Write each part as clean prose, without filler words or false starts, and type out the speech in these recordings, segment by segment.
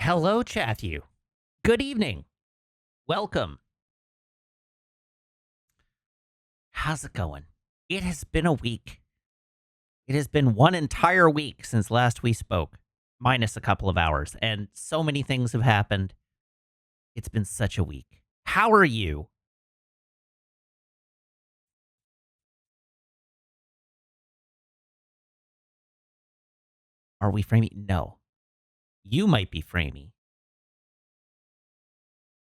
Hello, Chathu. Good evening. Welcome. How's it going? It has been a week. It has been one entire week since last we spoke, minus a couple of hours, and so many things have happened. It's been such a week. How are you? Are we framey? No. You might be framey.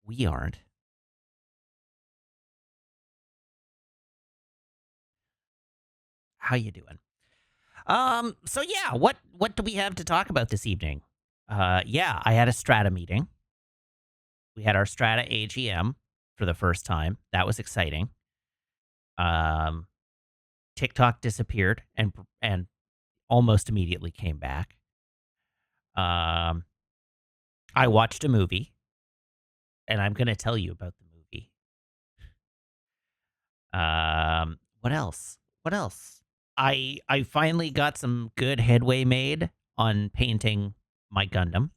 We aren't. How you doing? So yeah, what do we have to talk about this evening? Yeah, I had a strata meeting. We had our strata AGM for the first time. That was exciting. Um TikTok disappeared and almost immediately came back. Um I watched a movie and I'm going to tell you about the movie. What else? What else? I finally got some good headway made on painting my Gundam.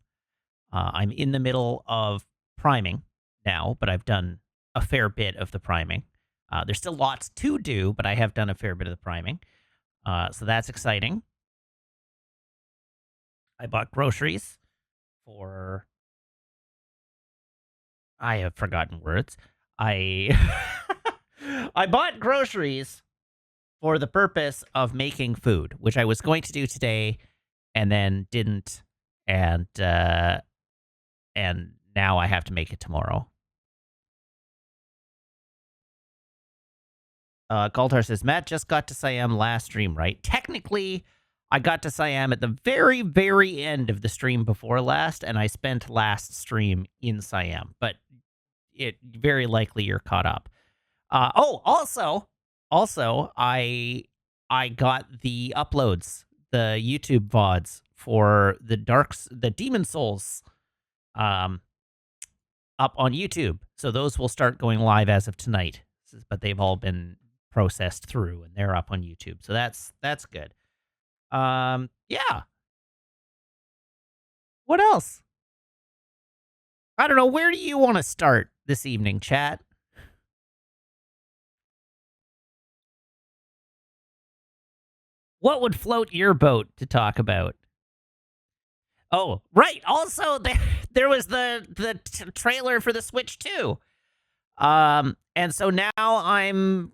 I'm in the middle of priming now, but I've done a fair bit of the priming. There's still lots to do, but I have done a fair bit of the priming. So that's exciting. I bought groceries for I have forgotten words. I I bought groceries for the purpose of making food, which I was going to do today and then didn't, and and now I have to make it tomorrow. Galtar says Matt just got to Siam last stream, right? Technically, I got to Siam at the very, very end of the stream before last, and I spent last stream in Siam. But it very likely you're caught up. Also, I got the uploads, the YouTube VODs for the Demon Souls, um, up on YouTube. So those will start going live as of tonight. But they've all been processed through and they're up on YouTube. So that's good. Yeah. What else? I don't know. Where do you want to start this evening, chat? What would float your boat to talk about? Oh, right. Also, there was the trailer for the Switch 2. And so now I'm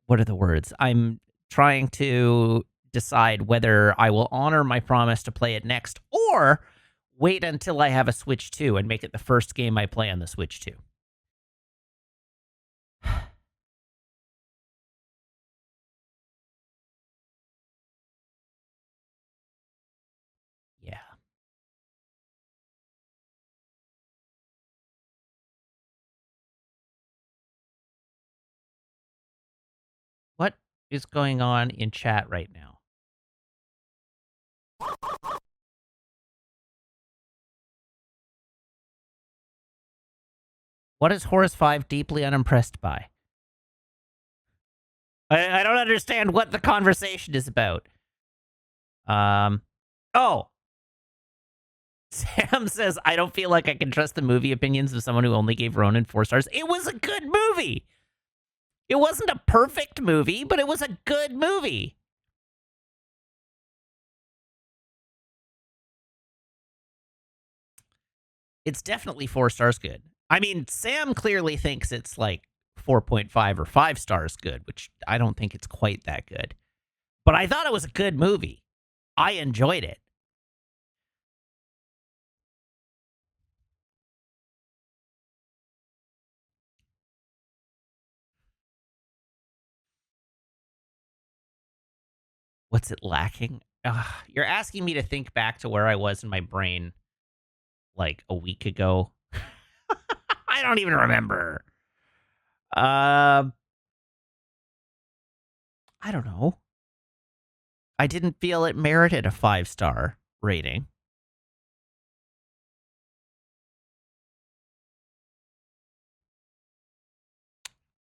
what are the words? I'm trying to decide whether I will honor my promise to play it next or wait until I have a Switch 2 and make it the first game I play on the Switch 2. Yeah. What is going on in chat right now? What is Horus 5 deeply unimpressed by? I don't understand what the conversation is about. Oh. Sam says, I don't feel like I can trust the movie opinions of someone who only gave Ronin 4 stars. It was a good movie. It wasn't a perfect movie, but it was a good movie. It's definitely 4 stars good. I mean, Sam clearly thinks it's like 4.5 or 5 stars good, which I don't think it's quite that good. But I thought it was a good movie. I enjoyed it. What's it lacking? You're asking me to think back to where I was in my brain like a week ago. I don't even remember. I don't know. I didn't feel it merited a 5-star rating.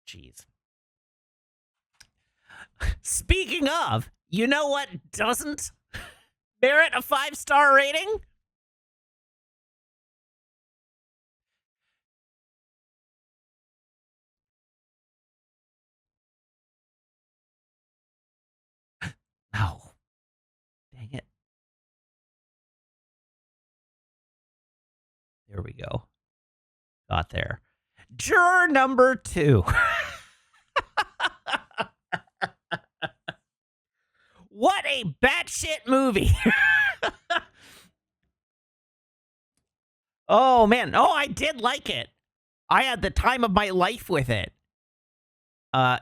Jeez. Speaking of, you know what doesn't? Merit a 5-star rating? No. Dang it. There we go. Got there. Juror number 2. What a batshit movie. Oh, man. Oh, I did like it. I had the time of my life with it.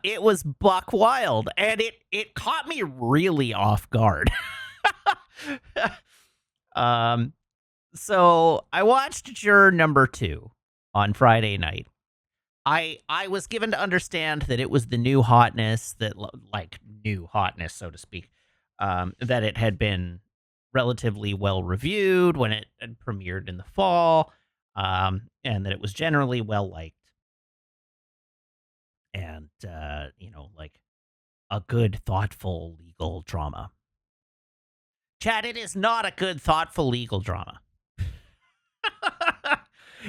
It was buck wild, and it caught me really off guard. um, so I watched Juror number 2 on Friday night. I was given to understand that it was the new hotness that like new hotness, so to speak. That it had been relatively well reviewed when it had premiered in the fall, and that it was generally well liked, and like a good, thoughtful legal drama. Chad, it is not a good, thoughtful legal drama.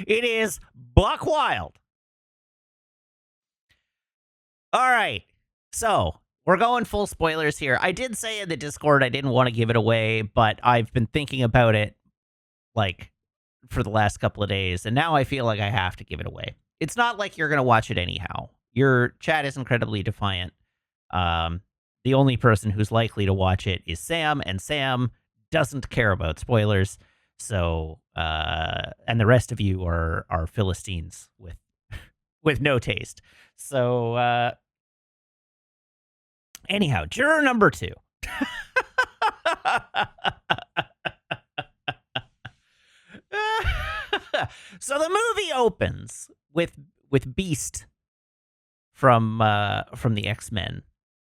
It is buck wild. All right. So we're going full spoilers here. I did say in the Discord I didn't want to give it away, but I've been thinking about it like for the last couple of days, and now I feel like I have to give it away. It's not like you're going to watch it anyhow. Your chat is incredibly defiant. The only person who's likely to watch it is Sam, and Sam doesn't care about spoilers. So, and the rest of you are Philistines with with no taste. So, anyhow, juror number 2. So the movie opens with Beast from the X-Men.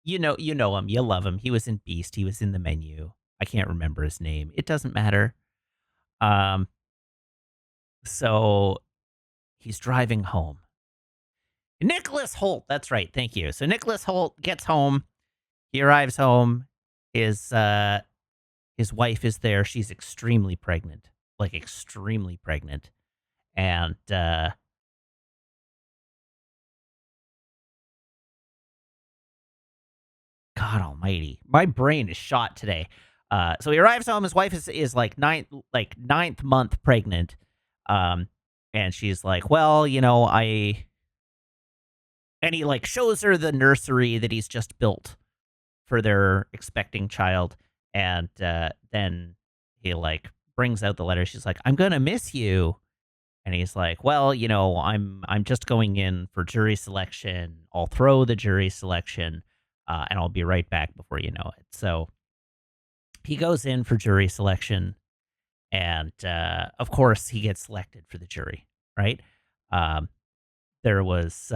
You know him, you love him. He was in Beast, he was in The Menu. I can't remember his name. It doesn't matter. Um so he's driving home. Nicholas Holt, that's right, thank you. So Nicholas Holt gets home. He arrives home. His wife is there. She's extremely pregnant. Like extremely pregnant. And God almighty. My brain is shot today. So he arrives home, his wife is like ninth month pregnant. Um and she's like, "Well, and he like shows her the nursery that he's just built for their expecting child, and then he like brings out the letter. She's like, "I'm gonna miss you," and he's like, "Well, I'm just going in for jury selection. I'll throw the jury selection, and I'll be right back before you know it." So he goes in for jury selection, and of course he gets selected for the jury. Right? Um, there was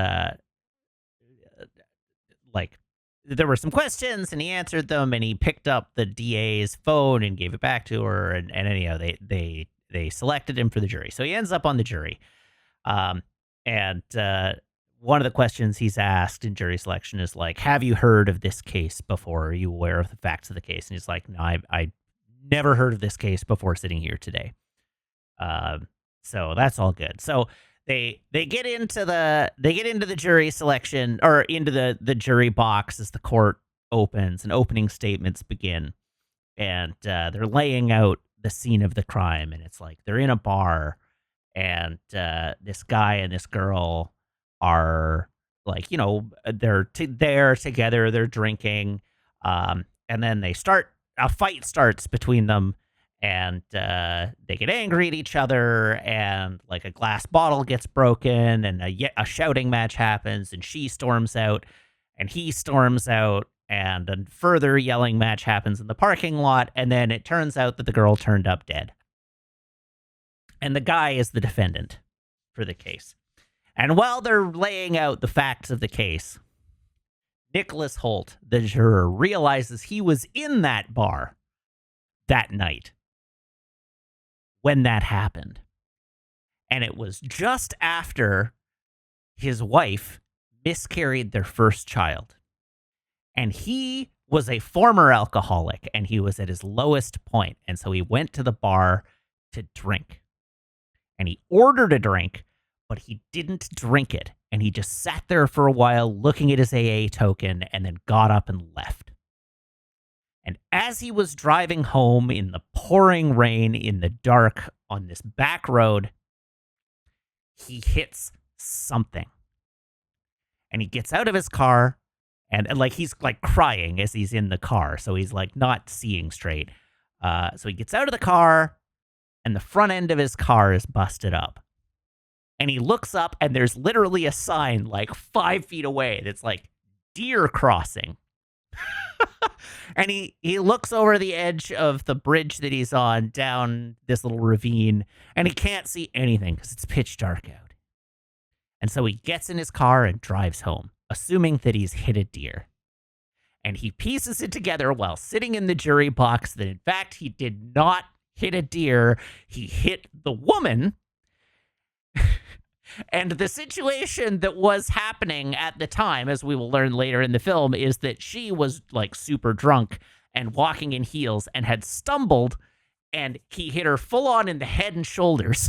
like there were some questions and he answered them and he picked up the DA's phone and gave it back to her and anyhow they selected him for the jury. So he ends up on the jury. Um and one of the questions he's asked in jury selection is like, "Have you heard of this case before? Are you aware of the facts of the case?" And he's like, "No, I never heard of this case before sitting here today." Um, so that's all good. So they get into the jury selection or into the jury box as the court opens and opening statements begin, and they're laying out the scene of the crime, and it's like they're in a bar, and this guy and this girl are like they're there together, they're drinking, and then a fight starts between them, and they get angry at each other, and like a glass bottle gets broken, and a shouting match happens, and she storms out, and he storms out, and a further yelling match happens in the parking lot, and then it turns out that the girl turned up dead, and the guy is the defendant for the case. And while they're laying out the facts of the case, Nicholas Holt, the juror, realizes he was in that bar that night when that happened. And it was just after his wife miscarried their first child. And he was a former alcoholic and he was at his lowest point. And so he went to the bar to drink and he ordered a drink, but he didn't drink it. And he just sat there for a while looking at his AA token and then got up and left. And as he was driving home in the pouring rain in the dark on this back road, he hits something. And he gets out of his car and like he's like crying as he's in the car. So he's like not seeing straight. So he gets out of the car and the front end of his car is busted up. And he looks up and there's literally a sign like 5 feet away that's like deer crossing. And he looks over the edge of the bridge that he's on down this little ravine and he can't see anything because it's pitch dark out. And so he gets in his car and drives home, assuming that he's hit a deer. And he pieces it together while sitting in the jury box that in fact he did not hit a deer, he hit the woman. And the situation that was happening at the time, as we will learn later in the film, is that she was like super drunk and walking in heels and had stumbled and he hit her full on in the head and shoulders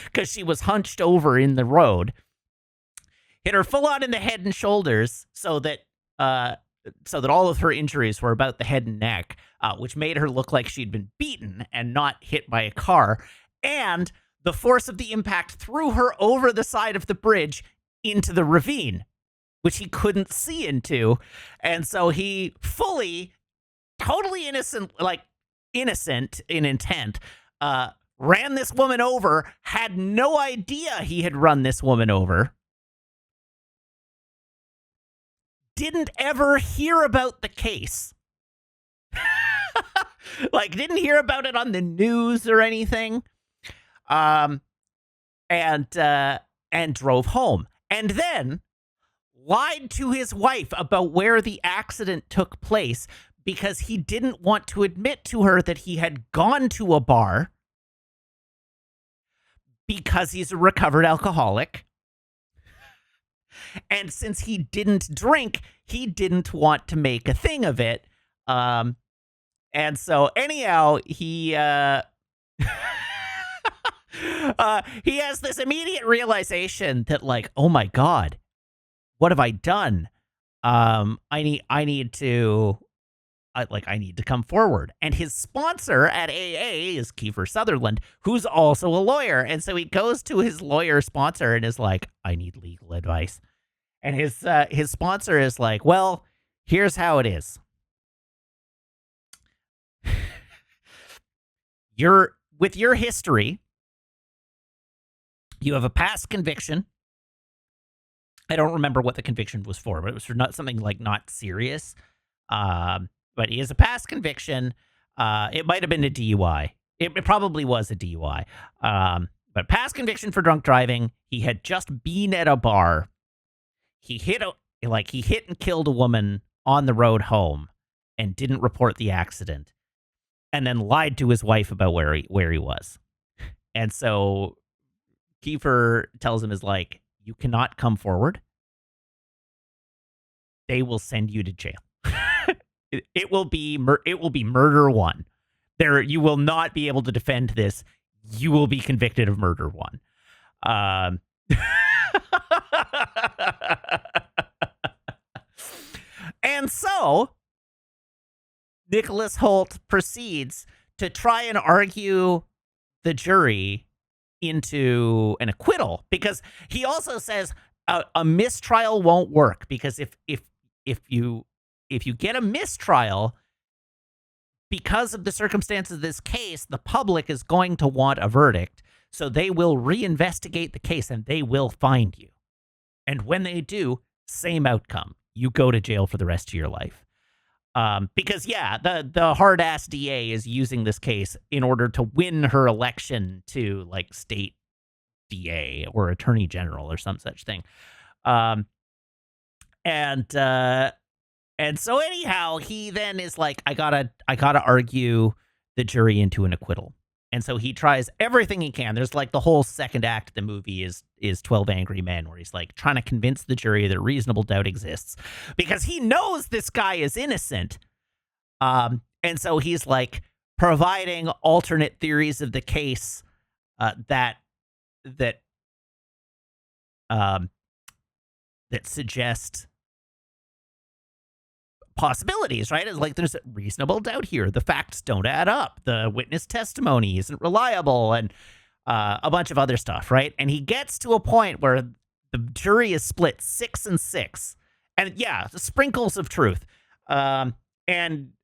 because she was hunched over in the road. Hit her full on in the head and shoulders so that all of her injuries were about the head and neck, which made her look like she'd been beaten and not hit by a car. And the force of the impact threw her over the side of the bridge into the ravine, which he couldn't see into. And so he fully, totally innocent in intent, ran this woman over, had no idea he had run this woman over, didn't ever hear about the case. Like, didn't hear about it on the news or anything. And drove home. And then lied to his wife about where the accident took place because he didn't want to admit to her that he had gone to a bar because he's a recovered alcoholic. And since he didn't drink, he didn't want to make a thing of it. And so anyhow, he he has this immediate realization that like, oh my God, what have I done? I need to come forward. And his sponsor at AA is Kiefer Sutherland, who's also a lawyer. And so he goes to his lawyer sponsor and is like, I need legal advice. And his sponsor is like, well, here's how it is. With your history, you have a past conviction. I don't remember what the conviction was for, but it was for not something like not serious. But he has a past conviction. It might have been a DUI. It probably was a DUI. But past conviction for drunk driving. He had just been at a bar. He hit and killed a woman on the road home and didn't report the accident. And then lied to his wife about where he was. And so Kiefer tells him is like, you cannot come forward. They will send you to jail. It will be murder one. You will not be able to defend this. You will be convicted of murder one. And so Nicholas Hoult proceeds to try and argue the jury into an acquittal, because he also says a mistrial won't work, because if you get a mistrial, because of the circumstances of this case, the public is going to want a verdict, so they will reinvestigate the case and they will find you. And when they do, same outcome. You go to jail for the rest of your life. Because, yeah, the hard-ass DA is using this case in order to win her election to, like, state DA or attorney general or some such thing. And so anyhow, he then is like, I gotta argue the jury into an acquittal. And so he tries everything he can. There's like the whole second act of the movie is 12 Angry Men, where he's like trying to convince the jury that reasonable doubt exists because he knows this guy is innocent. And so he's like providing alternate theories of the case that um, that suggest possibilities, right? It's like there's a reasonable doubt here. The facts don't add up. The witness testimony isn't reliable, and a bunch of other stuff, right? And he gets to a point where the jury is split 6-6, and yeah, sprinkles of truth. And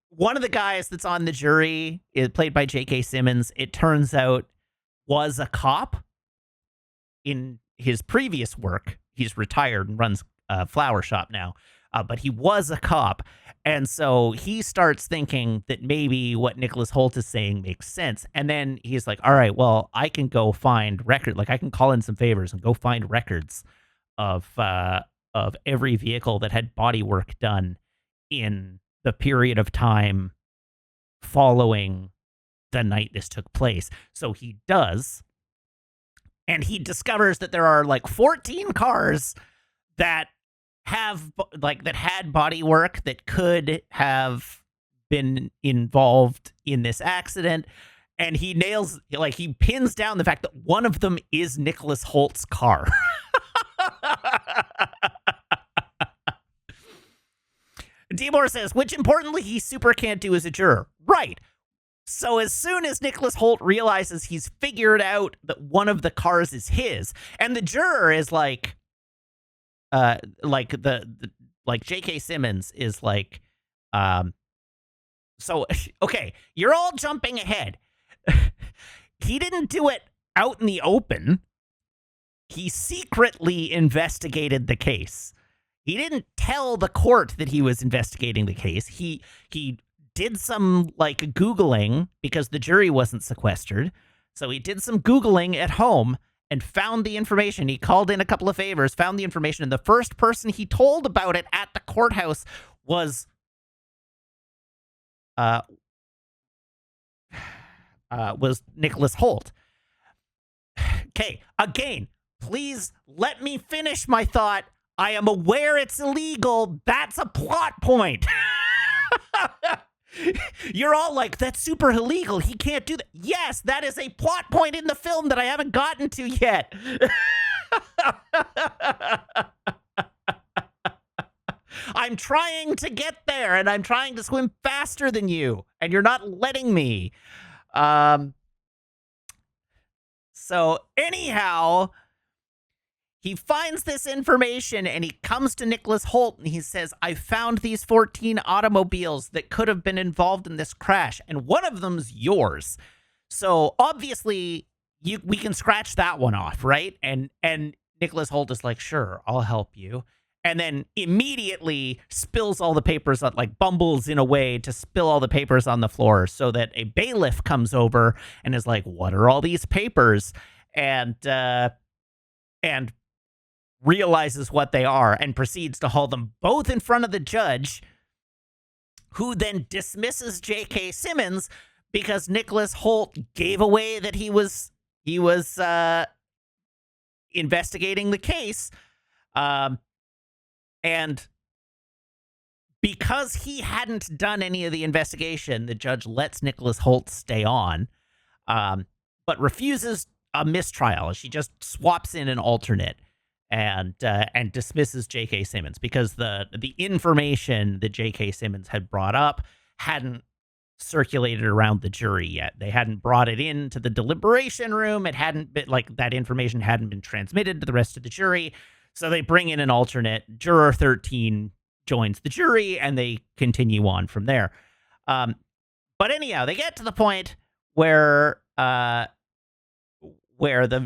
one of the guys that's on the jury is played by J.K. Simmons. It turns out was a cop in his previous work. He's retired and runs a flower shop now, but he was a cop. And so he starts thinking that maybe what Nicholas Hoult is saying makes sense. And then he's like, all right, well, I can go find record. Like I can call in some favors and go find records of every vehicle that had body work done in the period of time following the night this took place. So he does. And he discovers that there are like 14 cars that have like that had body work that could have been involved in this accident. And he nails, like he pins down the fact that one of them is Nicholas Hoult's car. Demore says, which importantly he super can't do as a juror. Right. So as soon as Nicholas Hoult realizes he's figured out that one of the cars is his, and the juror is like J.K. Simmons is like, so okay, you're all jumping ahead. He didn't do it out in the open. He secretly investigated the case. He didn't tell the court that he was investigating the case. He did some like Googling because the jury wasn't sequestered. So he did some Googling at home and found the information. He called in a couple of favors, found the information, and the first person he told about it at the courthouse was Nicholas Hoult. Okay, again, please let me finish my thought. I am aware it's illegal. That's a plot point. You're all like, that's super illegal. He can't do that. Yes, that is a plot point in the film that I haven't gotten to yet. I'm trying to get there, and I'm trying to swim faster than you, and you're not letting me. So anyhow, he finds this information and he comes to Nicholas Hoult and he says, I found these 14 automobiles that could have been involved in this crash, and one of them's yours. So obviously we can scratch that one off, right? And Nicholas Hoult is like, sure, I'll help you. And then immediately spills all the papers, like bumbles in a way to spill all the papers on the floor so that a bailiff comes over and is like, what are all these papers? And realizes what they are and proceeds to haul them both in front of the judge, who then dismisses J.K. Simmons because Nicholas Hoult gave away that he was investigating the case. And because he hadn't done any of the investigation, the judge lets Nicholas Hoult stay on, but refuses a mistrial. She just swaps in an alternate and dismisses J.K. Simmons because the information that J.K. Simmons had brought up hadn't circulated around the jury yet. They hadn't brought it into the deliberation room. It hadn't been like that information hadn't been transmitted to the rest of the jury. So they bring in an alternate. Juror 13 joins the jury, and they continue on from there. But anyhow, they get to the point where the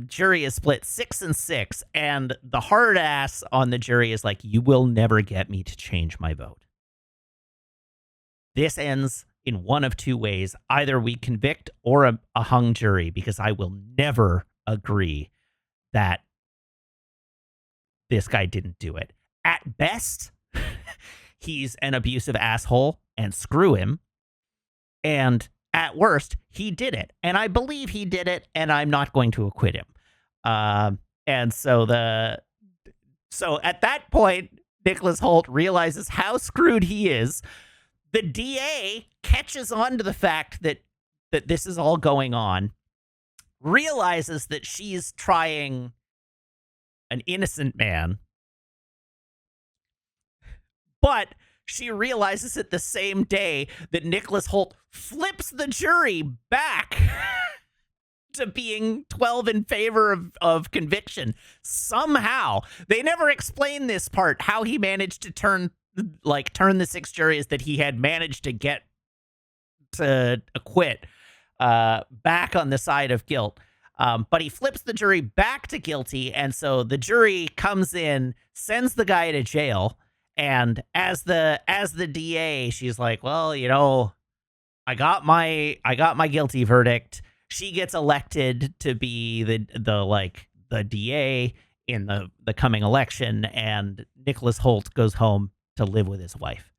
jury is split 6-6, and the hard ass on the jury is like, you will never get me to change my vote. This ends in one of two ways. Either we convict or a hung jury, because I will never agree that this guy didn't do it. At best, he's an abusive asshole, and screw him. And at worst, he did it. And I believe he did it, and I'm not going to acquit him. And so at that point, Nicholas Hoult realizes how screwed he is. The DA catches on to the fact that this is all going on, realizes that she's trying an innocent man, but she realizes it the same day that Nicholas Hoult flips the jury back to being 12 in favor of conviction. Somehow. They never explain this part, how he managed to turn the 6 juries that he had managed to get to acquit back on the side of guilt. But he flips the jury back to guilty, and so the jury comes in, sends the guy to jail, and as the DA, she's like, well, I got my guilty verdict. She gets elected to be the DA in the coming election, and Nicholas Hoult goes home to live with his wife.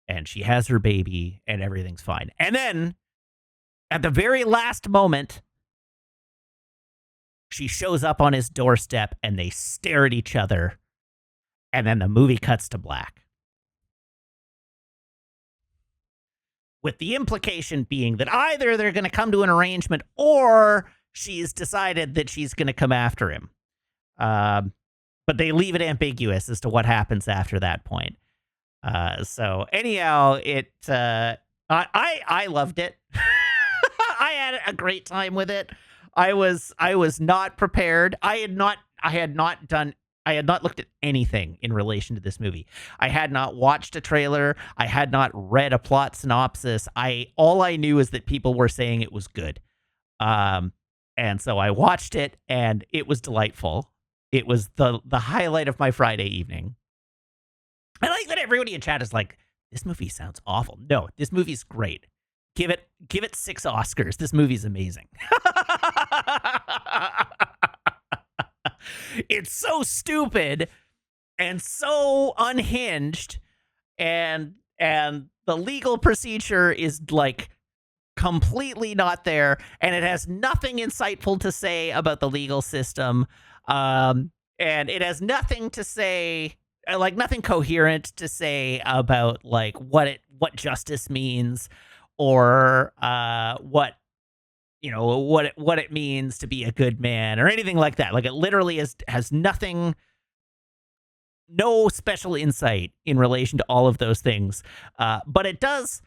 And she has her baby, and everything's fine. And then, at the very last moment, she shows up on his doorstep, and they stare at each other, and then the movie cuts to black. With the implication being that either they're going to come to an arrangement, or she's decided that she's going to come after him. But they leave it ambiguous as to what happens after that point. So anyhow, I loved it. I had a great time with it. I was not prepared. I had not looked at anything in relation to this movie. I had not watched a trailer. I had not read a plot synopsis. All I knew is that people were saying it was good. And so I watched it, and it was delightful. It was the highlight of my Friday evening. I like that everybody in chat is like, this movie sounds awful. No, this movie's great. Give it 6 Oscars. This movie's amazing. It's so stupid and so unhinged, and the legal procedure is like completely not there, and it has nothing insightful to say about the legal system, and it has nothing to say, like nothing coherent to say about like what justice means, or what it means to be a good man, or anything like that. Like, it literally has nothing, no special insight in relation to all of those things. But it does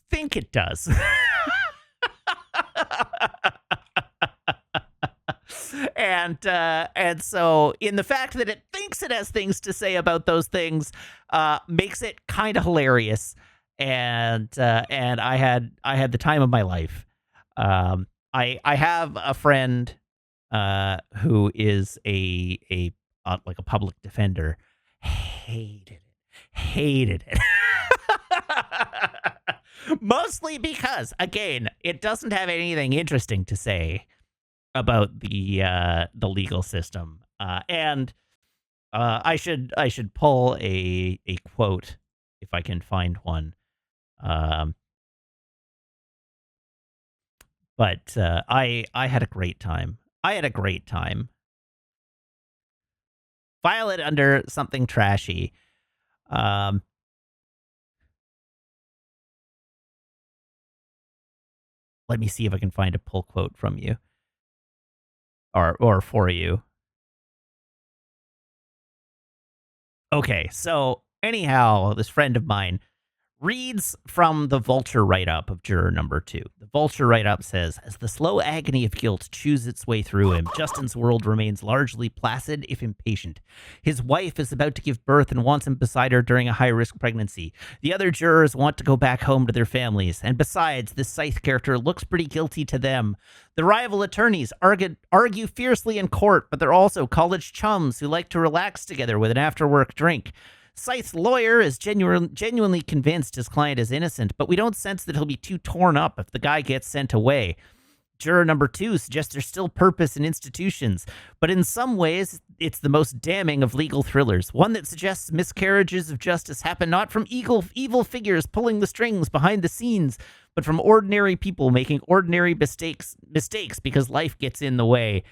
think it does. And so in the fact that it thinks it has things to say about those things, makes it kind of hilarious. And I had the time of my life. I have a friend who is a public defender. Hated it. Mostly because, again, it doesn't have anything interesting to say about the legal system. And I should pull a quote if I can find one. But I had a great time. File it under something trashy. Let me see if I can find a pull quote from you. Or for you. Okay, so anyhow, this friend of mine reads from the Vulture write-up of juror number 2. The Vulture write-up says, as the slow agony of guilt chews its way through him, Justin's world remains largely placid, if impatient. His wife is about to give birth and wants him beside her during a high-risk pregnancy. The other jurors want to go back home to their families, and besides, this Scythe character looks pretty guilty to them. The rival attorneys argue fiercely in court, but they're also college chums who like to relax together with an after-work drink. Scythe's lawyer is genuinely convinced his client is innocent, but we don't sense that he'll be too torn up if the guy gets sent away. Juror number 2 suggests there's still purpose in institutions, but in some ways, it's the most damning of legal thrillers. One that suggests miscarriages of justice happen not from evil figures pulling the strings behind the scenes, but from ordinary people making ordinary mistakes because life gets in the way.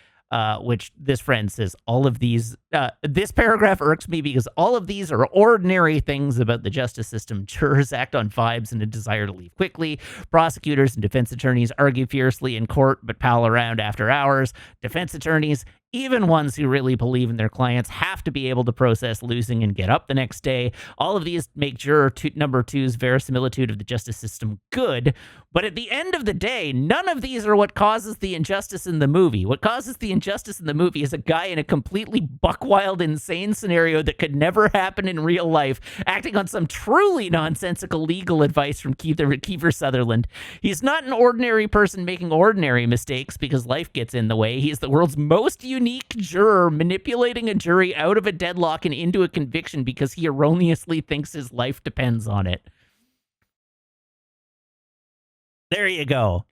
Which this friend says, all of these, this paragraph irks me because all of these are ordinary things about the justice system. Jurors act on vibes and a desire to leave quickly. Prosecutors and defense attorneys argue fiercely in court but pal around after hours. Defense attorneys, even ones who really believe in their clients, have to be able to process losing and get up the next day. All of these make number 2's verisimilitude of the justice system good, but at the end of the day, none of these are what causes the injustice in the movie. What causes the injustice in the movie is a guy in a completely buck-wild, insane scenario that could never happen in real life, acting on some truly nonsensical legal advice from Kiefer Sutherland. He's not an ordinary person making ordinary mistakes because life gets in the way. He's the world's most unique juror manipulating a jury out of a deadlock and into a conviction because he erroneously thinks his life depends on it. There you go.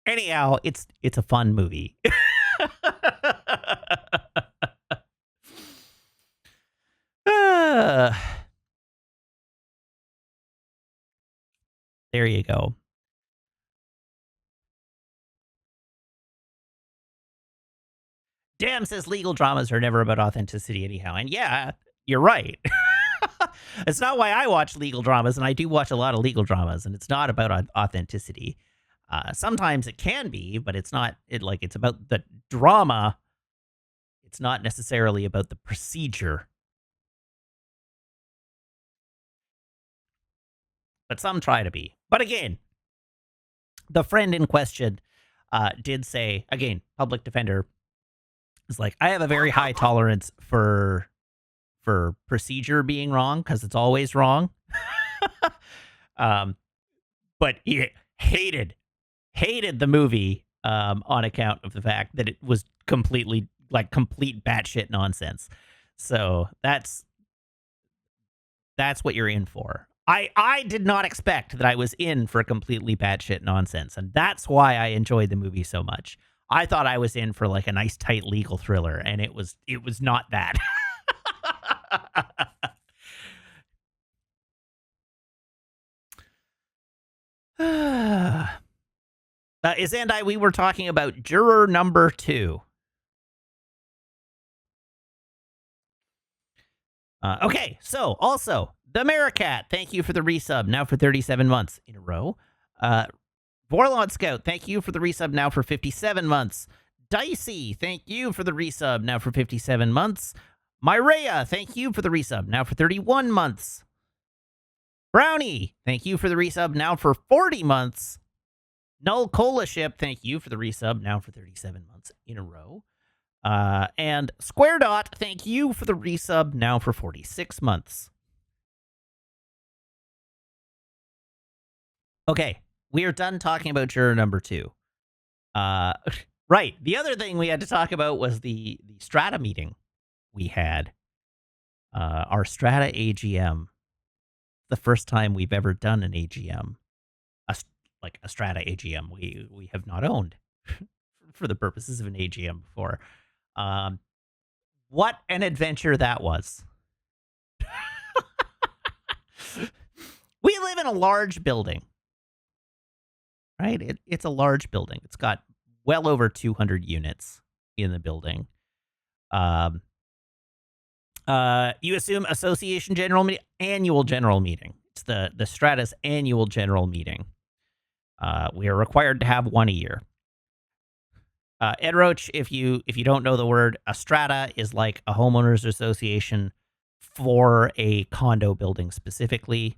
Anyhow, it's a fun movie. There you go. Damn says legal dramas are never about authenticity anyhow. And yeah, you're right. It's not why I watch legal dramas, and I do watch a lot of legal dramas, and it's not about authenticity. Sometimes it can be, but it's not. It's about the drama. It's not necessarily about the procedure. But some try to be. But again, the friend in question did say, again, public defender is like, I have a very high tolerance for procedure being wrong because it's always wrong. But he hated the movie on account of the fact that it was complete batshit nonsense. So that's what you're in for. I did not expect that I was in for completely batshit nonsense, and that's why I enjoyed the movie so much. I thought I was in for like a nice tight legal thriller, and it was not that. Izandai, we were talking about juror number 2. Okay, so also, the Maricat, thank you for the resub, now for 37 months in a row. Vorlon Scout, thank you for the resub, now for 57 months. Dicey, thank you for the resub, now for 57 months. Myrea, thank you for the resub, now for 31 months. Brownie, thank you for the resub, now for 40 months. Null Cola Ship, thank you for the resub, now for 37 months in a row. And Square Dot, thank you for the resub, now for 46 months. Okay, we are done talking about juror number 2. Right, the other thing we had to talk about was the Strata meeting we had. Our Strata AGM. The first time we've ever done an AGM. A Strata AGM we have not owned for the purposes of an AGM before. What an adventure that was. We live in a large building, right? It's a large building. It's got well over 200 units in the building. You assume association annual general meeting. It's the Strata's annual general meeting. We are required to have one a year. Ed Roach, if you don't know the word, a strata is like a homeowners association for a condo building specifically.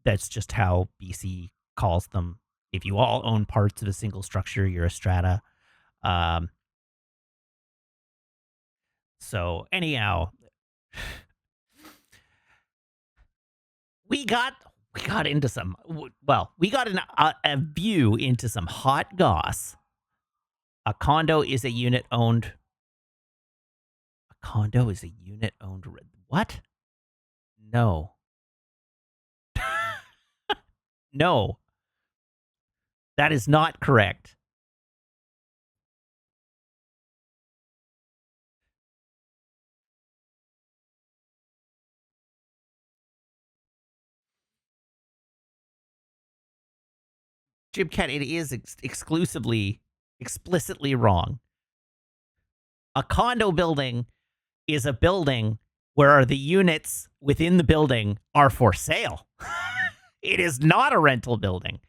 That's just how BC calls them. If you all own parts of a single structure, you're a strata. So anyhow, we got into some, we got a view into some hot goss. A condo is a unit owned. What? No. No, that is not correct. Jim Cat, it is explicitly wrong. A condo building is a building where the units within the building are for sale. It is not a rental building.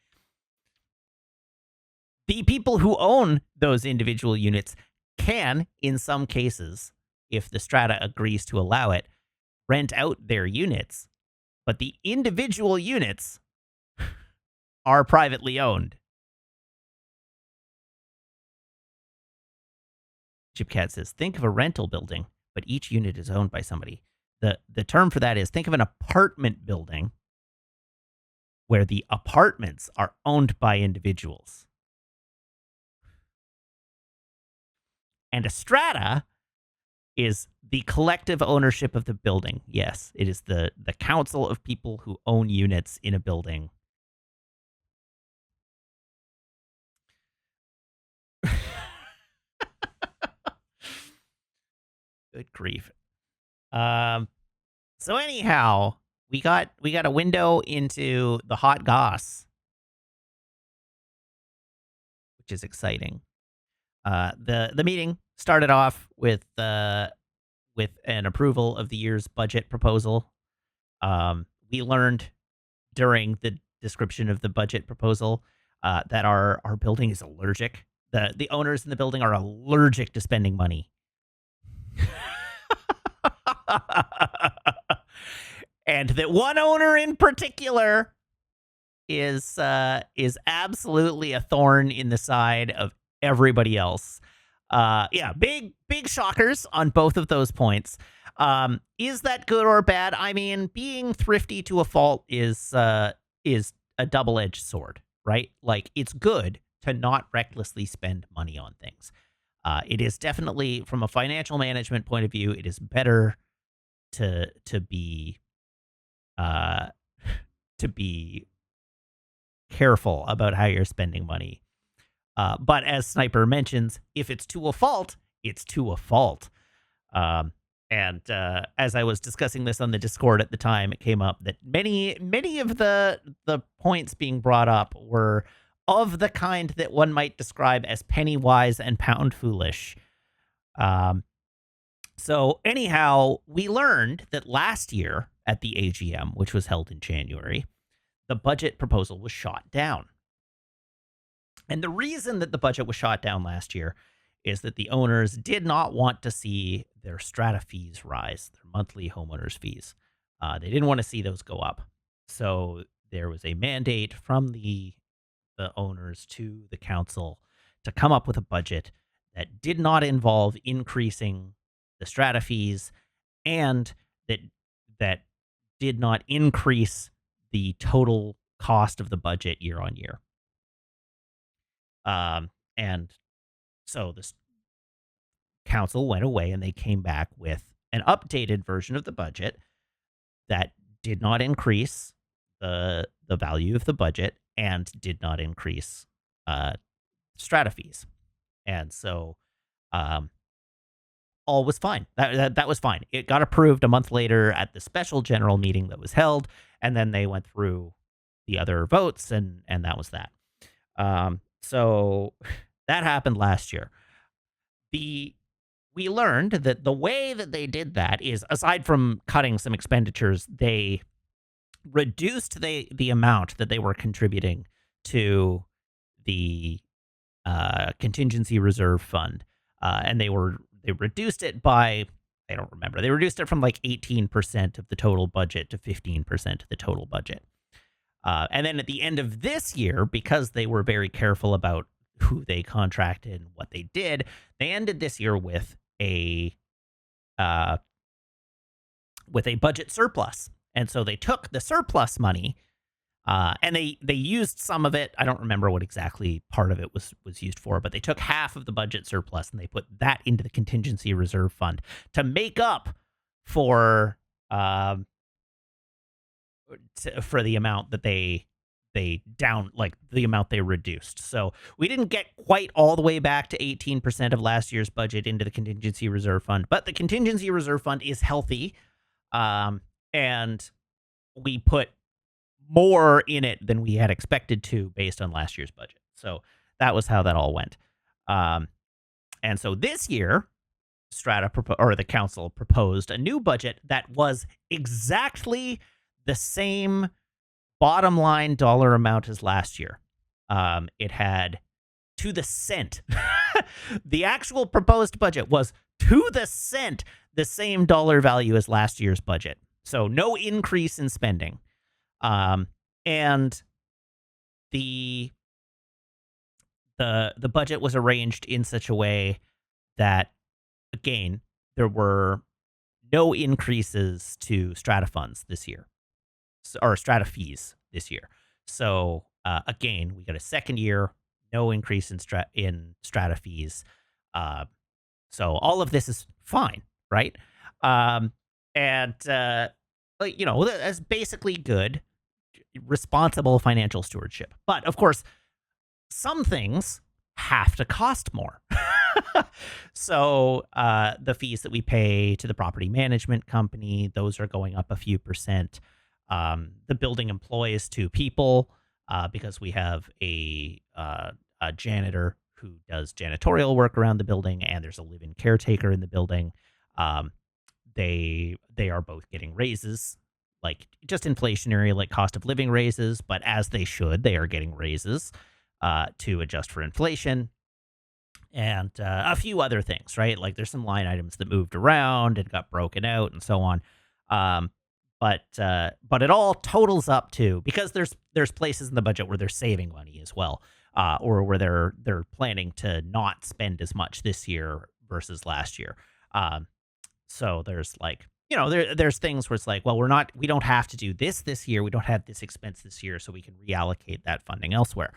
The people who own those individual units can, in some cases, if the strata agrees to allow it, rent out their units. But the individual units are privately owned. Chipcat says, think of a rental building, but each unit is owned by somebody. The term for that is think of an apartment building where the apartments are owned by individuals. And a strata is the collective ownership of the building. Yes, it is the council of people who own units in a building. Good grief. So anyhow, we got a window into the hot goss, which is exciting. The meeting started off with an approval of the year's budget proposal. We learned during the description of the budget proposal that our building is allergic. The owners in the building are allergic to spending money. And that one owner in particular is absolutely a thorn in the side of everybody else. Yeah, big shockers on both of those points. Is that good or bad? I mean, being thrifty to a fault is a double-edged sword, right? Like, it's good to not recklessly spend money on things. It is definitely, from a financial management point of view, it is better to be uh, to be careful about how you're spending money. But as Sniper mentions, if it's to a fault, it's to a fault. And as I was discussing this on the Discord at the time, it came up that many of the points being brought up were of the kind that one might describe as penny wise and pound foolish. So anyhow, we learned that last year at the AGM, which was held in January, the budget proposal was shot down. And the reason that the budget was shot down last year is that the owners did not want to see their strata fees rise, their monthly homeowners fees. They didn't want to see those go up. So there was a mandate from the owners to the council to come up with a budget that did not involve increasing the strata fees and that did not increase the total cost of the budget year on year. And so this council went away and they came back with an updated version of the budget that did not increase the value of the budget and did not increase strata fees. And so all was fine. That was fine. It got approved a month later at the special general meeting that was held, and then they went through the other votes, and that was that. So that happened last year. We learned that the way that they did that is, aside from cutting some expenditures, they reduced the amount that they were contributing to the contingency reserve fund, and they reduced it by, I don't remember, they reduced it from like 18% of the total budget to 15% of the total budget. And then at the end of this year, because they were very careful about who they contracted and what they did, they ended this year with a budget surplus. And so they took the surplus money and they used some of it. I don't remember what exactly part of it was used for, but they took half of the budget surplus and they put that into the contingency reserve fund to make up for the amount that they they down like the amount they reduced. So we didn't get quite all the way back to 18% of last year's budget into the contingency reserve fund, but the contingency reserve fund is healthy. And we put more in it than we had expected to based on last year's budget. So that was how that all went. Um, and so this year, or the council proposed a new budget that was exactly the same bottom line dollar amount as last year. It had to the cent. The actual proposed budget was to the cent the same dollar value as last year's budget. So no increase in spending. And the budget was arranged in such a way that, again, there were no increases to strata funds this year, or strata fees this year. So again, we got a second year, no increase in strata fees. So all of this is fine, right? And that's basically good, responsible financial stewardship. But of course, some things have to cost more. So the fees that we pay to the property management company, those are going up a few percent. The building employs two people because we have a janitor who does janitorial work around the building, and there's a live-in caretaker in the building. They are both getting raises, like just inflationary, like cost of living raises, but as they should, they are getting raises to adjust for inflation. And a few other things, right? Like there's some line items that moved around and got broken out and so on. But it all totals up to, because there's places in the budget where they're saving money as well, or where they're planning to not spend as much this year versus last year. So there's like, there's things where it's like, well, we don't have to do this year. We don't have this expense this year, so we can reallocate that funding elsewhere.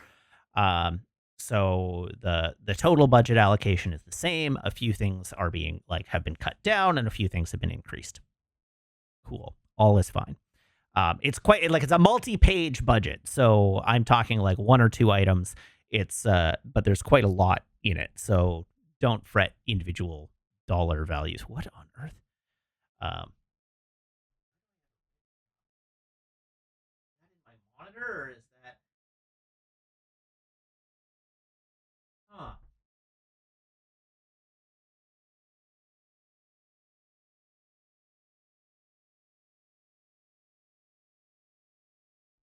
So the total budget allocation is the same. A few things have been cut down, and a few things have been increased. Cool. All is fine. It's it's a multi-page budget. So I'm talking like one or two items. But there's quite a lot in it. So don't fret individual dollar values. What on earth? My monitor, or is that? Huh.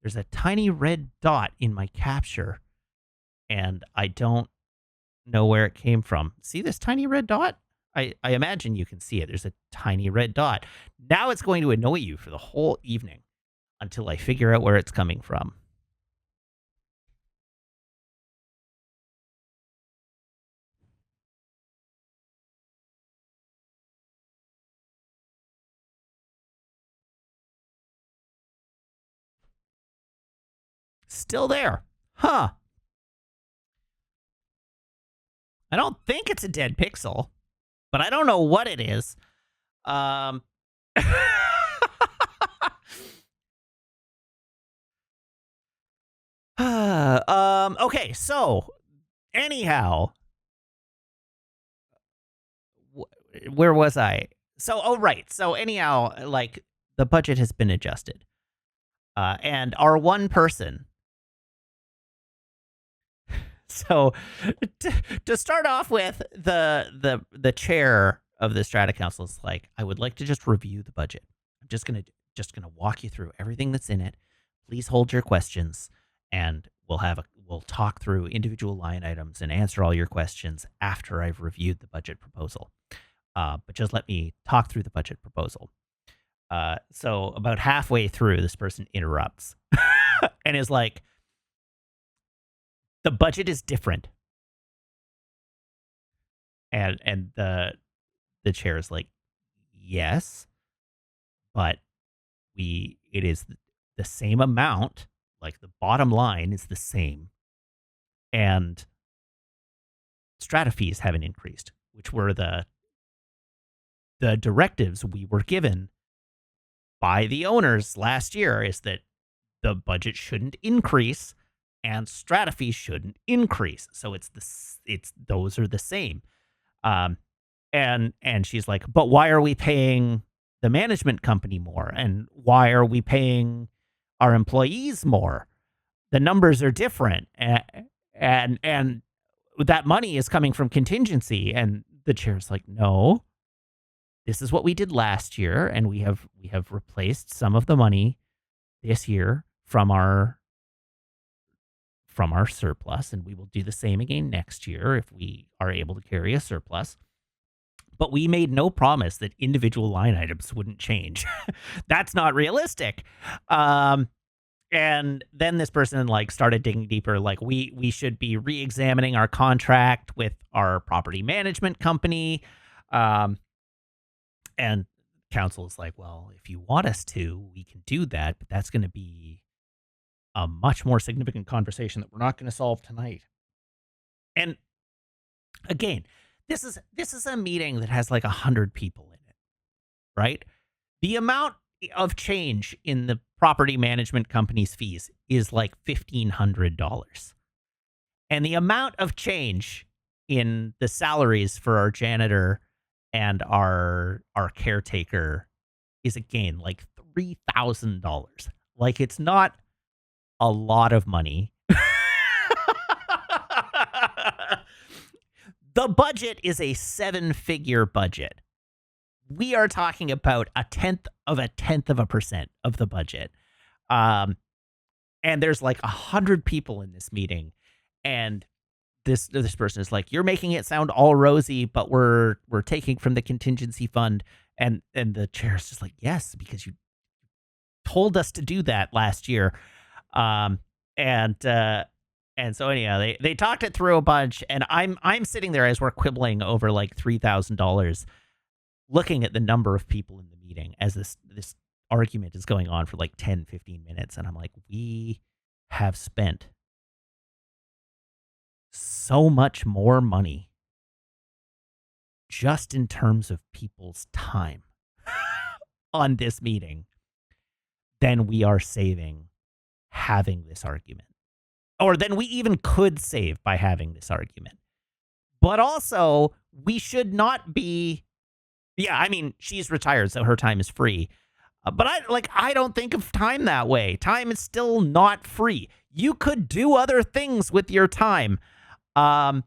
There's a tiny red dot in my capture, and I don't know where it came from. See this tiny red dot? I imagine you can see it. There's a tiny red dot. Now it's going to annoy you for the whole evening until I figure out where it's coming from. Still there. Huh. I don't think it's a dead pixel, but I don't know what it is. Okay, so anyhow, where was I? So, oh, right. So, anyhow, like the budget has been adjusted. And our one person. So, to start off with, the chair of the Strata Council is like, I would like to just review the budget. I'm just gonna walk you through everything that's in it. Please hold your questions, and we'll talk through individual line items and answer all your questions after I've reviewed the budget proposal. But just let me talk through the budget proposal. So about halfway through, this person interrupts and is like, the budget is different. And the chair is like, yes, but it is the same amount. Like the bottom line is the same. And strata fees haven't increased, which were the directives we were given by the owners last year, is that the budget shouldn't increase and strata fees shouldn't increase. So it's those are the same. Um, and she's like, but why are we paying the management company more? And why are we paying our employees more? The numbers are different. And that money is coming from contingency. And the chair's like, no, this is what we did last year, and we have replaced some of the money this year from our surplus, and we will do the same again next year if we are able to carry a surplus. But we made no promise that individual line items wouldn't change. That's not realistic. And then this person like started digging deeper. Like we should be re-examining our contract with our property management company. And council is like, well, if you want us to, we can do that, but that's going to be a much more significant conversation that we're not going to solve tonight. And again, this is a meeting that has like 100 people in it, right? The amount of change in the property management company's fees is like $1,500. And the amount of change in the salaries for our janitor and our caretaker is again like $3,000. Like it's not a lot of money. The budget is a 7-figure budget. We are talking about a tenth of a percent of the budget. And there's like 100 people in this meeting. And this person is like, you're making it sound all rosy, but we're taking from the contingency fund. And the chair is just like, yes, because you told us to do that last year. And so anyhow, they talked it through a bunch, and I'm sitting there as we're quibbling over like $3,000, looking at the number of people in the meeting as this argument is going on for like 10, 15 minutes. And I'm like, we have spent so much more money just in terms of people's time on this meeting than we are saving having this argument. Or than we even could save by having this argument. But also, we should not be. Yeah, I mean, she's retired, so her time is free. But I don't think of time that way. Time is still not free. You could do other things with your time that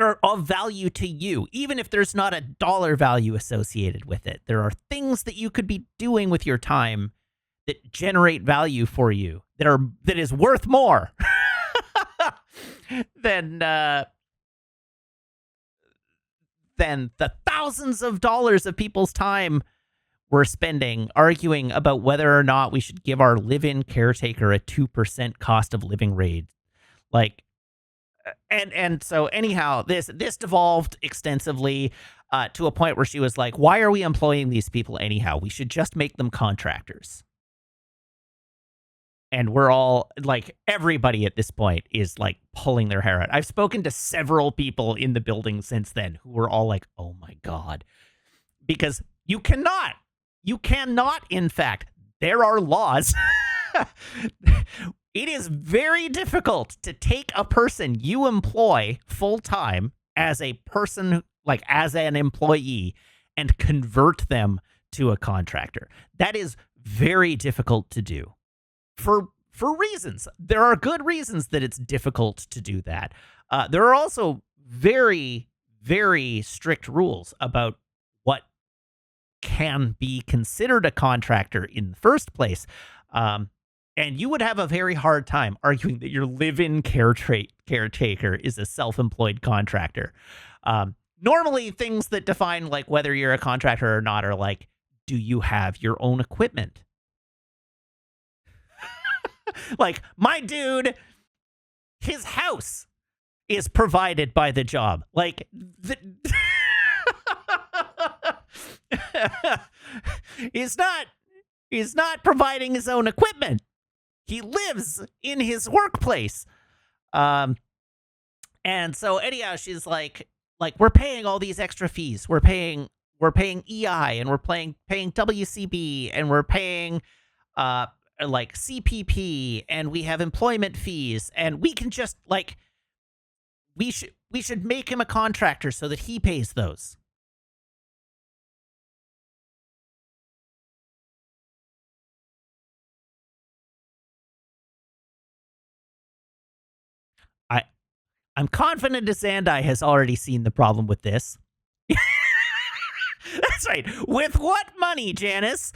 are of value to you, even if there's not a dollar value associated with it. There are things that you could be doing with your time that generate value for you, that is worth more than the thousands of dollars of people's time we're spending arguing about whether or not we should give our live-in caretaker a 2% cost of living rate. Like, and so anyhow, this devolved extensively to a point where she was like, why are we employing these people anyhow? We should just make them contractors. And we're all like, everybody at this point is like pulling their hair out. I've spoken to several people in the building since then who were all like, oh my God, because you cannot, in fact, there are laws. It is very difficult to take a person you employ full time as a person, like as an employee, and convert them to a contractor. That is very difficult to do. For reasons. There are good reasons that it's difficult to do that. There are also very, very strict rules about what can be considered a contractor in the first place. And you would have a very hard time arguing that your live-in caretaker is a self-employed contractor. Normally, things that define like whether you're a contractor or not are like, do you have your own equipment? Like, my dude, his house is provided by the job. Like, he's not providing his own equipment. He lives in his workplace. And so anyhow, she's like we're paying all these extra fees. We're paying EI, and we're paying WCB, and we're paying like CPP, and we have employment fees, and we can just like we should make him a contractor so that he pays those. I I'm confident Zandai has already seen the problem with this. That's right. With what money, Janice?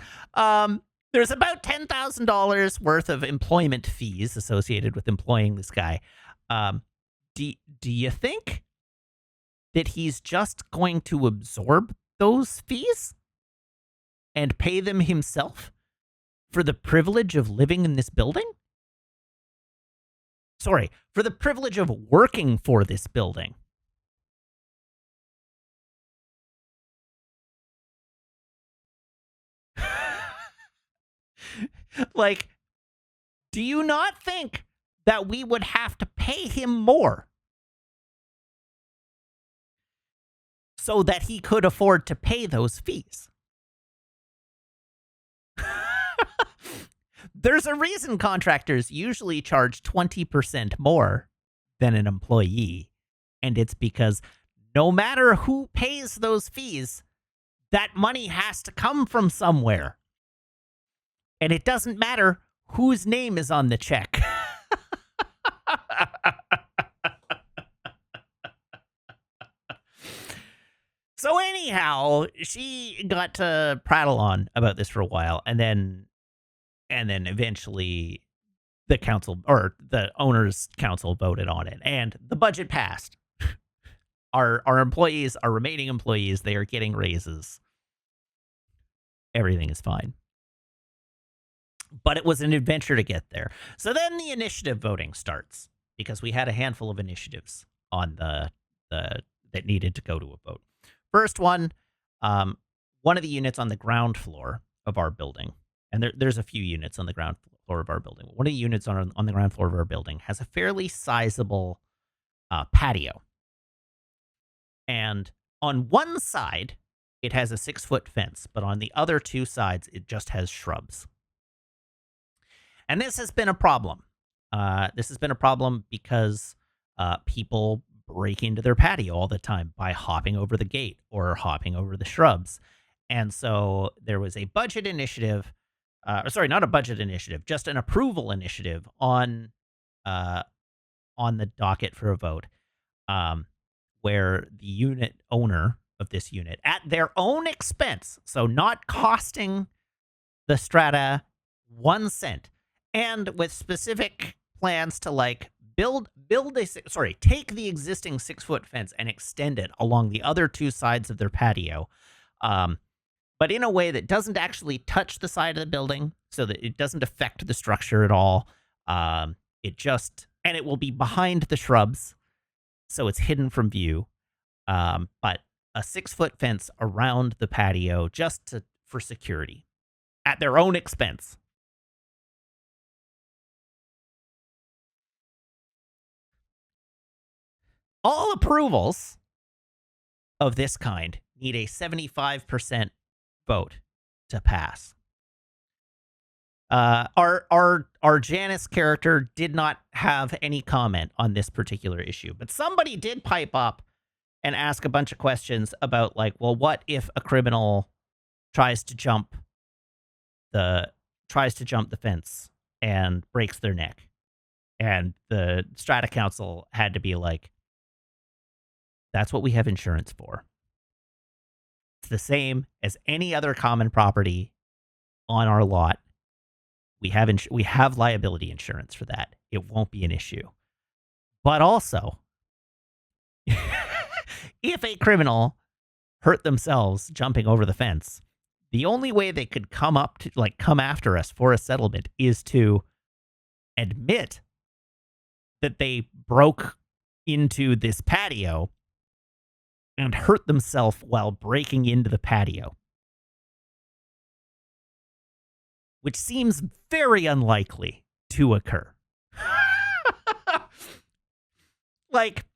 There's about $10,000 worth of employment fees associated with employing this guy. Um, do you think that he's just going to absorb those fees and pay them himself for the privilege of living in this building? Sorry, for the privilege of working for this building. Like, do you not think that we would have to pay him more so that he could afford to pay those fees? There's a reason contractors usually charge 20% more than an employee, and it's because no matter who pays those fees, that money has to come from somewhere. And it doesn't matter whose name is on the check. So anyhow, she got to prattle on about this for a while, and then eventually the council, or the owners council, voted on it, and the budget passed. Our employees, our remaining employees, they are getting raises. Everything is fine. But it was an adventure to get there. So then the initiative voting starts, because we had a handful of initiatives on the that needed to go to a vote. First one of the units on the ground floor of our building, and there's a few units on the ground floor of our building. One of the units on the ground floor of our building has a fairly sizable patio. And on one side, it has a 6-foot fence, but on the other two sides, it just has shrubs. And this has been a problem. This has been a problem because people break into their patio all the time by hopping over the gate or hopping over the shrubs. And so there was a budget initiative, sorry, not a budget initiative, just an approval initiative on the docket for a vote, where the unit owner of this unit, at their own expense, so not costing the strata 1 cent, and with specific plans to like take the existing 6-foot fence and extend it along the other two sides of their patio, but in a way that doesn't actually touch the side of the building, so that it doesn't affect the structure at all. And it will be behind the shrubs, so it's hidden from view. But a 6-foot fence around the patio for security at their own expense. All approvals of this kind need a 75% vote to pass. Our Janice character did not have any comment on this particular issue, but somebody did pipe up and ask a bunch of questions about, like, well, what if a criminal tries to jump the fence and breaks their neck? And the Strata Council had to be like, that's what we have insurance for. It's the same as any other common property on our lot. We have liability insurance for that. It won't be an issue. But also, if a criminal hurt themselves jumping over the fence, the only way they could come after us for a settlement is to admit that they broke into this patio and hurt themselves while breaking into the patio, which seems very unlikely to occur. Like,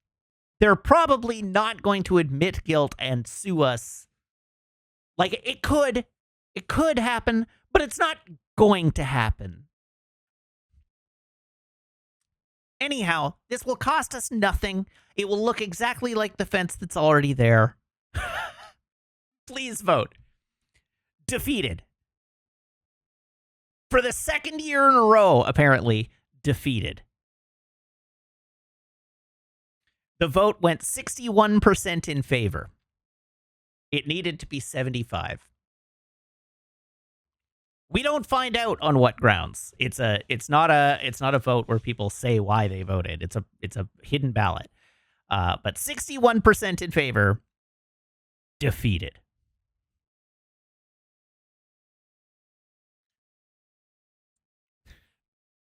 they're probably not going to admit guilt and sue us. Like, it could happen, but it's not going to happen. Anyhow, this will cost us nothing. It will look exactly like the fence that's already there. Please vote. Defeated. For the second year in a row, apparently, defeated. The vote went 61% in favor. It needed to be 75. We don't find out on what grounds. It's not a vote where people say why they voted. It's a hidden ballot. But 61% in favor, defeated.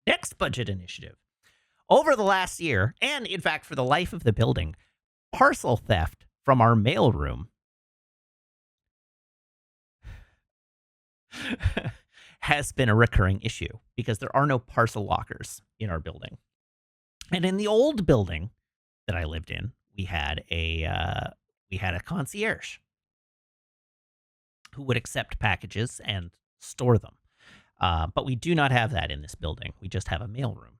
Next budget initiative. Over the last year, and in fact for the life of the building, parcel theft from our mailroom has been a recurring issue because there are no parcel lockers in our building. And in the old building that I lived in, we had a concierge who would accept packages and store them. But we do not have that in this building. We just have a mailroom.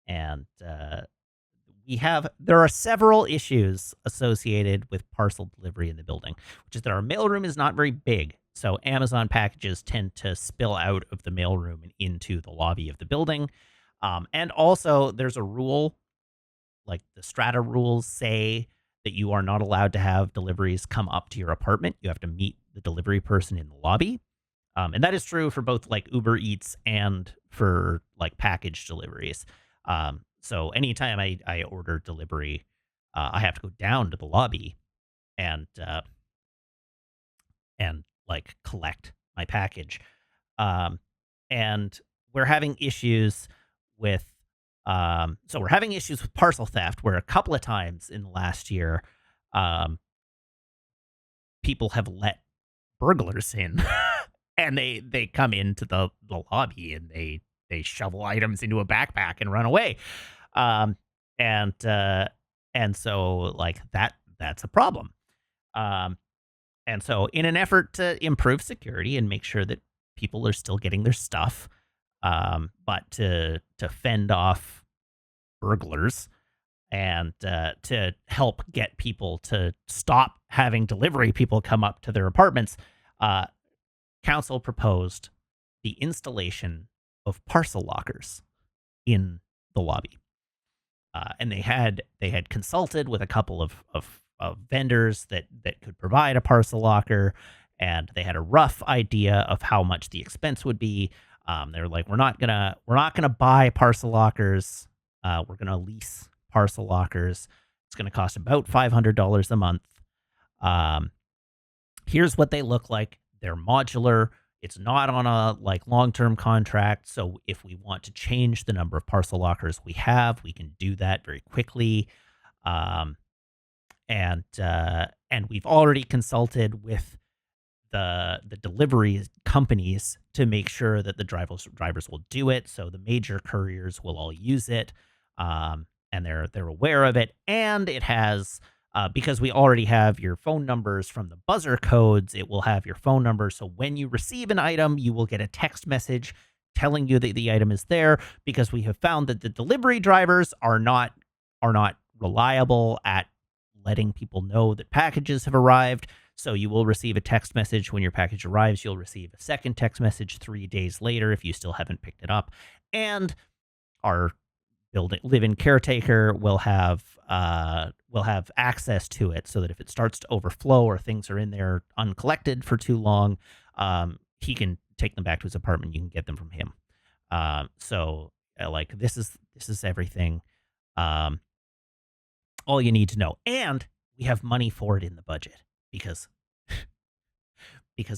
And there are several issues associated with parcel delivery in the building, which is that our mailroom is not very big. So Amazon packages tend to spill out of the mailroom and into the lobby of the building. And also there's a rule, like the strata rules say that you are not allowed to have deliveries come up to your apartment. You have to meet the delivery person in the lobby. And that is true for both like Uber Eats and for like package deliveries. So anytime I order delivery, I have to go down to the lobby and like collect my package. And we're having issues with parcel theft, where a couple of times in the last year, people have let burglars in and they come into the lobby and they shovel items into a backpack and run away. And so like that's a problem. And so in an effort to improve security and make sure that people are still getting their stuff, but to fend off burglars and to help get people to stop having delivery people come up to their apartments, council proposed the installation of parcel lockers in the lobby. And they had consulted with a couple of vendors that could provide a parcel locker, and they had a rough idea of how much the expense would be. They were like, we're not gonna buy parcel lockers. We're gonna lease parcel lockers. It's gonna cost about $500 a month. Here's what they look like. They're modular. It's not on a like long-term contract. So if we want to change the number of parcel lockers we can do that very quickly. And we've already consulted with the delivery companies to make sure that the drivers will do it. So the major couriers will all use it. And they're aware of it. And it has, because we already have your phone numbers from the buzzer codes, it will have your phone number. So when you receive an item, you will get a text message telling you that the item is there, because we have found that the delivery drivers are not reliable at letting people know that packages have arrived. So you will receive a text message when your package arrives. You'll receive a second text message 3 days later if you still haven't picked it up. And our live-in caretaker will have access to it, so that if it starts to overflow or things are in there uncollected for too long, he can take them back to his apartment. You can get them from him. So like this is everything. All you need to know. And we have money for it in the budget because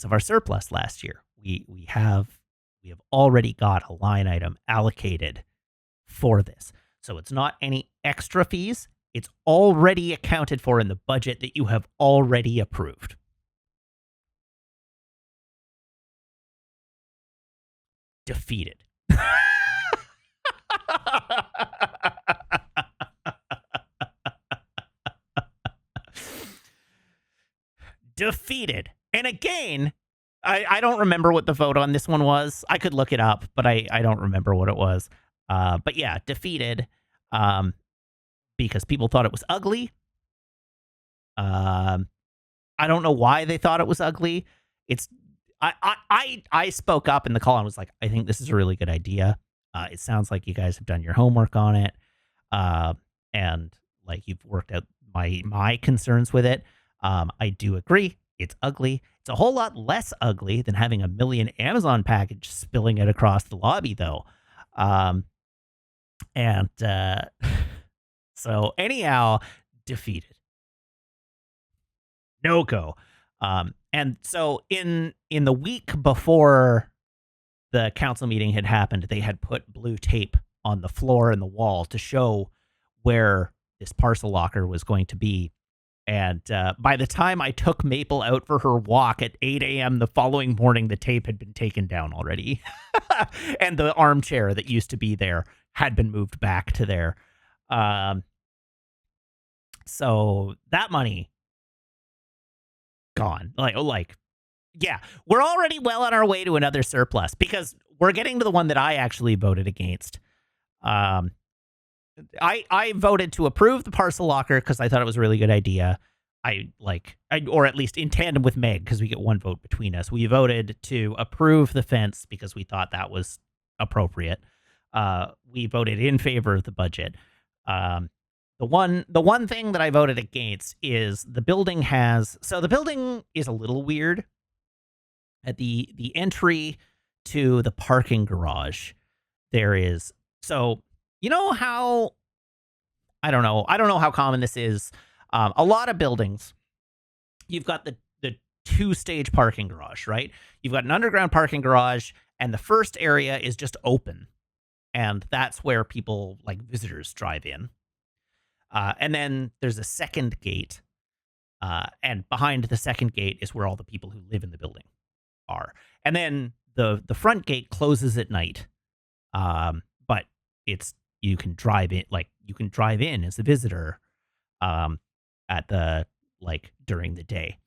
of our surplus last year. We have already got a line item allocated for this. So it's not any extra fees. It's already accounted for in the budget that you have already approved. Defeated. Defeated. And again, I don't remember what the vote on this one was. I could look it up, but I don't remember what it was. But yeah, defeated. um, because people thought it was ugly. Um, I don't know why they thought it was ugly. It's I spoke up in the call and was like, I think this is a really good idea. It sounds like you guys have done your homework on it, uh, and like you've worked out my concerns with it. I do agree. It's ugly. It's a whole lot less ugly than having a million Amazon package spilling it across the lobby, though. Um, and so anyhow, defeated. No go. And so in the week before the council meeting had happened, they had put blue tape on the floor and the wall to show where this parcel locker was going to be. And by the time I took Maple out for her walk at 8 a.m. the following morning, the tape had been taken down already. And the armchair that used to be there had been moved back to there. Um, so that money gone. Yeah, we're already well on our way to another surplus because we're getting to the one that I actually voted against. Um, I voted to approve the parcel locker because I thought it was a really good idea. Or at least in tandem with Meg, because we get one vote between us. We voted to approve the fence because we thought that was appropriate. We voted in favor of the budget. Um, the one thing that I voted against is the building is a little weird at the entry to the parking garage. There is so you know how I don't know how common this is. A lot of buildings, you've got the two-stage parking garage, right? You've got an underground parking garage, and the first area is just open, and that's where people like visitors drive in. And then there's a second gate, and behind the second gate is where all the people who live in the building are. And then the front gate closes at night, but it's you can drive in as a visitor, um, at the during the day.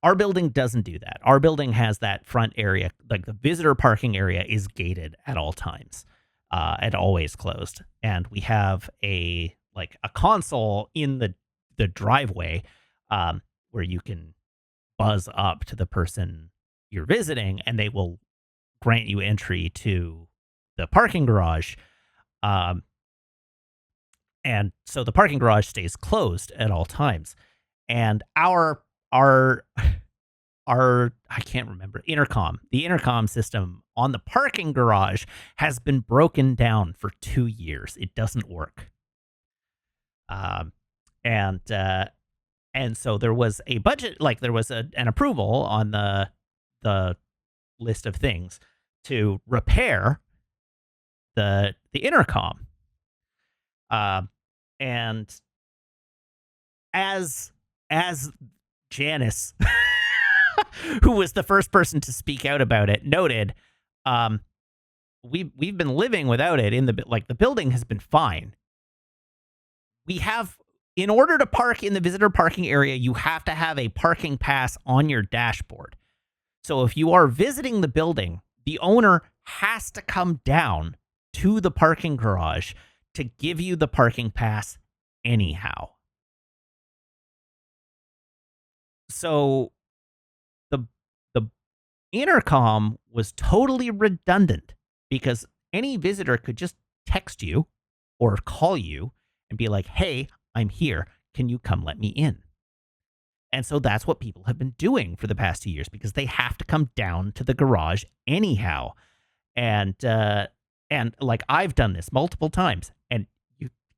Our building doesn't do that. Our building has that front area, like the visitor parking area, is gated at all times, and always closed. And we have a console in the driveway, where you can buzz up to the person you're visiting, and they will grant you entry to the parking garage. Um, and so the parking garage stays closed at all times. And our our I can't remember the intercom system on the parking garage has been broken down for 2 years. It doesn't work. Um, and and so there was a budget, there was an approval on the list of things to repair the intercom. Um, and as Janice, who was the first person to speak out about it, noted, um, we've been living without it the building has been fine. We have In order to park in the visitor parking area, you have to have a parking pass on your dashboard. So if you are visiting the building, the owner has to come down to the parking garage to give you the parking pass anyhow. So the the intercom was totally redundant because any visitor could just text you or call you and be like, "Hey, I'm here. Can you come let me in?" And so that's what people have been doing for the past 2 years because they have to come down to the garage anyhow. And I've done this multiple times, and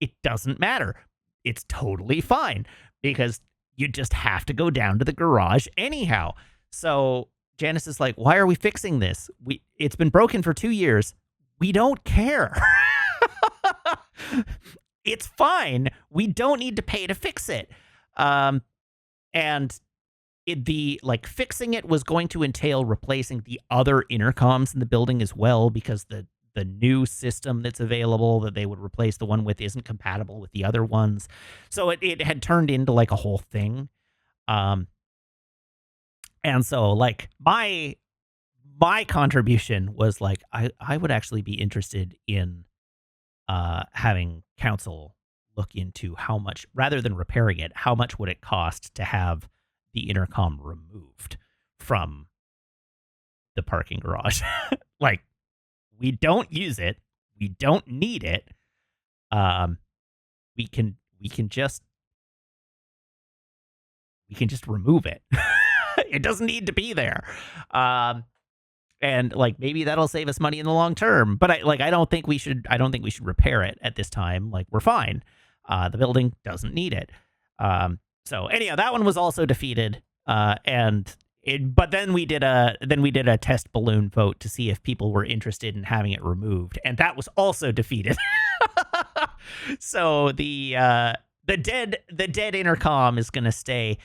it doesn't matter. It's totally fine because you just have to go down to the garage anyhow. So Janice is like, "Why are we fixing this? It's been broken for 2 years. We don't care." It's fine. We don't need to pay to fix it. And fixing it was going to entail replacing the other intercoms in the building as well, because the new system that's available that they would replace the one with isn't compatible with the other ones. So it had turned into like a whole thing. Um, and so my contribution was I would actually be interested in having council look into how much, rather than repairing it, how much would it cost to have the intercom removed from the parking garage? Like, we don't use it, we don't need it. Um, we can just remove it. It doesn't need to be there. Um, and like maybe that'll save us money in the long term. But I don't think we should repair it at this time. Like, we're fine. The building doesn't need it. So anyhow, that one was also defeated. But then we did a test balloon vote to see if people were interested in having it removed, and that was also defeated. So the dead intercom is going to stay.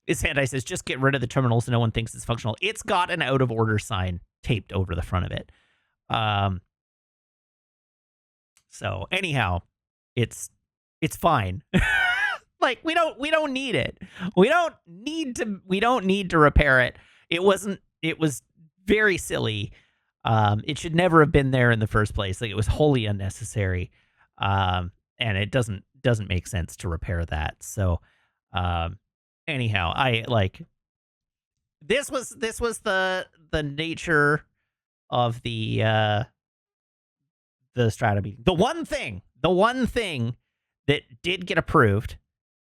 Sandai says, just get rid of the terminal so no one thinks it's functional. It's got an out of order sign taped over the front of it. So anyhow, it's fine. Like, we don't need it. We don't need to repair it. It was very silly. It should never have been there in the first place. Like, it was wholly unnecessary. And it doesn't make sense to repair that. So anyhow, this was the nature of the strata meeting. The one thing that did get approved,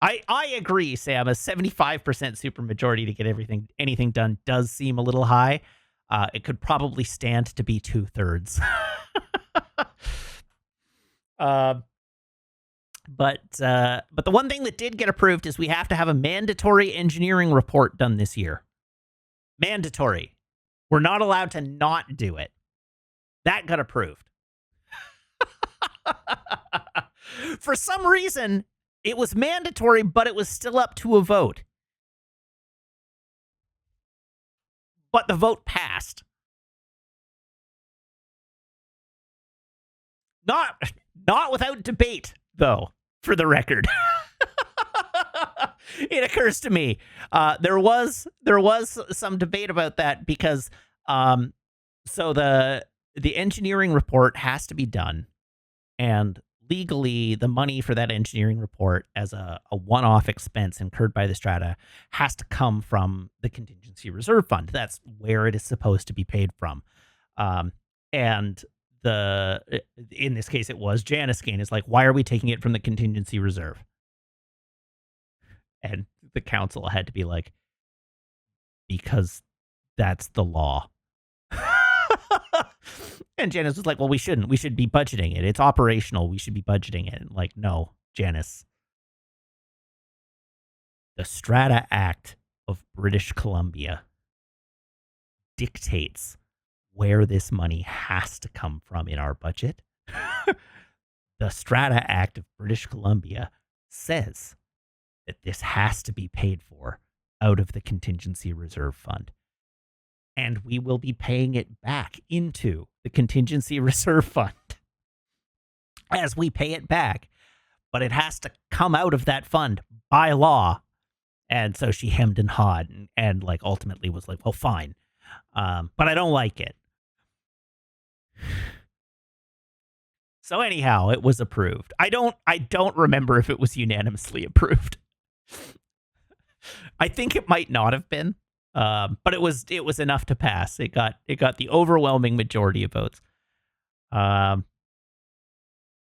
I agree, Sam, a 75% supermajority to get anything done does seem a little high. It could probably stand to be 2/3. But the one thing that did get approved is we have to have a mandatory engineering report done this year. Mandatory. We're not allowed to not do it. That got approved. For some reason, it was mandatory, but it was still up to a vote. But the vote passed. Not without debate, though, for the record. It occurs to me there was some debate about that because so the engineering report has to be done, and legally the money for that engineering report as a one-off expense incurred by the strata has to come from the contingency reserve fund. That's where it is supposed to be paid from. And in this case it was Janiscane is like, why are we taking it from the contingency reserve? And the council had to be like, because that's the law. And Janice was like, well, we shouldn't. We should be budgeting it. It's operational. We should be budgeting it. And like, no, Janice. The Strata Act of British Columbia dictates where this money has to come from in our budget. The Strata Act of British Columbia says that this has to be paid for out of the contingency reserve fund. And we will be paying it back into the contingency reserve fund as we pay it back. But it has to come out of that fund by law. And so she hemmed and hawed and like ultimately was like, well, fine. But I don't like it. So anyhow, it was approved. I don't remember if it was unanimously approved. I think it might not have been. But it was enough to pass. It got the overwhelming majority of votes.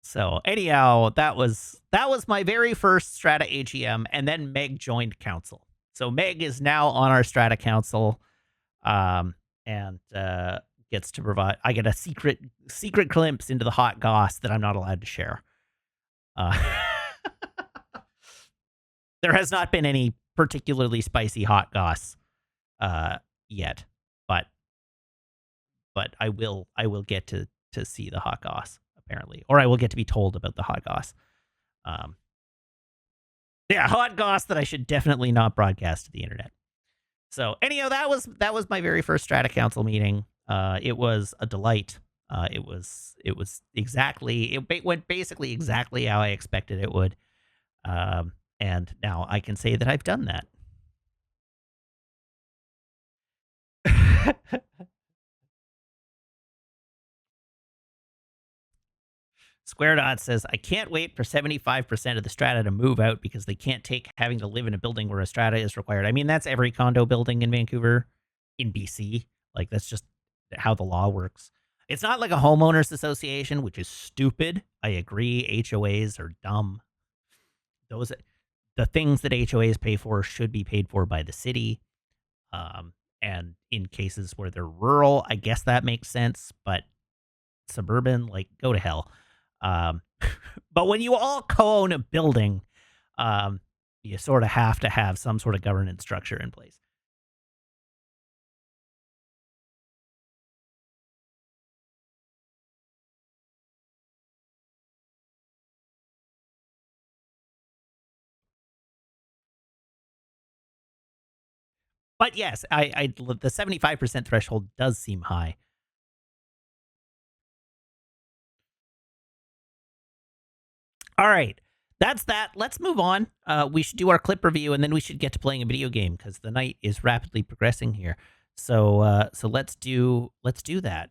So anyhow, that was my very first Strata AGM, and then Meg joined council. So Meg is now on our Strata council, and gets to provide. I get a secret glimpse into the hot goss that I'm not allowed to share. There has not been any particularly spicy hot goss yet, but I will get to see the hot goss apparently, or I will get to be told about the hot goss. Yeah, hot goss that I should definitely not broadcast to the internet. So anyhow, that was my very first Strata Council meeting. It was a delight. It went basically exactly how I expected it would. And now I can say that I've done that. Square Dot says, I can't wait for 75% of the strata to move out because they can't take having to live in a building where a strata is required. I mean, that's every condo building in Vancouver, in BC. Like, that's just how the law works. It's not like a homeowners association, which is stupid. I agree. HOAs are dumb. The things that HOAs pay for should be paid for by the city. And in cases where they're rural, I guess that makes sense. But suburban, like, go to hell. But when you all co-own a building, you sort of have to have some sort of governance structure in place. But yes, the 75% threshold does seem high. All right. That's that. Let's move on. We should do our clip review, and then we should get to playing a video game because the night is rapidly progressing here. So let's do that.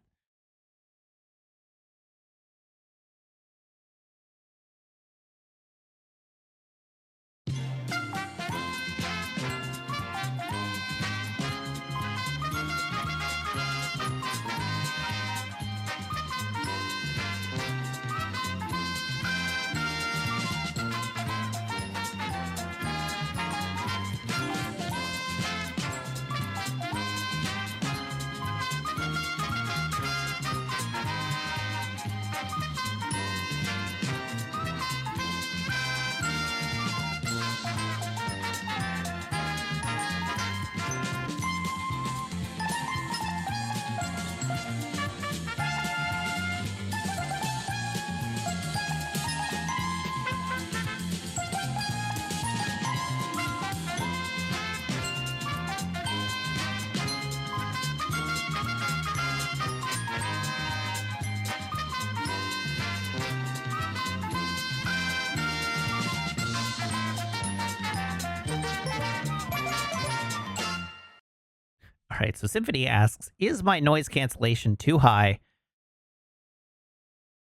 All right. So Symphony asks, is my noise cancellation too high?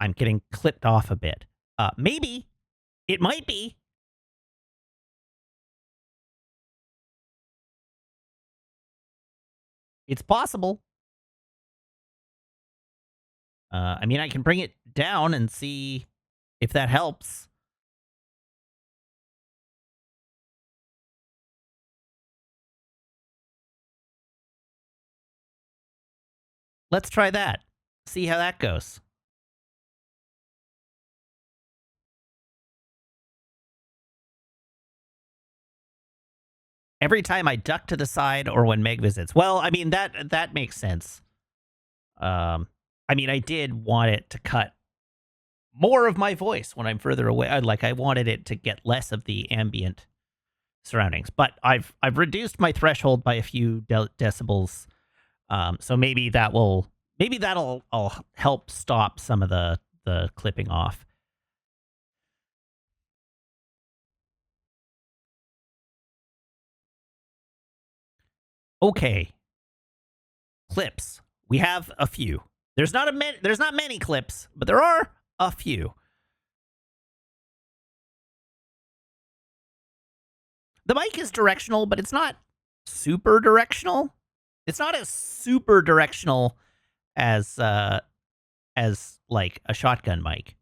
I'm getting clipped off a bit. Maybe. It might be. It's possible. I mean, I can bring it down and see if that helps. Let's try that. See how that goes. Every time I duck to the side or when Meg visits. Well, I mean, that makes sense. I mean, I did want it to cut more of my voice when I'm further away. I wanted it to get less of the ambient surroundings, but I've reduced my threshold by a few decibels. So maybe that'll help stop some of the clipping off. Okay, clips. We have a few. There's not many clips, but there are a few. The mic is directional, but it's not super directional. It's not as super directional as like a shotgun mic.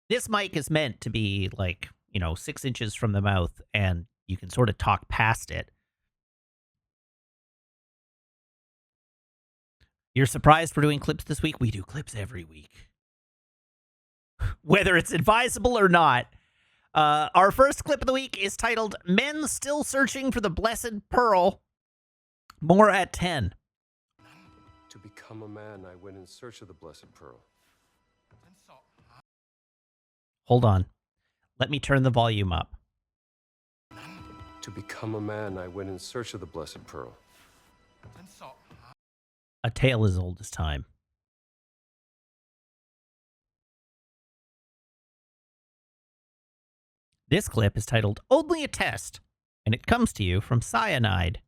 This mic is meant to be like, 6 inches from the mouth, and you can sort of talk past it. You're surprised we're doing clips this week? We do clips every week. Whether it's advisable or not. Our first clip of the week is titled Men Still Searching for the Blessed Pearl. More at 10. To become a man, I went in search of the Blessed Pearl. Hold on. Let me turn the volume up. To become a man, I went in search of the Blessed Pearl. A tale as old as time. This clip is titled Only a Test, and it comes to you from Cyanide.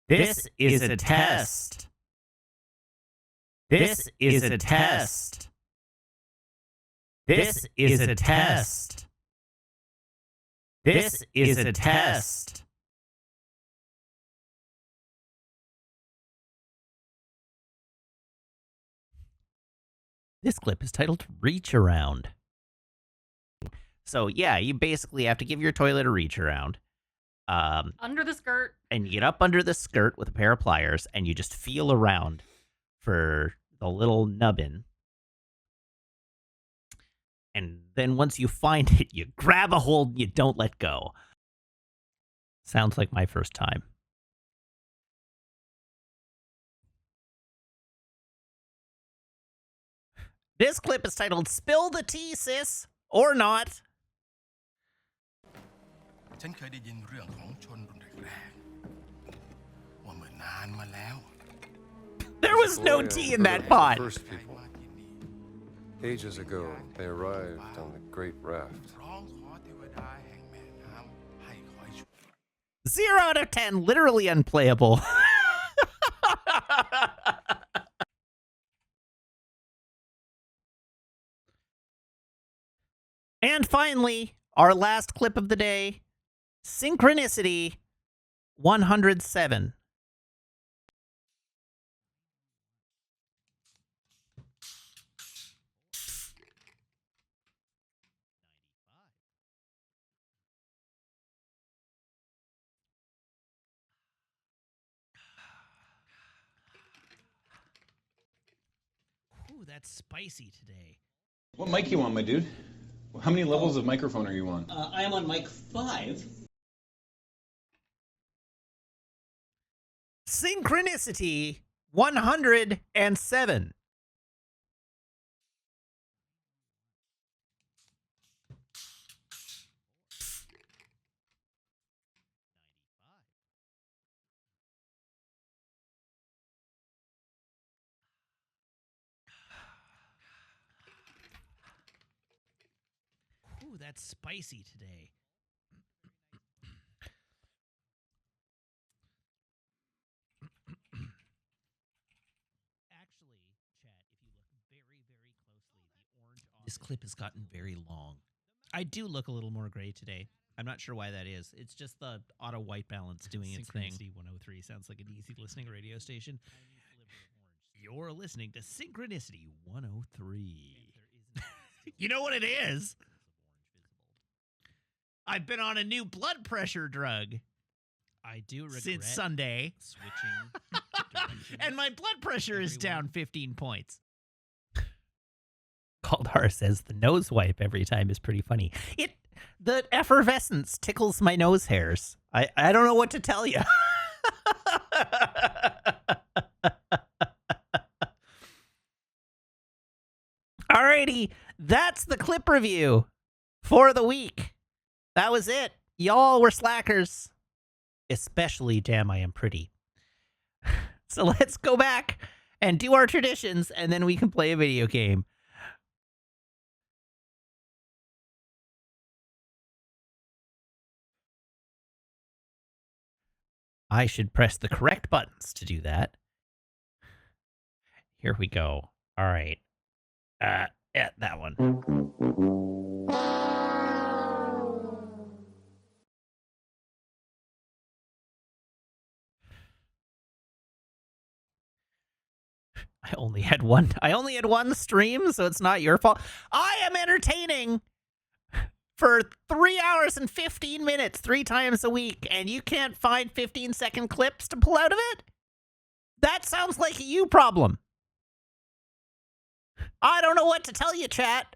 This is a test. This is a test. This is a test. This is a test. This clip is titled Reach Around. So, yeah, you basically have to give your toilet a reach around. Under the skirt. And you get up under the skirt with a pair of pliers and you just feel around for the little nubbin. And then once you find it, you grab a hold and you don't let go. Sounds like my first time. This clip is titled Spill the Tea, Sis, or Not. ฉันเคยได้ยินเรื่องของชนรุ่นแรกๆว่าเมื่อนานมาแล้ว There was no tea in that pot. First people. Ages ago, they arrived on the great raft. ร้องขอเทวดาแห่งแม่น้ำให้คอยช่วย 0 out of 10, literally unplayable. And finally, our last clip of the day, Synchronicity 107. Ooh, that's spicy today. What mic you on, my dude? How many levels of microphone are you on? I am on mic 5. Synchronicity 107. Ooh, that's spicy today. Actually, chat, if you look very, very closely, the orange. This clip has gotten very long. I do look a little more gray today. I'm not sure why that is. It's just the auto white balance doing its thing. Synchronicity 103 sounds like an easy listening radio station. You're listening to Synchronicity 103. You know what it is? I've been on a new blood pressure drug. I do regret since Sunday. switching directions. And my blood pressure is down 15 points. Kaldar says the nose wipe every time is pretty funny. The effervescence tickles my nose hairs. I don't know what to tell you. Alrighty, that's the clip review for the week. That was it. Y'all were slackers. Especially Damn I Am Pretty. So let's go back and do our traditions, and then we can play a video game. I should press the correct buttons to do that. Here we go. All right. Yeah, that one. I only had one stream, so it's not your fault. I am entertaining for 3 hours and 15 minutes 3 times a week, and you can't find 15-second clips to pull out of it? That sounds like a you problem. I don't know what to tell you, chat.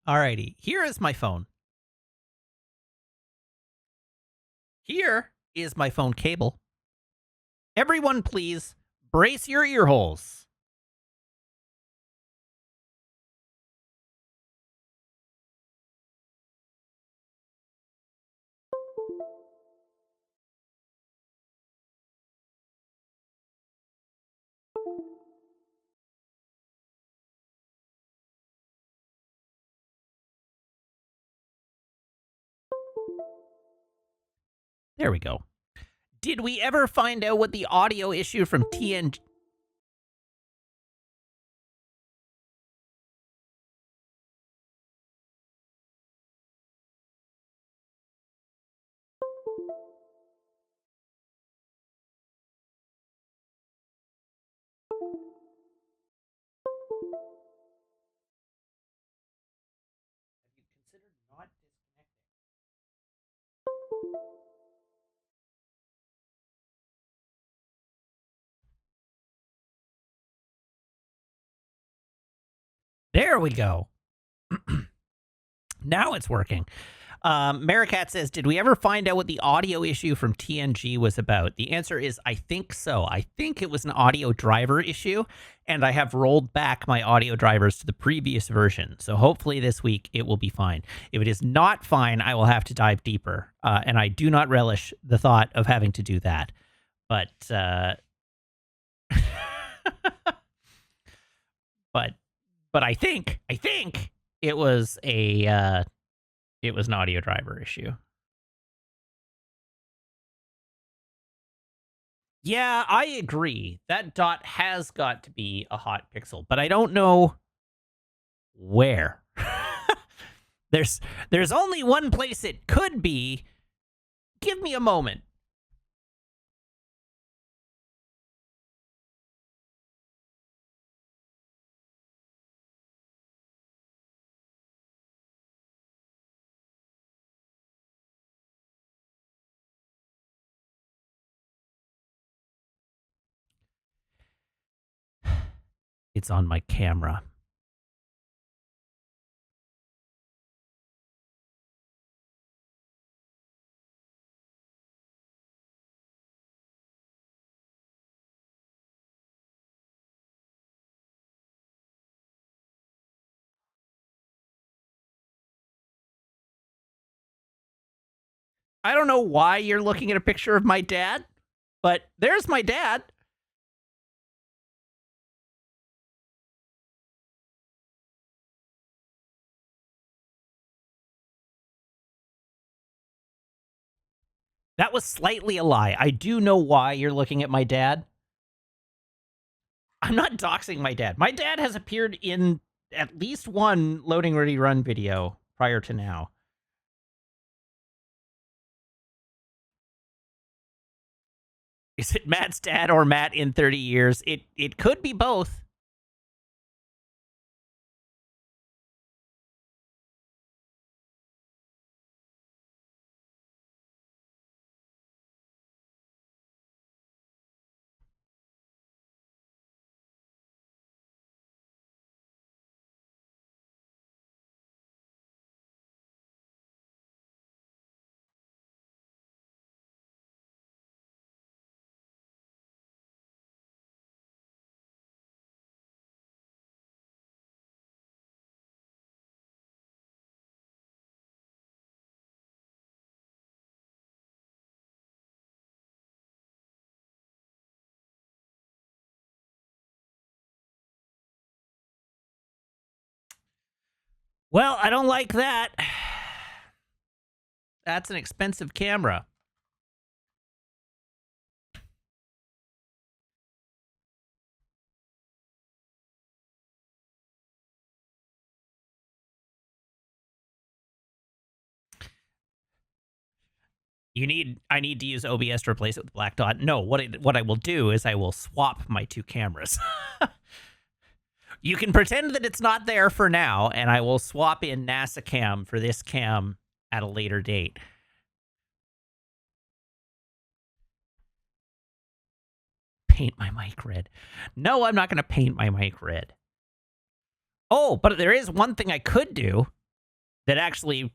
Alrighty, here is my phone. Here is my phone cable. Everyone, please brace your ear holes. There we go. Did we ever find out what the audio issue from TNG... There we go. Now it's working. Maricat says, did we ever find out what the audio issue from TNG was about? The answer is, I think so. I think it was an audio driver issue, and I have rolled back my audio drivers to the previous version. So hopefully this week it will be fine. If it is not fine, I will have to dive deeper. And I do not relish the thought of having to do that. But, but I think it was an audio driver issue. Yeah, I agree. That dot has got to be a hot pixel, but I don't know where. There's only one place it could be. Give me a moment. It's on my camera. I don't know why you're looking at a picture of my dad, but there's my dad. That was slightly a lie. I do know why you're looking at my dad. I'm not doxing my dad. My dad has appeared in at least one Loading Ready Run video prior to now. Is it Matt's dad or Matt in 30 years? It could be both. Well, I don't like that. That's an expensive camera. I need to use OBS to replace it with black dot. No, what I will do is I will swap my two cameras. You can pretend that it's not there for now, and I will swap in NASA cam for this cam at a later date. Paint my mic red. No, I'm not going to paint my mic red. Oh, but there is one thing I could do that actually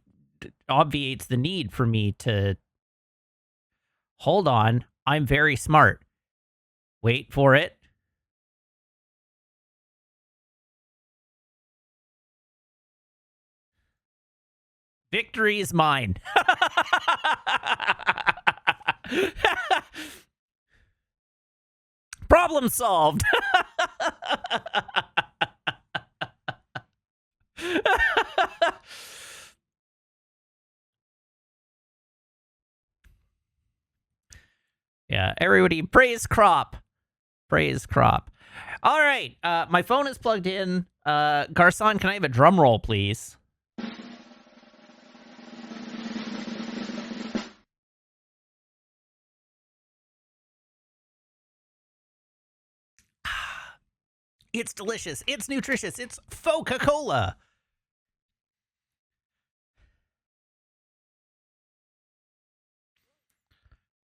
obviates the need for me to... Hold on. I'm very smart. Wait for it. Victory is mine. Problem solved. Yeah, everybody praise crop. Praise crop. All right, my phone is plugged in. Garcon, can I have a drum roll, please? It's delicious. It's nutritious. It's Coca-Cola.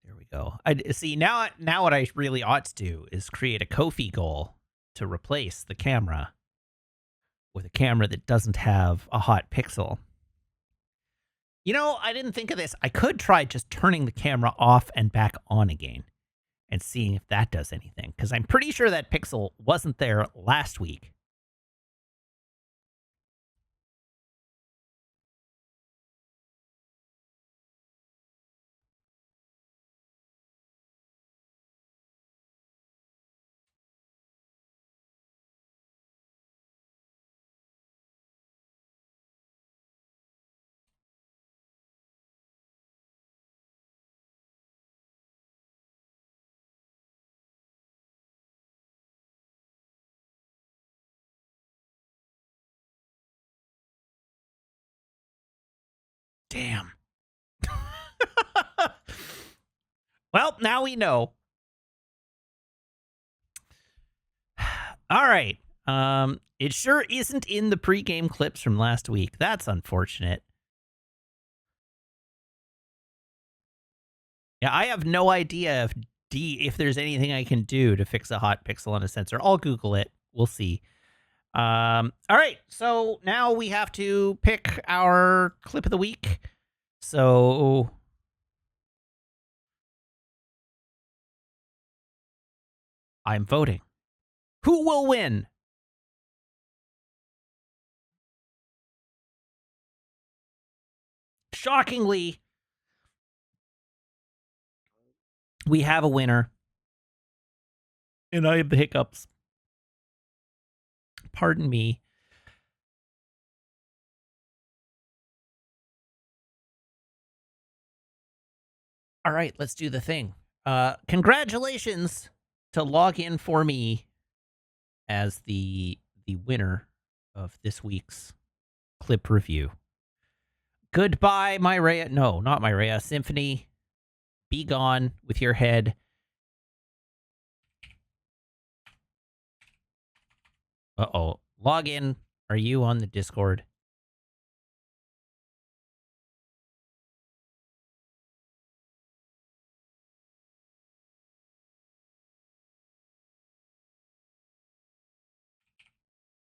There we go. I see now. Now, what I really ought to do is create a Ko-fi goal to replace the camera with a camera that doesn't have a hot pixel. You know, I didn't think of this. I could try just turning the camera off and back on again and seeing if that does anything, because I'm pretty sure that pixel wasn't there last week. Damn. Well, now we know. All right. It sure isn't in the pregame clips from last week. That's unfortunate. Yeah, I have no idea if there's anything I can do to fix a hot pixel on a sensor. I'll Google it. We'll see. All right. So now we have to pick our clip of the week. So I'm voting. Who will win? Shockingly, we have a winner. And I have the hiccups. Pardon me. All right, let's do the thing. Congratulations to log in for me as the winner of this week's clip review. Goodbye, Myrea. No, not Myrea. Symphony. Be gone with your head. Uh-oh. Log in. Are you on the Discord?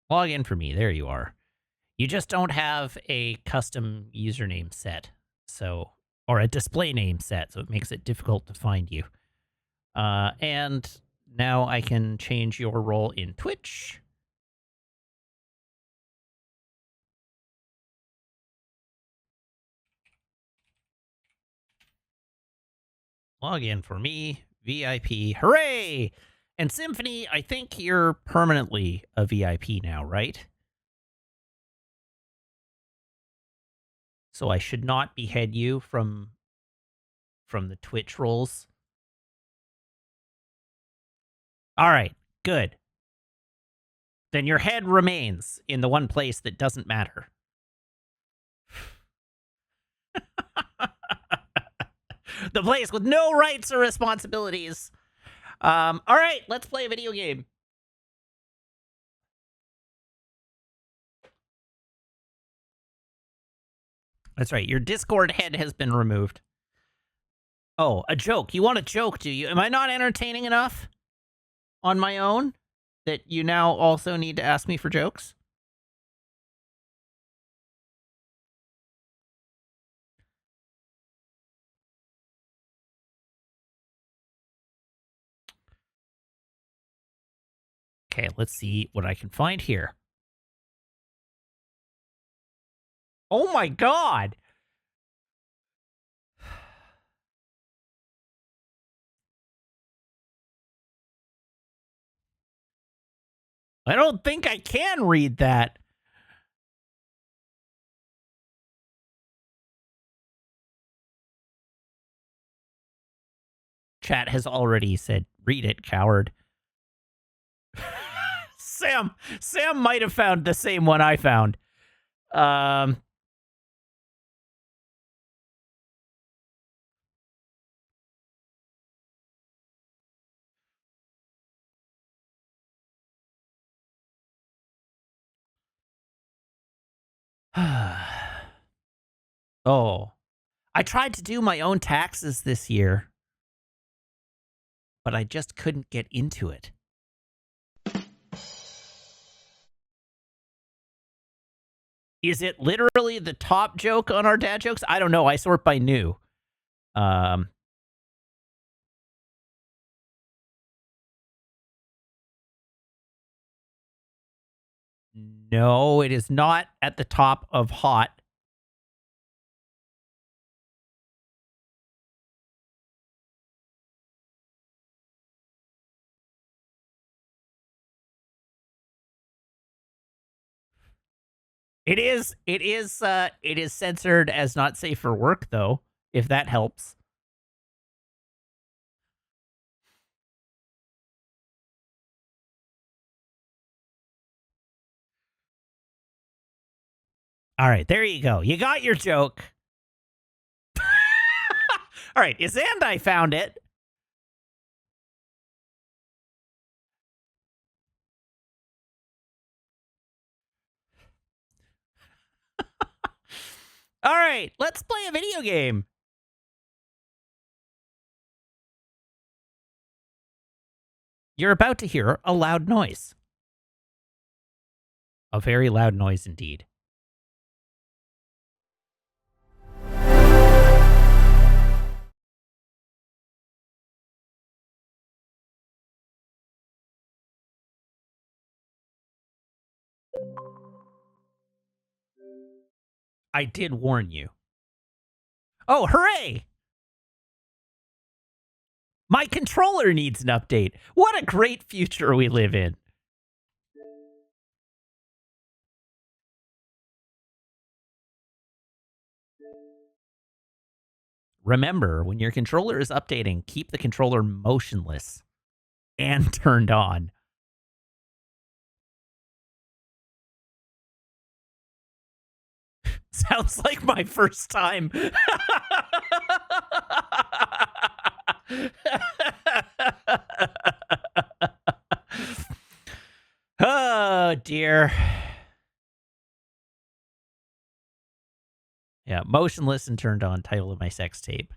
Log in for me. There you are. You just don't have a custom username set, so, or a display name set, so it makes it difficult to find you. And now I can change your role in Twitch. Log in for me, VIP, hooray! And Symphony, I think you're permanently a VIP now, right? So I should not behead you from the Twitch roles. All right, good. Then your head remains in the one place that doesn't matter. The place with no rights or responsibilities. All right, let's play a video game. That's right. Your Discord head has been removed. Oh, a joke. You want a joke, do you? Am I not entertaining enough on my own that you now also need to ask me for jokes? Okay, let's see what I can find here. Oh my god! I don't think I can read that. Chat has already said, read it, coward. Sam might have found the same one I found. Oh, I tried to do my own taxes this year, but I just couldn't get into it. Is it literally the top joke on our dad jokes? I don't know. I sort by new. No, it is not at the top of hot. It is censored as not safe for work though, if that helps. All right, there you go. You got your joke. All right, and I found it. All right, let's play a video game. You're about to hear a loud noise. A very loud noise indeed. I did warn you. Oh, hooray! My controller needs an update. What a great future we live in. Remember, when your controller is updating, keep the controller motionless and turned on. Sounds like my first time. Oh, dear. Yeah, motionless and turned on, title of my sex tape.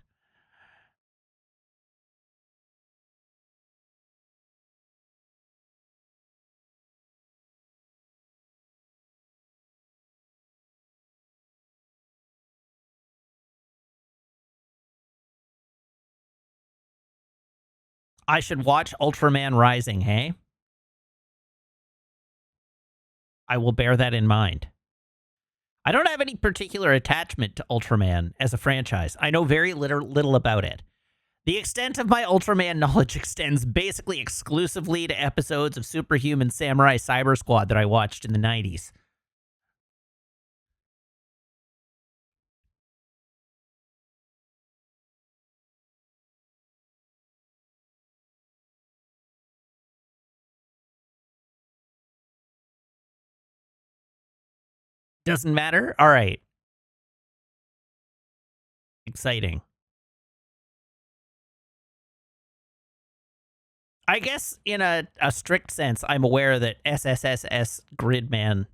I should watch Ultraman Rising, hey? I will bear that in mind. I don't have any particular attachment to Ultraman as a franchise. I know very little about it. The extent of my Ultraman knowledge extends basically exclusively to episodes of Superhuman Samurai Cyber Squad that I watched in the 90s. Doesn't matter? All right. Exciting. I guess in a strict sense, I'm aware that SSSS Gridman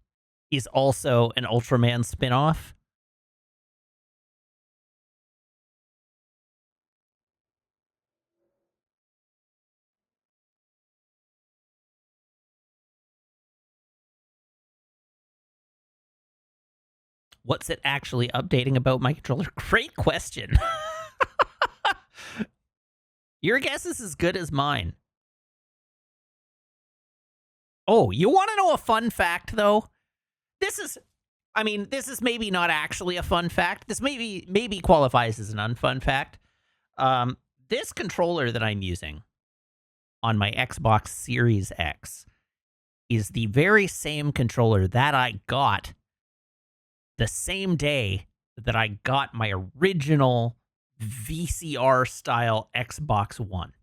is also an Ultraman spinoff. What's it actually updating about my controller? Great question. Your guess is as good as mine. Oh, you want to know a fun fact, though? This is maybe not actually a fun fact. This maybe qualifies as an unfun fact. This controller that I'm using on my Xbox Series X is the very same controller that I got the same day that I got my original VCR style Xbox One.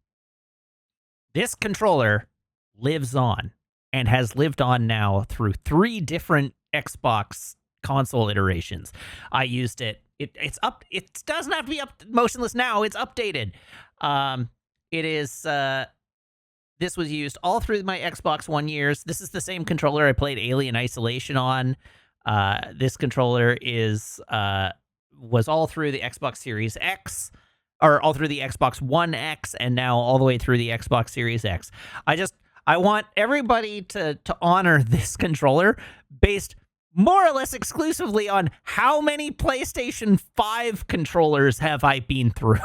This controller lives on and has lived on now through 3 different Xbox console iterations. I used it. It's up. It doesn't have to be up motionless now. It's updated. It is. This was used all through my Xbox One years. This is the same controller I played Alien Isolation on. This controller was all through the Xbox Series X, or all through the Xbox One X, and now all the way through the Xbox Series X. I want everybody to honor this controller based more or less exclusively on how many PlayStation 5 controllers have I been through.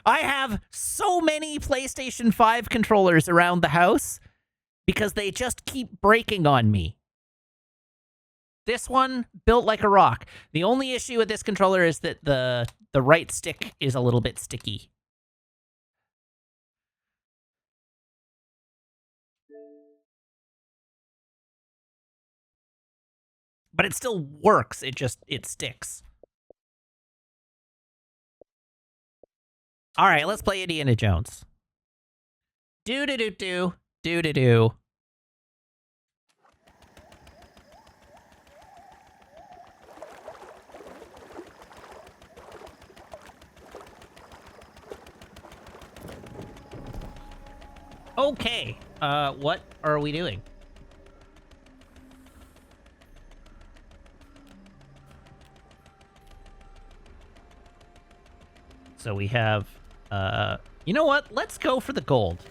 I have so many PlayStation 5 controllers around the house because they just keep breaking on me. This one, built like a rock. The only issue with this controller is that the right stick is a little bit sticky. But it still works. It sticks. All right, let's play Indiana Jones. Do-do-do-do. Do-do-do. Okay, what are we doing? So we have, you know what? Let's go for the gold.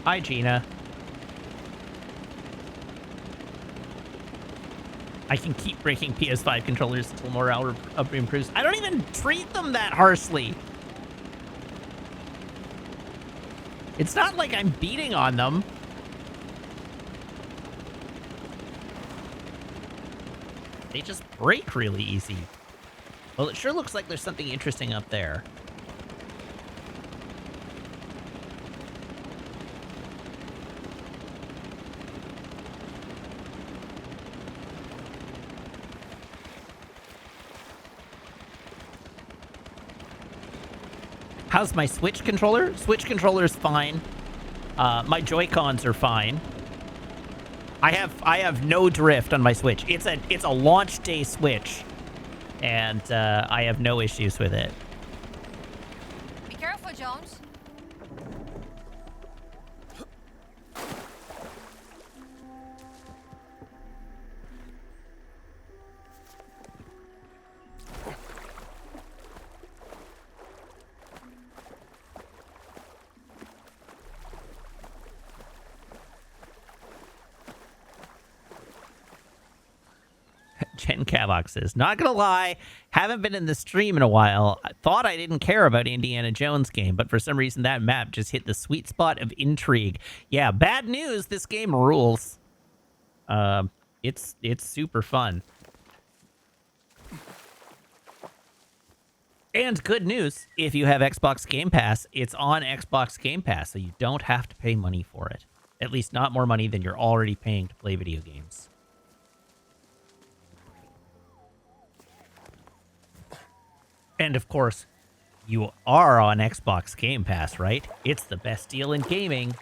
Hi, Gina. I can keep breaking PS5 controllers until morale improves. I don't even treat them that harshly. It's not like I'm beating on them. They just break really easy. Well, it sure looks like there's something interesting up there. How's my Switch controller? Switch controller's fine. My Joy-Cons are fine. I have no drift on my Switch. It's a launch day Switch, and I have no issues with it. Be careful, Jones. Jen Cavok says, not gonna lie, haven't been in the stream in a while. I thought I didn't care about Indiana Jones game, but for some reason that map just hit the sweet spot of intrigue. Yeah, bad news, this game rules. It's super fun. And good news, if you have Xbox Game Pass, it's on Xbox Game Pass, so you don't have to pay money for it. At least not more money than you're already paying to play video games. And of course, you are on Xbox Game Pass, right? It's the best deal in gaming.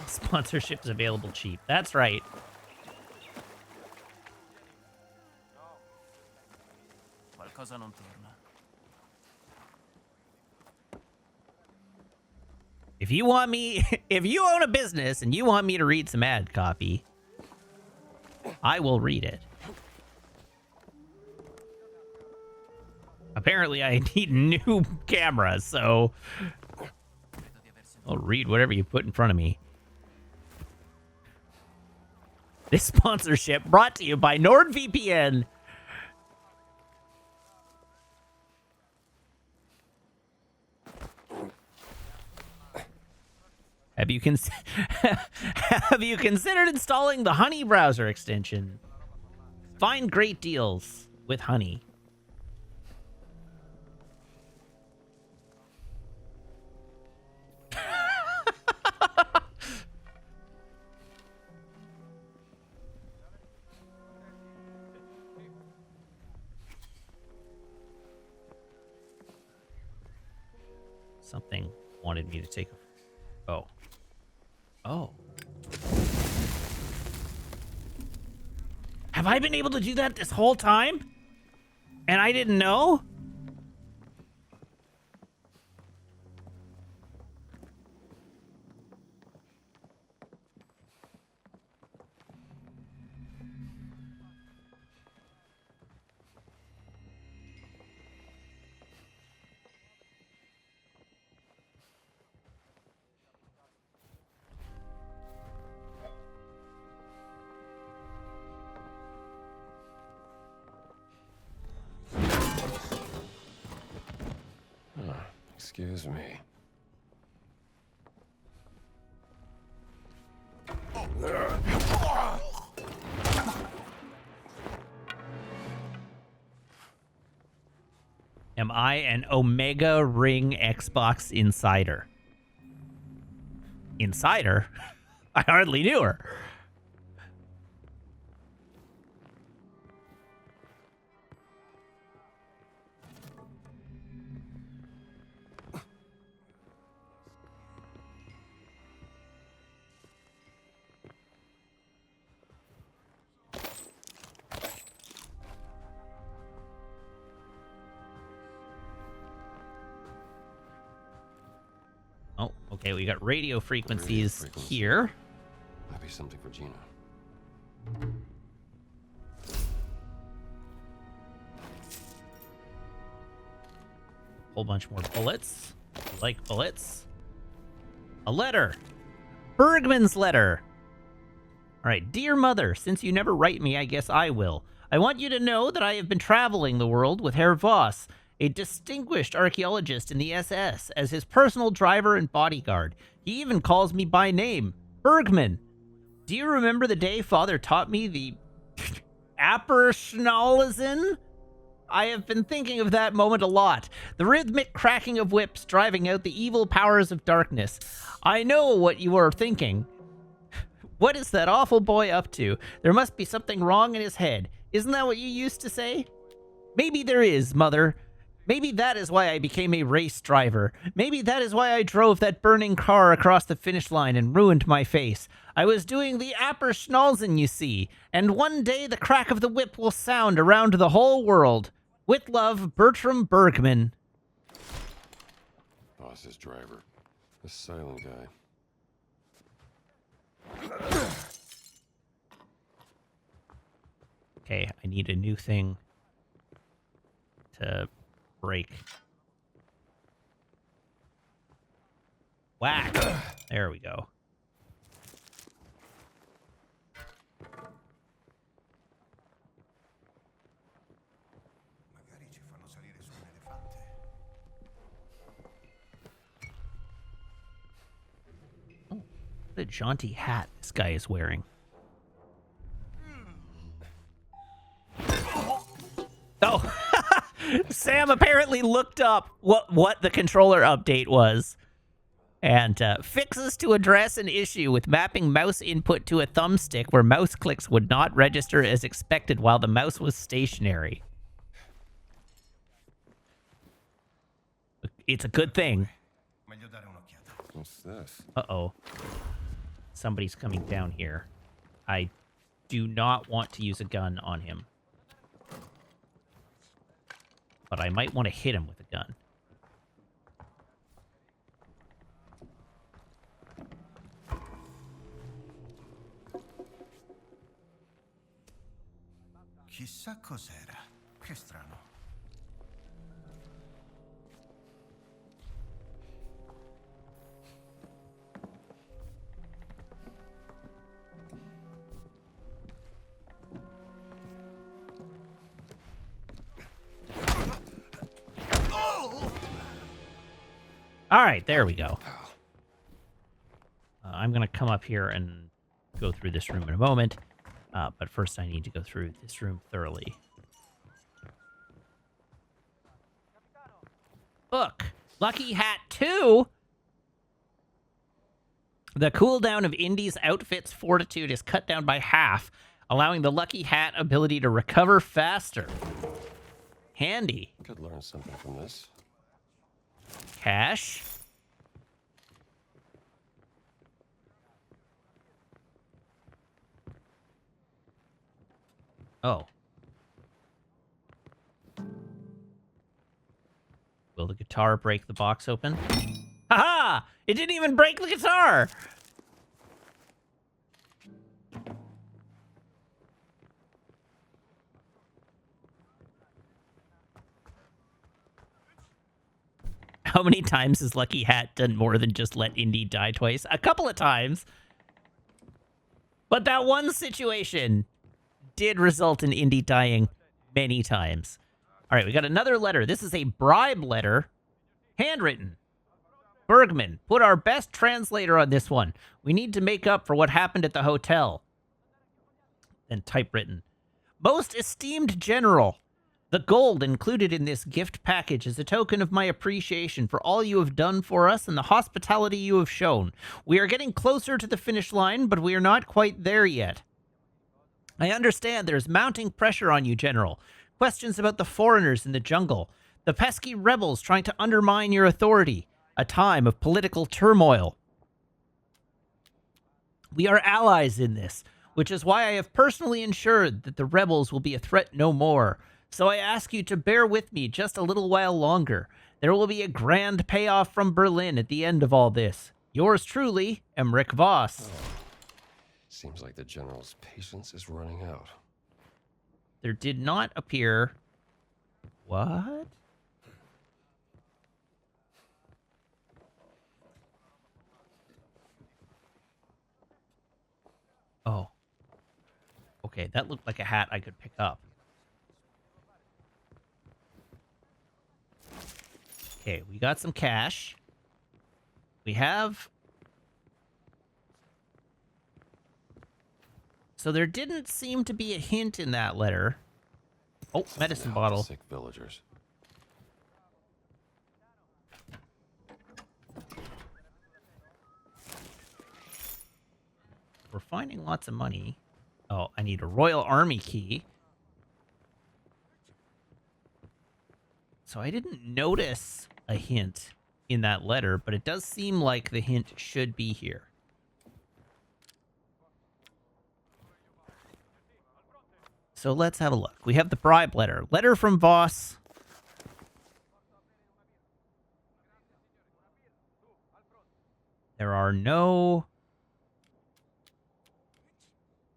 Sponsorships available cheap. That's right. If you want me, if you own a business and you want me to read some ad copy, I will read it. Apparently I need new cameras, so I'll read whatever you put in front of me. This sponsorship brought to you by NordVPN. Have you have you considered installing the Honey browser extension? Find great deals with Honey. Something wanted me to take a... Oh. Oh. Have I been able to do that this whole time? And I didn't know? Excuse me. Am I an Omega Ring Xbox insider? Insider? I hardly knew her. Oh, okay, we got radio frequencies here. Might be something for Gina. Whole bunch more bullets. I like bullets. A letter. Bergman's letter. All right, dear mother, since you never write me, I guess I will. I want you to know that I have been traveling the world with Herr Voss, a distinguished archaeologist in the SS, as his personal driver and bodyguard. He even calls me by name, Bergman. Do you remember the day Father taught me the Apperschnalzen? I have been thinking of that moment a lot. The rhythmic cracking of whips driving out the evil powers of darkness. I know what you are thinking. What is that awful boy up to? There must be something wrong in his head. Isn't that what you used to say? Maybe there is, Mother. Maybe that is why I became a race driver. Maybe that is why I drove that burning car across the finish line and ruined my face. I was doing the Apperschnalzen, you see, and one day the crack of the whip will sound around the whole world. With love, Bertram Bergman. Boss's driver. The silent guy. Okay, I need a new thing to break. Whack! There we go. Oh, what a jaunty hat this guy is wearing. Oh, Sam apparently looked up what the controller update was and fixes to address an issue with mapping mouse input to a thumbstick where mouse clicks would not register as expected while the mouse was stationary. It's a good thing. What's this? Uh-oh. Somebody's coming down here. I do not want to use a gun on him. But I might want to hit him with a gun. Chissà cos'era. Che strano. All right, there we go. I'm going to come up here and go through this room in a moment. But first I need to go through this room thoroughly. Book. Lucky Hat 2? The cooldown of Indy's outfit's fortitude is cut down by half, allowing the Lucky Hat ability to recover faster. Handy. Could learn something from this. Cash. Oh. Will the guitar break the box open? Haha! It didn't even break the guitar! How many times has Lucky Hat done more than just let Indy die twice? A couple of times. But that one situation did result in Indy dying many times. All right, we got another letter. This is a bribe letter. Handwritten. Bergman, put our best translator on this one. We need to make up for what happened at the hotel. Then typewritten. Most esteemed General, the gold included in this gift package is a token of my appreciation for all you have done for us and the hospitality you have shown. We are getting closer to the finish line, but we are not quite there yet. I understand there is mounting pressure on you, General. Questions about the foreigners in the jungle, the pesky rebels trying to undermine your authority, a time of political turmoil. We are allies in this, which is why I have personally ensured that the rebels will be a threat no more. So I ask you to bear with me just a little while longer. There will be a grand payoff from Berlin at the end of all this. Yours truly, Emmerich Voss. Seems like the general's patience is running out. There did not appear... What? Oh. Okay, that looked like a hat I could pick up. Okay, we got some cash. We have... So there didn't seem to be a hint in that letter. Oh, medicine bottle. Sick villagers. We're finding lots of money. Oh, I need a Royal Army key. So I didn't notice a hint in that letter, but it does seem like the hint should be here. So let's have a look. We have the bribe letter. Letter from Voss. There are no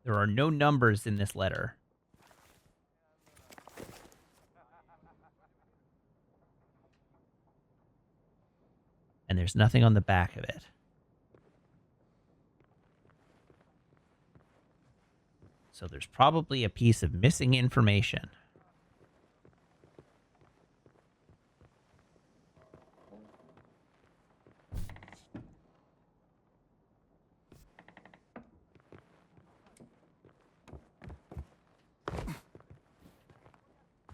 numbers in this letter. And there's nothing on the back of it. So there's probably a piece of missing information.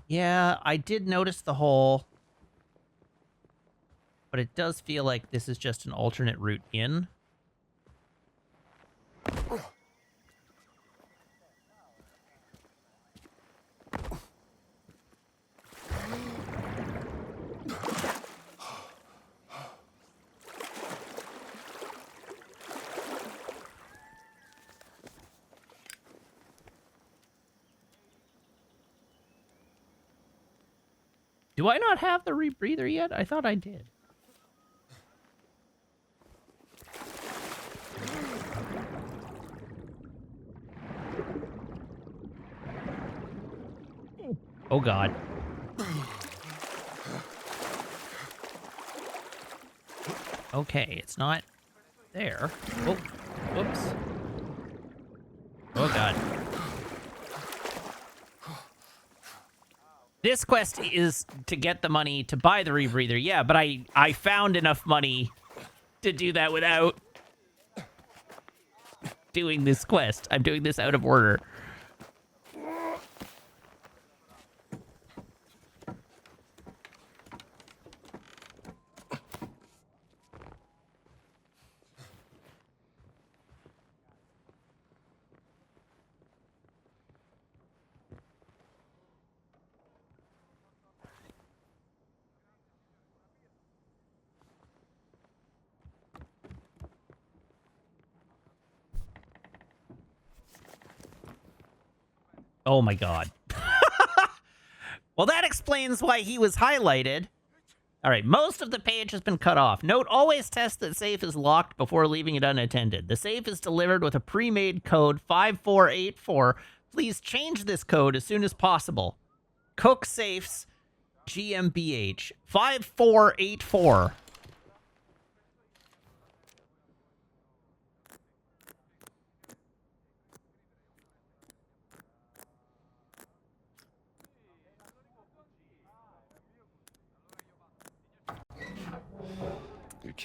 Yeah, I did notice the hole. But it does feel like this is just an alternate route in. Do I not have the rebreather yet? I thought I did. Oh, God. Okay, it's not there. Oh, whoops. Oh, God. This quest is to get the money to buy the rebreather. Yeah, but I found enough money to do that without doing this quest. I'm doing this out of order. Oh my god. Well, that explains why he was highlighted. All right, most of the page has been cut off. Note, always test that safe is locked before leaving it unattended. The safe is delivered with a pre-made code 5484. Please change this code as soon as possible. Cook Safes GmbH 5484.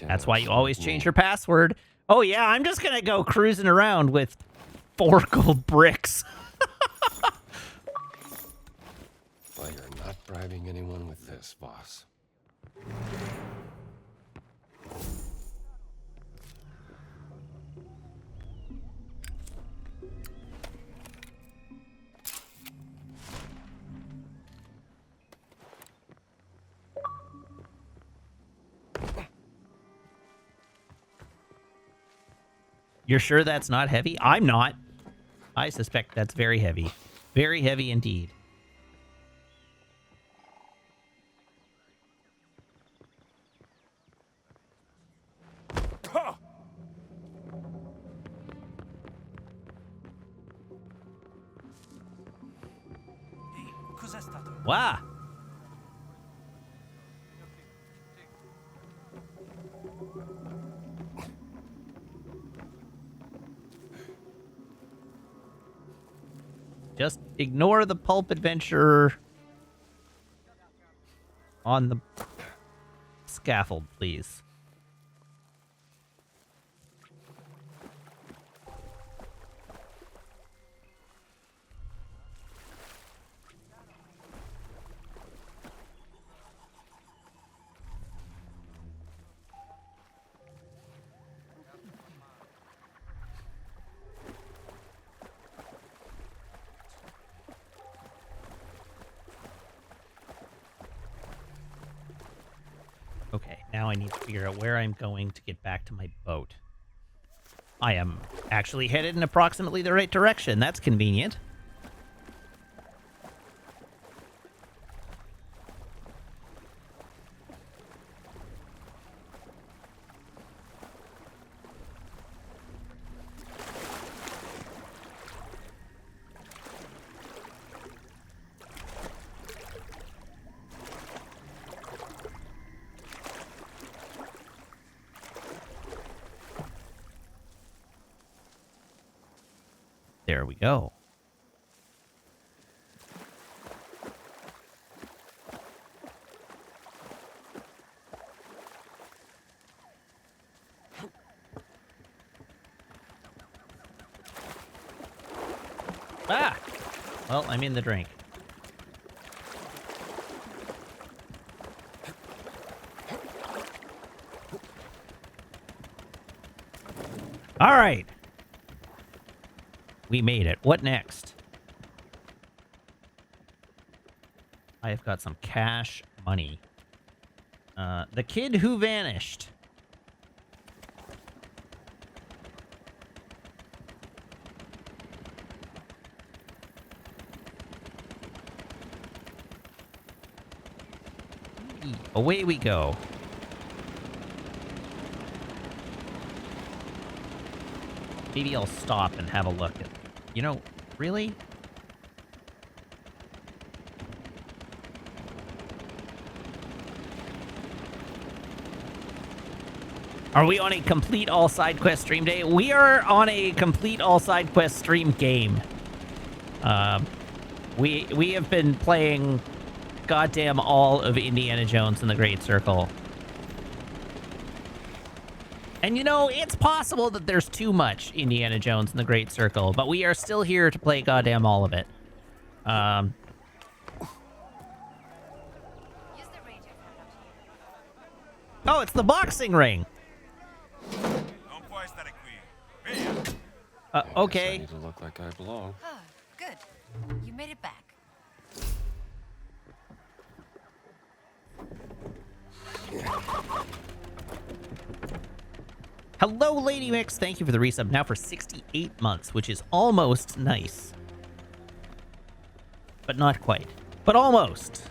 That's why you always change your password. Oh yeah, I'm just gonna go cruising around with 4 gold bricks. Well, you're not bribing anyone with this, boss. You're sure that's not heavy? I'm not. I suspect that's very heavy. Very heavy indeed. Wow. Just ignore the pulp adventure on the scaffold, please. Okay, now I need to figure out where I'm going to get back to my boat. I am actually headed in approximately the right direction. That's convenient. There we go. Ah! Well, I'm in the drink. All right. We made it. What next? I have got some cash money. The kid who vanished. Away we go. Maybe I'll stop and have a look at... You know, really? Are we on a complete all side quest stream day? We are on a complete all side quest stream game. We have been playing goddamn all of Indiana Jones and the Great Circle. And you know, it's possible that there's too much Indiana Jones and the Great Circle, but we are still here to play goddamn all of it. Use the radio phone up here. Oh, it's the boxing ring. I Okay. need to look like I belong. Oh, good. You made it back. Hello, Lady Mix. Thank you for the resub now for 68 months, which is almost nice. But not quite. But almost.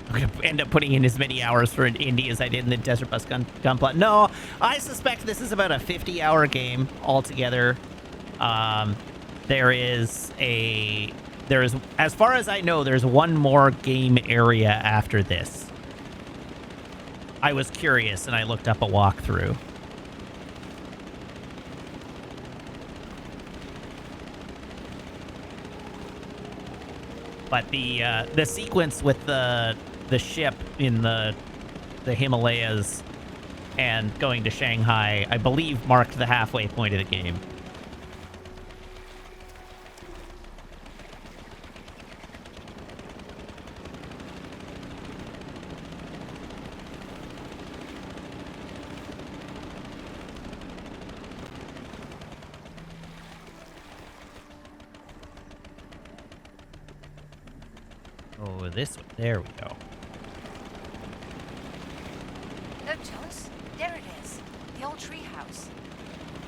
I'm going to end up putting in as many hours for an indie as I did in the Desert Bus Gunpla. No, I suspect this is about a 50-hour game altogether. There is, as far as I know, there's one more game area after this. I was curious and I looked up a walkthrough. But the sequence with the ship in the Himalayas and going to Shanghai, I believe, marked the halfway point of the game. Oh, this one. There we go. Look, Jones. There it is. The old tree house.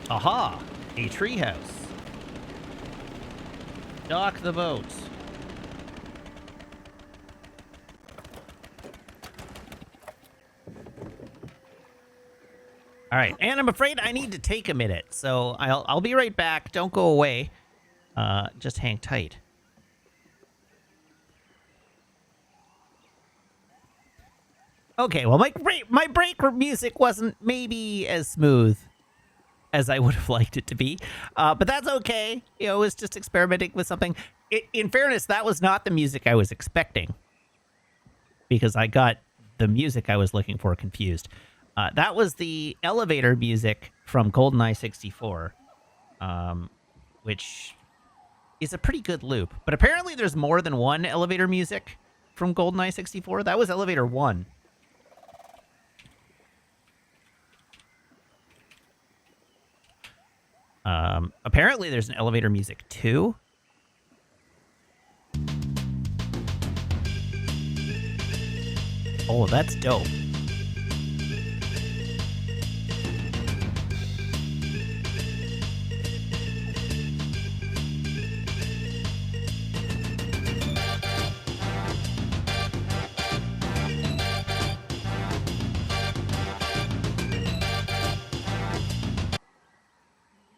Aha! A treehouse. Dock the boat. All right, and I'm afraid I need to take a minute, so I'll be right back. Don't go away. Just hang tight. Okay, well, my break music wasn't maybe as smooth as I would have liked it to be, but that's okay. You know, it was just experimenting with something. In fairness, that was not the music I was expecting, because I got the music I was looking for confused. That was the elevator music from GoldenEye 64, which is a pretty good loop. But apparently there's more than one elevator music from GoldenEye 64. That was elevator 1. Apparently there's an elevator music 2. Oh, that's dope.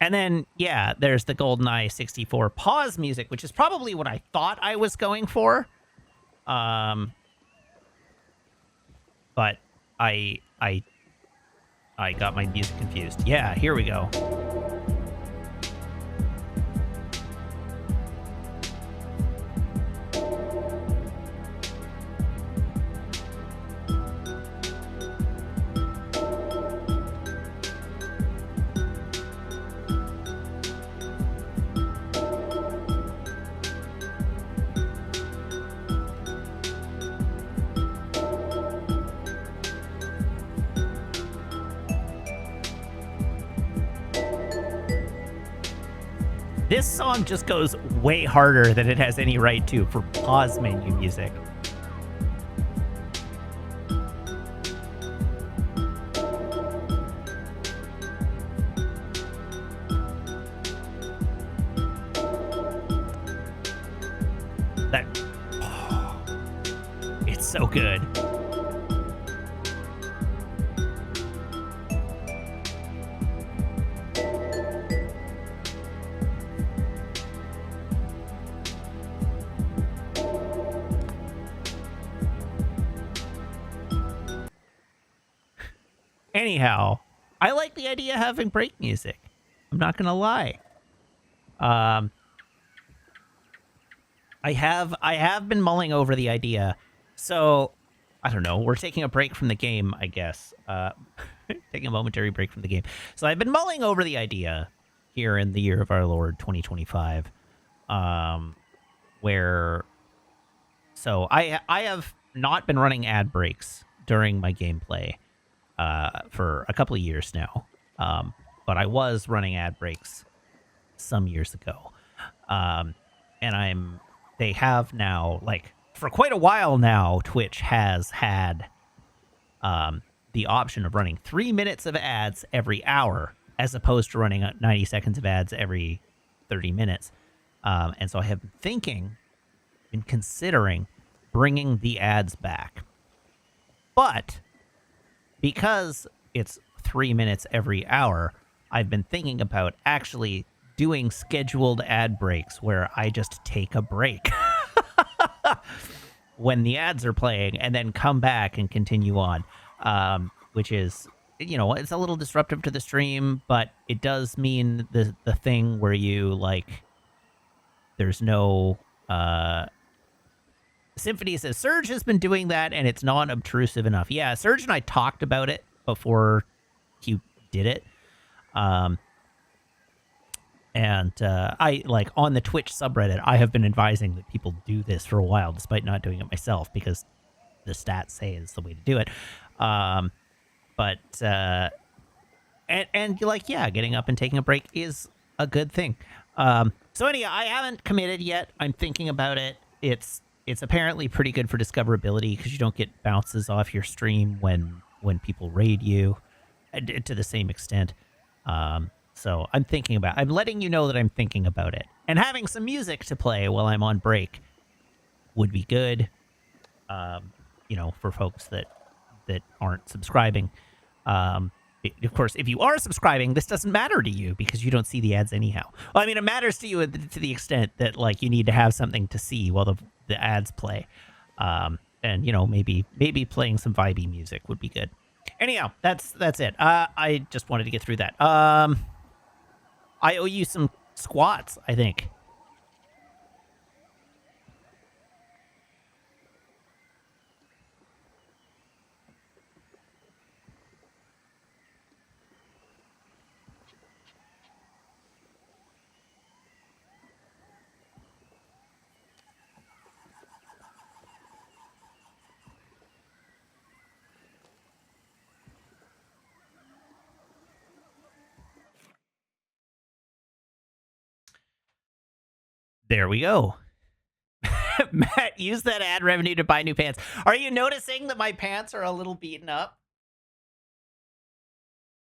And then, yeah, there's the GoldenEye 64 pause music, which is probably what I thought I was going for. But I got my music confused. Yeah, here we go. This song just goes way harder than it has any right to for pause menu music. That... Oh, it's so good. Anyhow, I like the idea of having break music. I'm not gonna lie. I have been mulling over the idea. So, I don't know. We're taking a break from the game, I guess. Taking a momentary break from the game. So I've been mulling over the idea here in the year of our Lord 2025, where so I have not been running ad breaks during my gameplay for a couple of years now, but I was running ad breaks some years ago, and they have now, like, for quite a while now, Twitch has had the option of running 3 minutes of ads every hour as opposed to running 90 seconds of ads every 30 minutes. And so I have been considering bringing the ads back. But because it's 3 minutes every hour, I've been thinking about actually doing scheduled ad breaks where I just take a break when the ads are playing and then come back and continue on, which is, it's a little disruptive to the stream, but it does mean the thing where you, like, there's no... Symphony says, Surge has been doing that, and it's not obtrusive enough. Yeah, Surge and I talked about it before he did it. And I, like, on the Twitch subreddit, I have been advising that people do this for a while, despite not doing it myself, because the stats say it's the way to do it. And like, yeah, getting up and taking a break is a good thing. So anyhow, I haven't committed yet. I'm thinking about it. It's apparently pretty good for discoverability because you don't get bounces off your stream when people raid you to the same extent. So I'm letting you know that I'm thinking about it. And having some music to play while I'm on break would be good, for folks that aren't subscribing. Of course, if you are subscribing, this doesn't matter to you because you don't see the ads anyhow. Well, I mean, it matters to you to the extent that, like, you need to have something to see while the ads play. And, maybe playing some vibey music would be good. Anyhow, that's it. I just wanted to get through that. I owe you some squats, I think. There we go. Matt, use that ad revenue to buy new pants. Are you noticing that my pants are a little beaten up?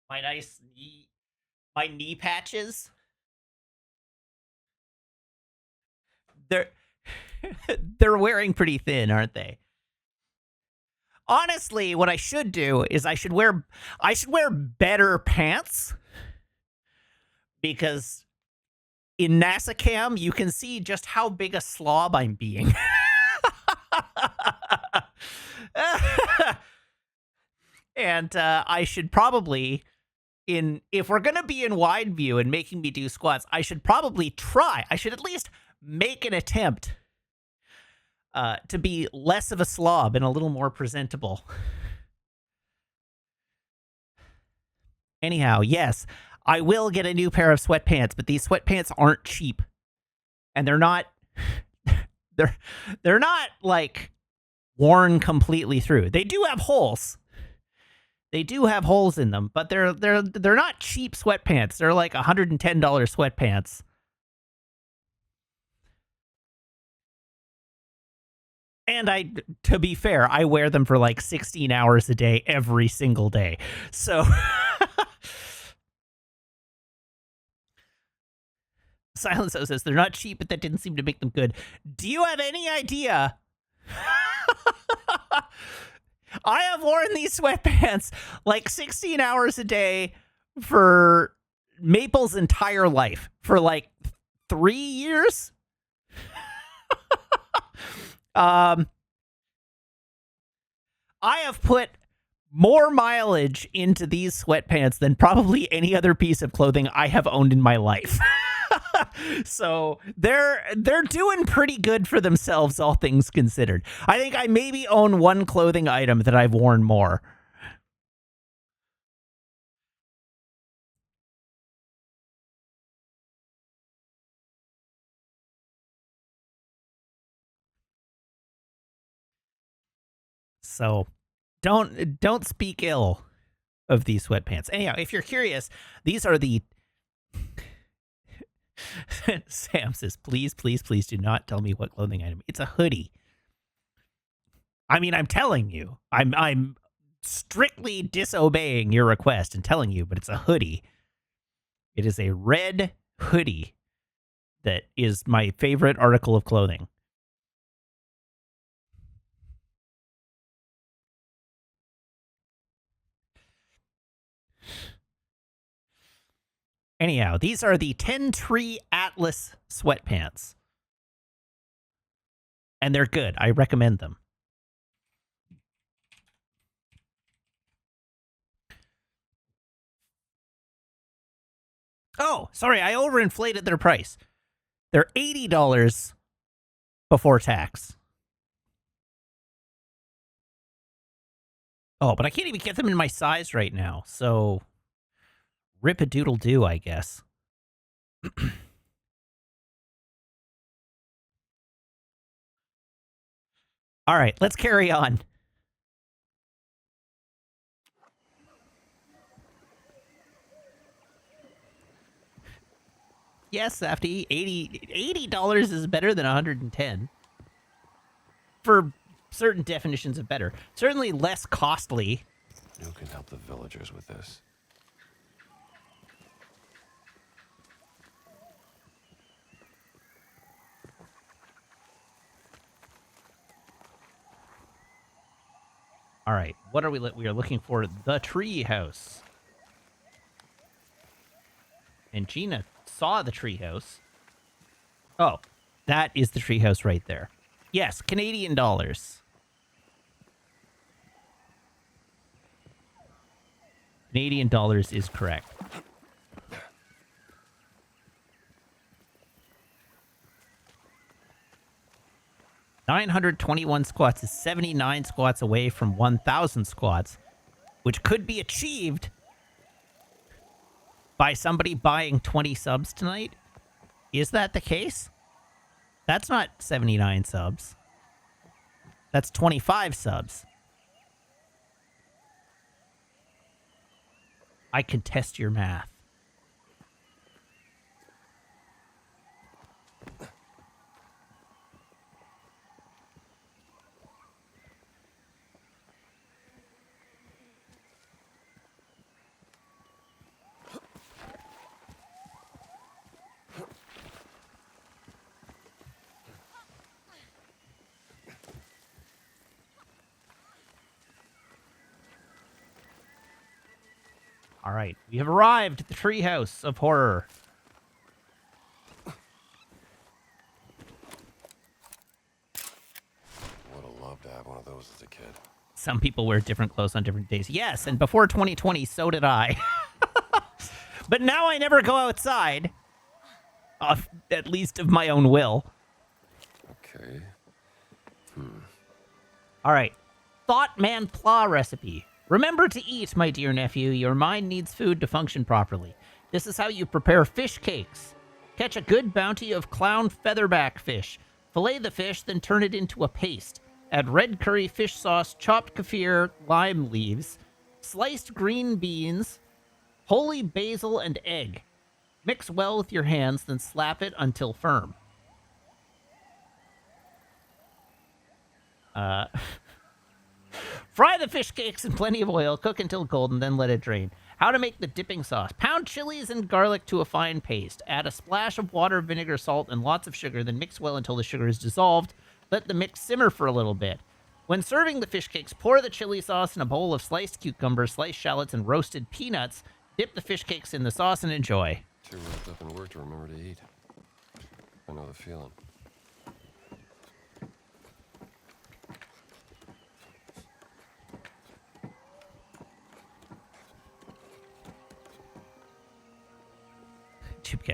My knee patches? They're wearing pretty thin, aren't they? Honestly, what I should do is I should wear better pants, because in NASA Cam, you can see just how big a slob I'm being. And I should probably, if we're going to be in wide view and making me do squats, I should at least make an attempt to be less of a slob and a little more presentable. Anyhow, yes, I will get a new pair of sweatpants, but these sweatpants aren't cheap. And they're not like worn completely through. They do have holes. They do have holes in them, but they're not cheap sweatpants. They're like $110 sweatpants. And to be fair, I wear them for like 16 hours a day every single day. So Silence says they're not cheap, but that didn't seem to make them good. Do you have any idea? I have worn these sweatpants like 16 hours a day for Maple's entire life, for like 3 years. I have put more mileage into these sweatpants than probably any other piece of clothing I have owned in my life. So they're doing pretty good for themselves, all things considered. I think I maybe own one clothing item that I've worn more. So don't speak ill of these sweatpants. Anyhow, if you're curious, these are the Sam says, please, please, please do not tell me what clothing item. It's a hoodie. I mean, I'm telling you. I'm strictly disobeying your request and telling you, but it's a hoodie. It is a red hoodie that is my favorite article of clothing. Anyhow, these are the 10 Tree Atlas sweatpants. And they're good. I recommend them. Oh, sorry, I overinflated their price. They're $80 before tax. Oh, but I can't even get them in my size right now, so rip-a-doodle-doo, I guess. All right, let's carry on. Yes, Safety, $80 is better than $110. For certain definitions of better. Certainly less costly. You can help the villagers with this. All right, what are we? We are looking for the tree house. And Gina saw the tree house. Oh, that is the tree house right there. Yes, Canadian dollars. Canadian dollars is correct. $921 squats is 79 squats away from 1,000 squats, which could be achieved by somebody buying 20 subs tonight. Is that the case? That's not 79 subs. That's 25 subs. I contest your math. All right, we have arrived at the treehouse of horror. Would have loved to have one of those as a kid. Some people wear different clothes on different days. Yes, and before 2020, so did I. But now I never go outside. At least of my own will. Okay. All right. Thought Man Pla recipe. Remember to eat, my dear nephew. Your mind needs food to function properly. This is how you prepare fish cakes. Catch a good bounty of clown featherback fish. Fillet the fish, then turn it into a paste. Add red curry fish sauce, chopped kaffir, lime leaves, sliced green beans, holy basil, and egg. Mix well with your hands, then slap it until firm. Fry the fish cakes in plenty of oil, cook until golden, then let it drain. How to make the dipping sauce. Pound chilies and garlic to a fine paste. Add a splash of water, vinegar, salt, and lots of sugar, then mix well until the sugar is dissolved. Let the mix simmer for a little bit. When serving the fish cakes, pour the chili sauce in a bowl of sliced cucumbers, sliced shallots, and roasted peanuts. Dip the fish cakes in the sauce and enjoy. Too wrapped up in work to remember to eat. I know the feeling.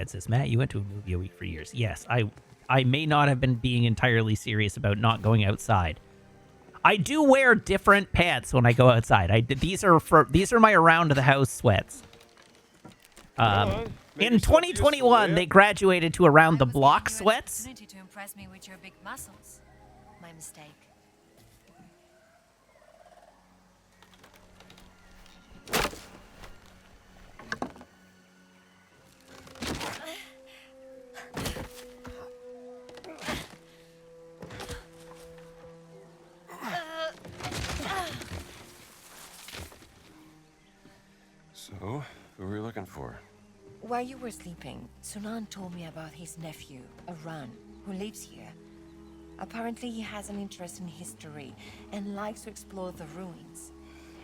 Chad says, Matt, you went to a movie a week for years. Yes, I may not have been being entirely serious about not going outside. I do wear different pants when I go outside. These are my around the house sweats. In 2021, they graduated to around the block sweats. To impress me with your big muscles. My mistake. So, who were you looking for? While you were sleeping, Sunan told me about his nephew, Aran, who lives here. Apparently, he has an interest in history and likes to explore the ruins.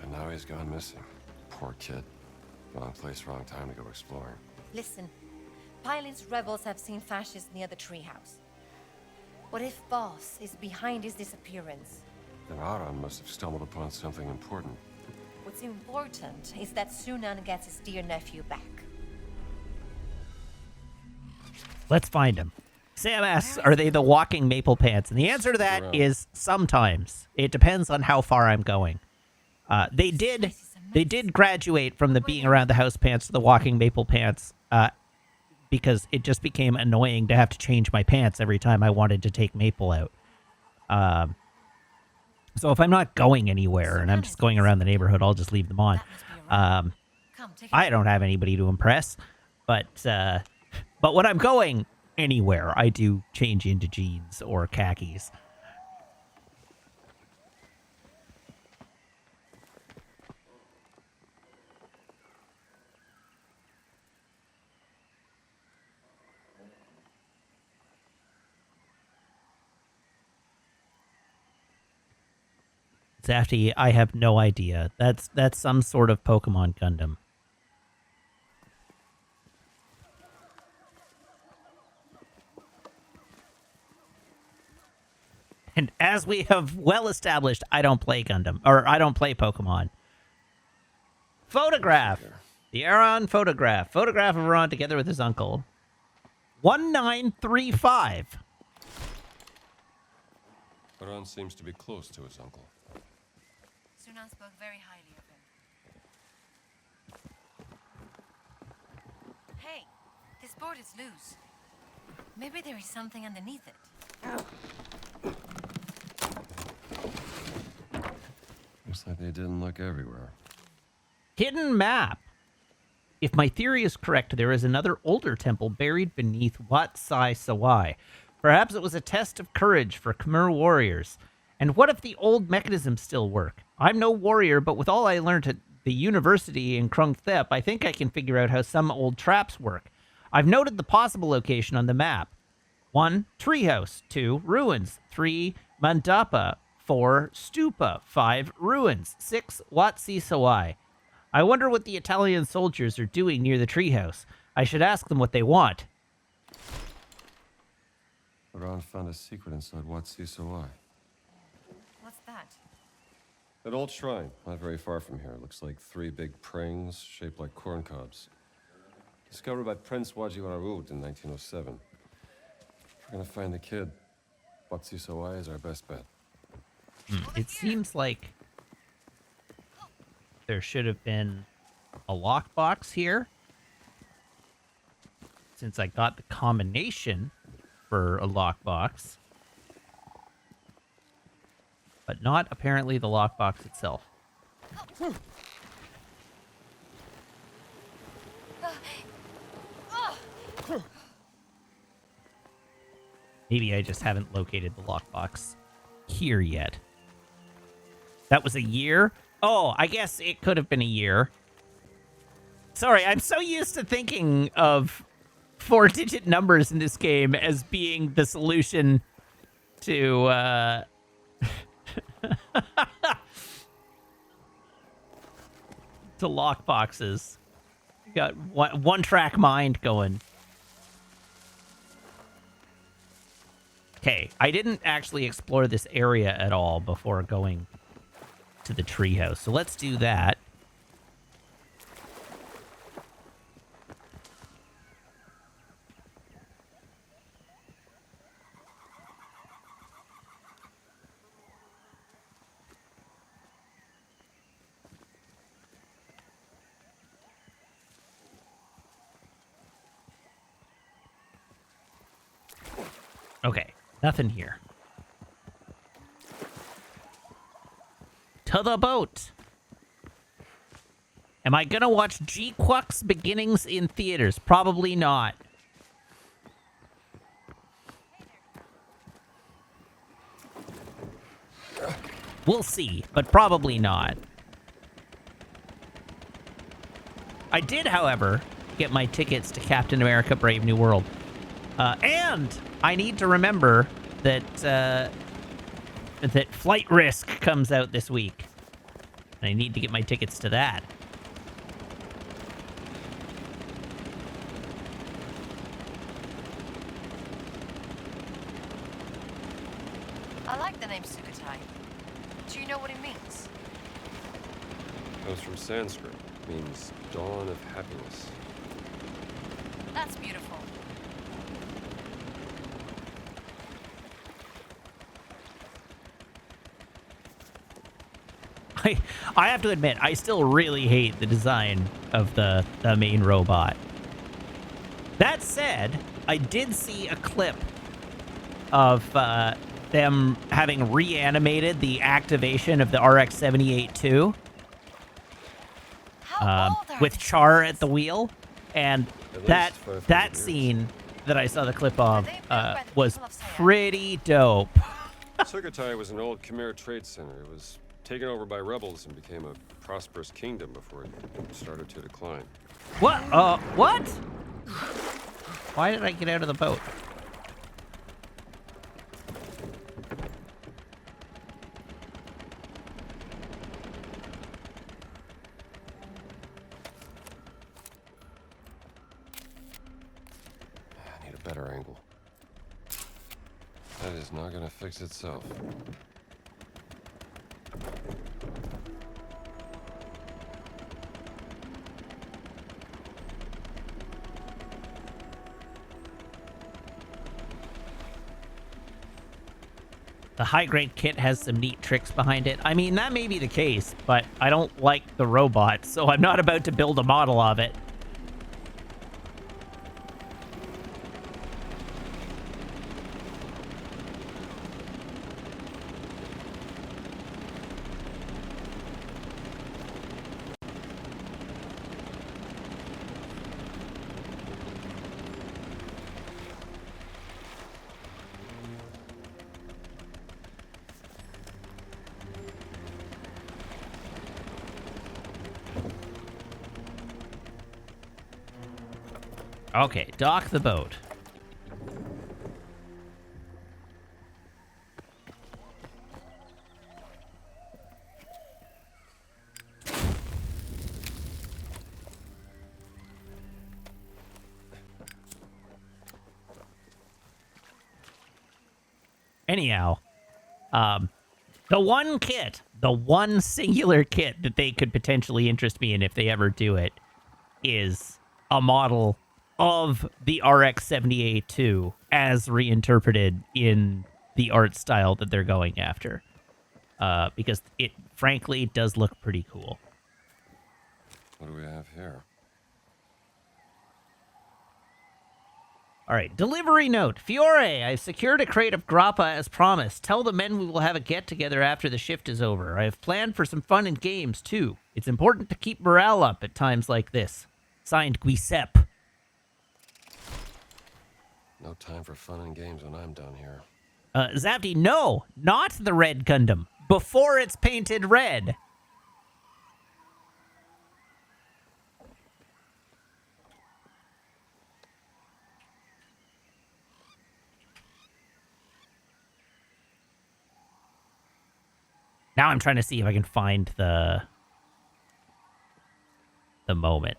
And now he's gone missing. Poor kid. Wrong place, wrong time to go exploring. Listen, Pylin's rebels have seen fascists near the treehouse. What if Boss is behind his disappearance? Then Aran must have stumbled upon something important. What's important is that Sunan gets his dear nephew back. Let's find him. Sam asks, are they the walking maple pants? And the answer to that is sometimes. It depends on how far I'm going. They did graduate from the being around the house pants to the walking maple pants because it just became annoying to have to change my pants every time I wanted to take Maple out. So if I'm not going anywhere and I'm just going around the neighborhood, I'll just leave them on. I don't have anybody to impress, but when I'm going anywhere, I do change into jeans or khakis. Zafty, I have no idea. That's some sort of Pokemon Gundam. And as we have well established, I don't play Gundam, or I don't play Pokemon. Photograph. The Aron photograph. Photograph of Aron together with his uncle. 1935. Aran seems to be close to his uncle. Sunan spoke very highly of him. Hey, this board is loose. Maybe there is something underneath it. Looks like they didn't look everywhere. Hidden map. If my theory is correct, there is another older temple buried beneath Wat Sai Sawai. Perhaps it was a test of courage for Khmer warriors. And what if the old mechanisms still work? I'm no warrior, but with all I learned at the university in Krung Thep, I think I can figure out how some old traps work. I've noted the possible location on the map. 1. Treehouse. 2. Ruins. 3. Mandapa. 4. Stupa. 5. Ruins. 6. Wat Si Sawai. I wonder what the Italian soldiers are doing near the treehouse. I should ask them what they want. Aran found a secret inside Wat Si Sawai. What's that? An old shrine, not very far from here. Looks like 3 big prings shaped like corn cobs. Discovered by Prince Wajiwarud in 1907. If we're gonna find the kid, Wat Si Sawai is our best bet. It seems like there should have been a lockbox here. Since I got the combination for a lockbox. But not apparently the lockbox itself. Maybe I just haven't located the lockbox here yet. That was a year? Oh, I guess it could have been a year. Sorry, I'm so used to thinking of 4-digit numbers in this game as being the solution to, to lockboxes. Got one-track mind going. Okay, I didn't actually explore this area at all before going to the treehouse, so let's do that. Okay, nothing here. To the boat. Am I gonna watch G-Quuck's Beginnings in theaters? Probably not. We'll see, but probably not. I did, however, get my tickets to Captain America Brave New World. And I need to remember that that Flight Risk comes out this week. I need to get my tickets to that. I like the name Sukhothai. Do you know what it means? Comes from Sanskrit. Means dawn of happiness. That's beautiful. I have to admit, I still really hate the design of the main robot. That said, I did see a clip of them having reanimated the activation of the RX-78-2 How old are with these Char things? at the wheel, and At that least 500 that years. scene that I saw the clip of Are they built by the was people of Siam? pretty dope. Sukhothai was an old Khmer trade center. It was taken over by rebels and became a prosperous kingdom before it started to decline. What? What? Why did I get out of the boat? I need a better angle. That is not gonna fix itself. The high-grade kit has some neat tricks behind it. I mean, that may be the case, but I don't like the robot, so I'm not about to build a model of it. Okay, dock the boat. Anyhow, the one singular kit that they could potentially interest me in if they ever do it is a model of the RX-78-2 as reinterpreted in the art style that they're going after. Because it, frankly, does look pretty cool. What do we have here? All right, delivery note. Fiore, I've secured a crate of grappa as promised. Tell the men we will have a get-together after the shift is over. I have planned for some fun and games, too. It's important to keep morale up at times like this. Signed, Giuseppe. No time for fun and games when I'm down here. Zapti, no, not the red Gundam. Before it's painted red. Now I'm trying to see if I can find the moment.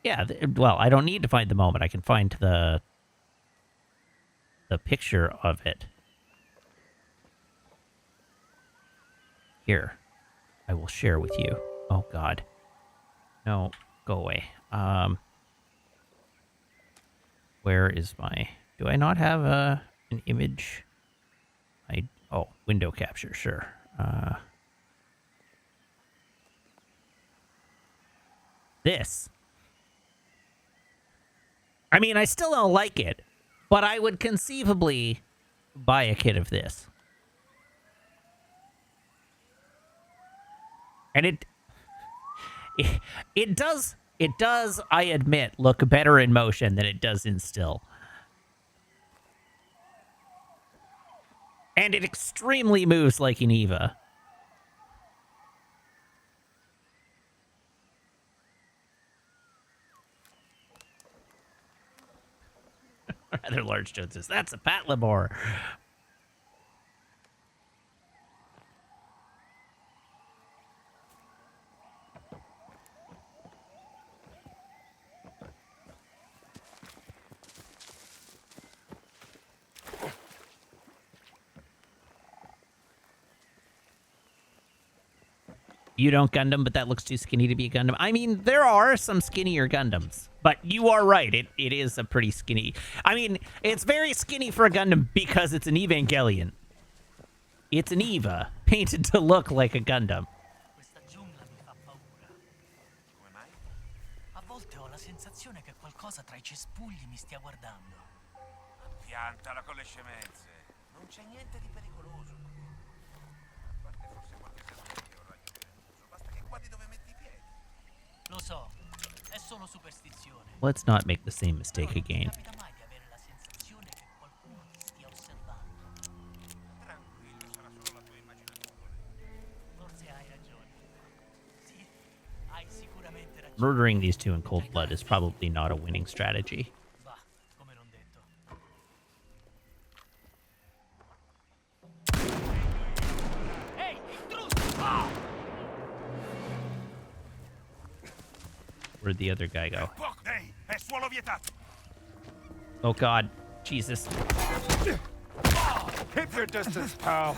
Yeah, well, I don't need to find the moment. I can find the picture of it. Here. I will share with you. Oh, God. No, go away. Where is my... Do I not have an image? Oh, window capture, sure. This. I mean, I still don't like it, but I would conceivably buy a kit of this. And it does, I admit, look better in motion than it does in still. And it extremely moves like an Eva. Rather large Joneses. That's a Patlabor. You don't Gundam, but that looks too skinny to be a Gundam. I mean, there are some skinnier Gundams, but you are right. It is a pretty skinny. I mean, it's very skinny for a Gundam because it's an Evangelion. It's an Eva painted to look like a Gundam. Questa giungla mi fa paura. Come mai? A volte ho la sensazione che qualcosa tra I cespugli mi stia guardando. Piantala con le scemenze. Non c'è niente di pericoloso. A parte forse qualche serpente o ragno velenoso. Basta che guardi dove metti I piedi. Lo so, è solo superstizione. Let's not make the same mistake again. Non capita mai di avere la sensazione che qualcuno ti stia osservando. Tranquillo, sarà solo la tua immaginazione. Forse hai ragione. Sì, hai sicuramente ragione. Murdering these two in cold blood is probably not a winning strategy. Va, come non detto. Ehi, intruso! Ah! Where'd the other guy go? Ehi, è suolo vietato. Oh god, Jesus. Keep your distance, pal.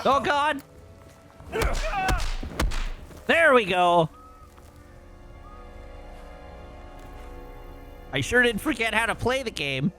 Oh god! There we go! I sure did forget how to play the game.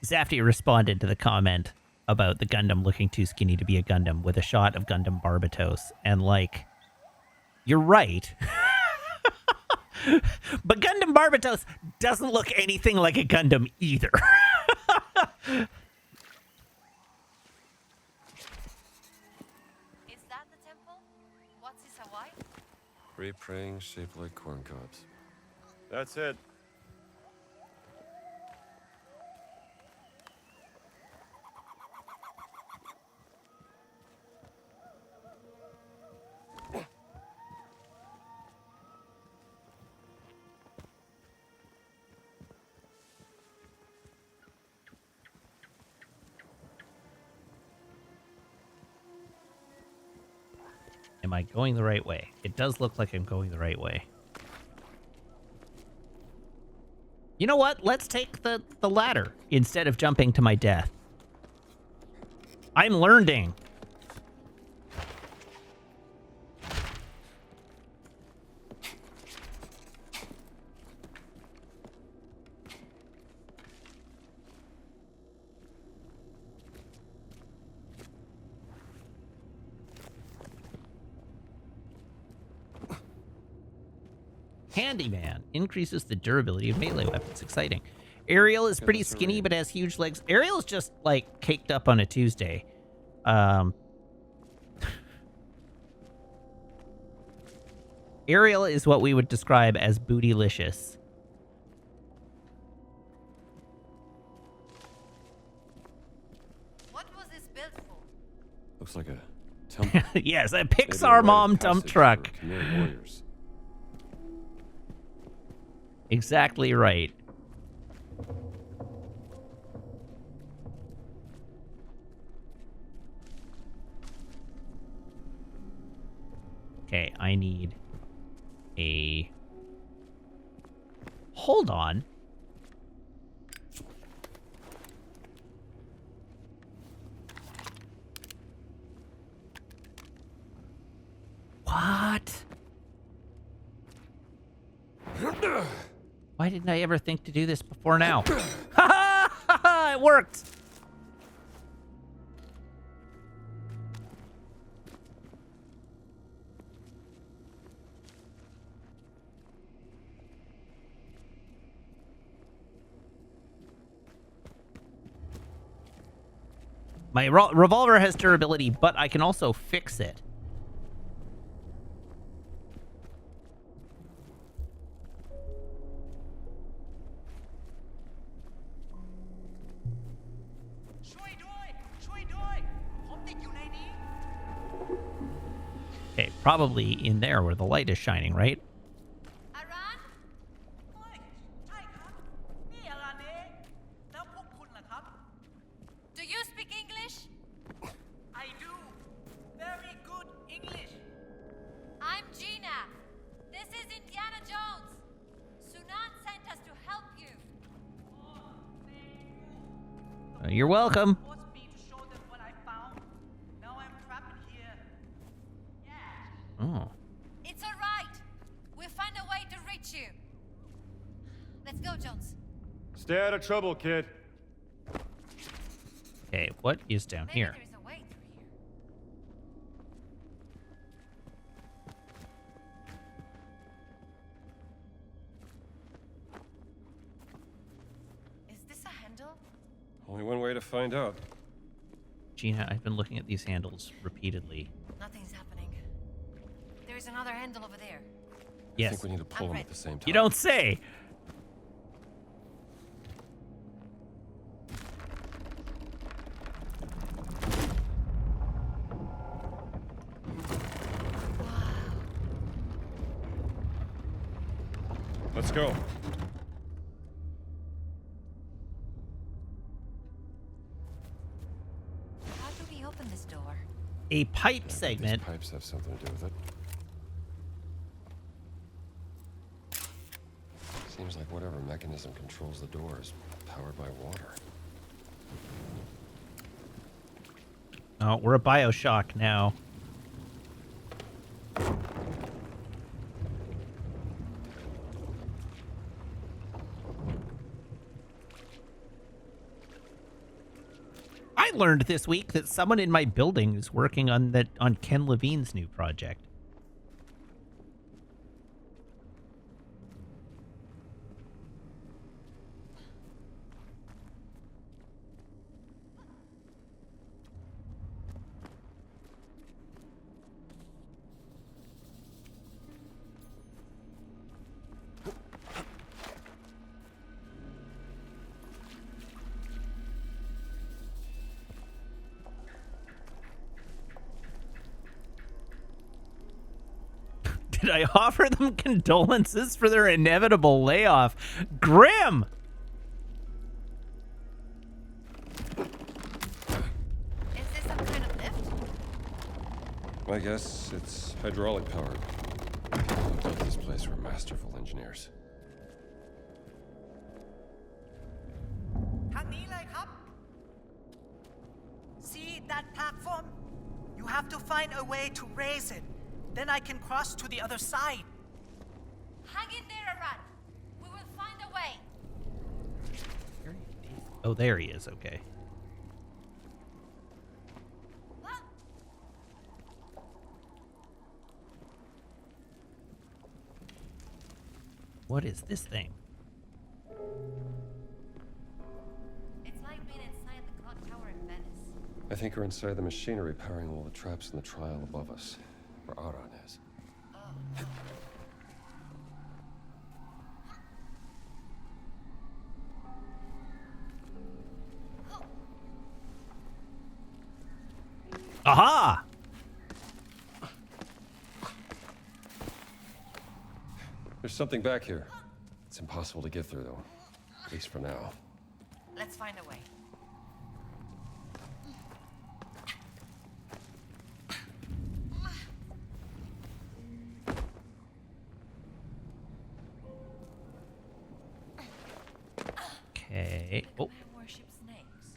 Zafty responded to the comment about the Gundam looking too skinny to be a Gundam with a shot of Gundam Barbatos. And, like, you're right. But Gundam Barbatos doesn't look anything like a Gundam either. Is that the temple? What's this, Hawaii? 3 praying shaped like corn cobs. That's it. Am I going the right way? It does look like I'm going the right way. You know what? Let's take the ladder instead of jumping to my death. I'm learning. Handyman increases the durability of melee weapons. Exciting. Ariel is pretty skinny but has huge legs. Ariel is just like caked up on a Tuesday. Ariel is what we would describe as bootylicious. What was this built for? Looks like a temple. Yes, a Maybe a Pixar rite of mom dump passage truck. for Khmer warriors. Exactly right. Okay, I need a... Hold on. Why didn't I ever think to do this before now? Ha ha! It worked! My revolver has durability, but I can also fix it. Okay, probably in there where the light is shining, right? Do you speak English? I do. Very good English. I'm Gina. This is Indiana Jones. Sunan sent us to help you. You're welcome. Forced me to show them what I found. Now I'm trapped here. Yeah. Oh. It's all right. We'll find a way to reach you. Let's go, Jones. Stay out of trouble, kid. Okay, what is down Maybe here? there's a way through here. Is this a handle? Only one way to find out. Gina, I've been looking at these handles repeatedly. Nothing's happening. There's another handle over there. I Yes. think we need to pull I'm them ready. at the same time. You don't say. Let's go. How do we open this door? A pipe These segment. pipes have something to do with it. Seems like whatever mechanism controls the door is powered by water. Oh, we're a Bioshock now. I learned this week that someone in my building is working on Ken Levine's new project. Did I offer them condolences for their inevitable layoff? Grim! Is this some kind of lift? I guess it's hydraulic powered. People who built this place were masterful engineers. See that platform? You have to find a way to raise it. Then I can cross to the other side. Hang in there, Aran. We will find a way. Oh, there he is. Okay. What is this thing? It's like being inside the clock tower in Venice. I think we're inside the machinery powering all the traps in the trial above us, where Aran is. Aha! There's something back here. It's impossible to get through, though. At least for now. Let's find a way. Okay. Oh, I worship snakes.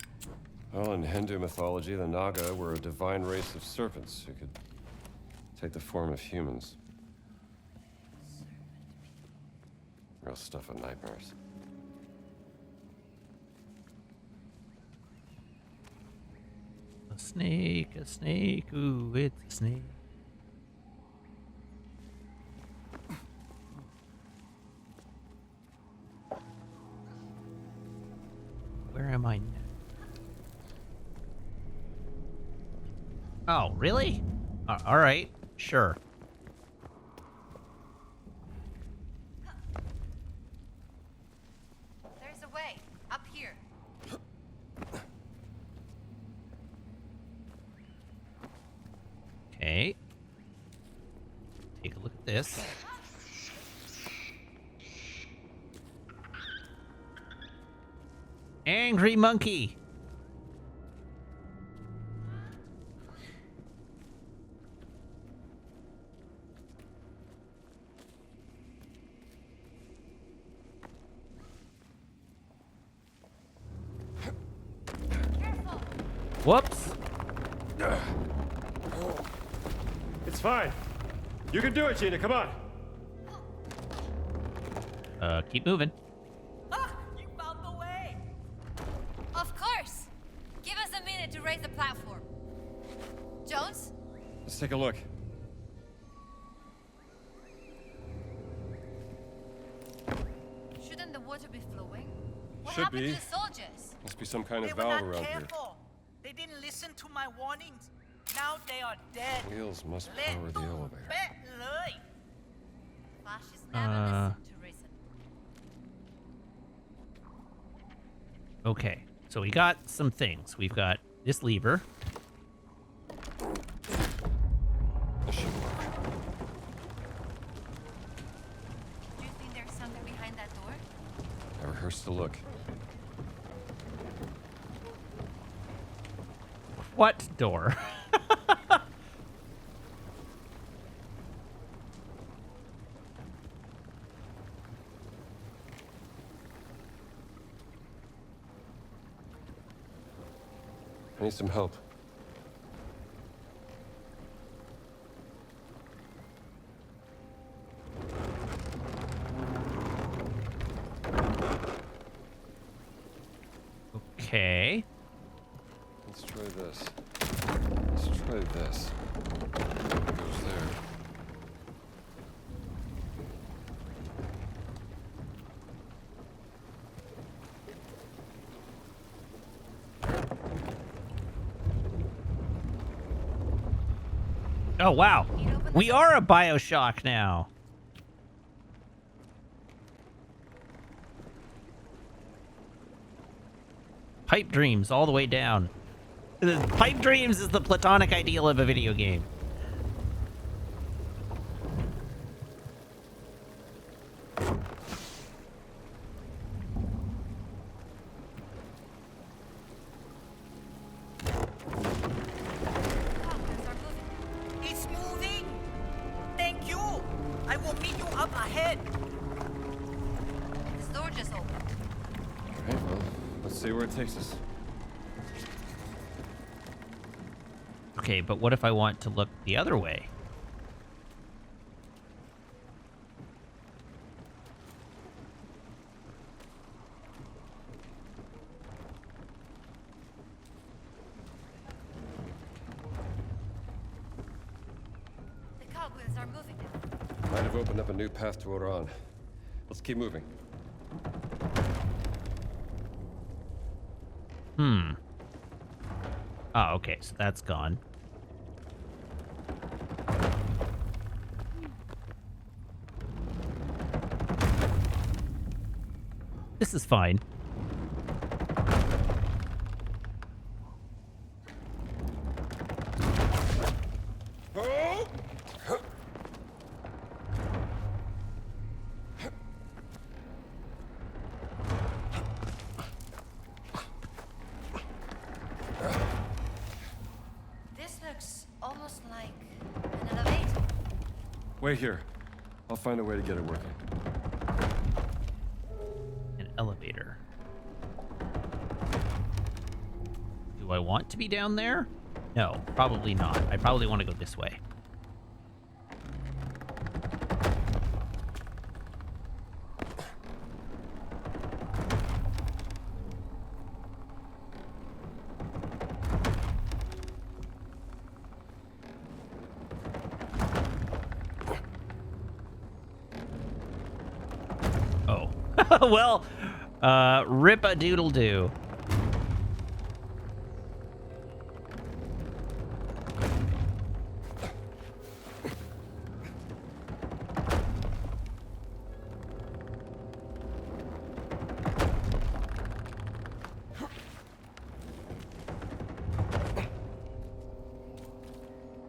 Well, in Hindu mythology, the Naga were a divine race of serpents who could take the form of humans. Real stuff of nightmares. A snake, ooh, it's a snake. Where am I now? Oh, really? All right, sure. There's a way. Up here. Okay. Take a look at this. Angry monkey. Careful. Whoops. It's fine. You can do it, Gina. Come on. Keep moving. Ah! You found the way! Of course. Give us a minute to raise the platform. Jones? Let's take a look. Shouldn't the water be flowing? What Should happened be. to the soldiers? Must be some kind They of were valve not around here. careful. They didn't listen to my warnings. Now they are dead. Wheels must Let power the elevator. betเลย. Fascists never listen to reason. Okay, so we got some things. We've got this lever. This should work. Do you think there's something behind that door? Never hurts to look. What door? I need some help. Okay. Let's try this. Let's try this. It goes there. Oh, wow. We are a Bioshock now. Pipe dreams all the way down. Pipe dreams is the platonic ideal of a video game. It's moving. Thank you. I will meet you up ahead. This door just opened. Alright, well, let's see where it takes us. Okay, but what if I want to look the other way? The cogwheels are moving now. Might have opened up a new path to Oran. Let's keep moving. Hmm. Oh, okay, so that's gone. This is fine. This looks almost like an elevator. Wait here. I'll find a way to get it working. An elevator. Do I want to be down there? No, probably not. I probably want to go this way. Well, rip-a-doodle-doo.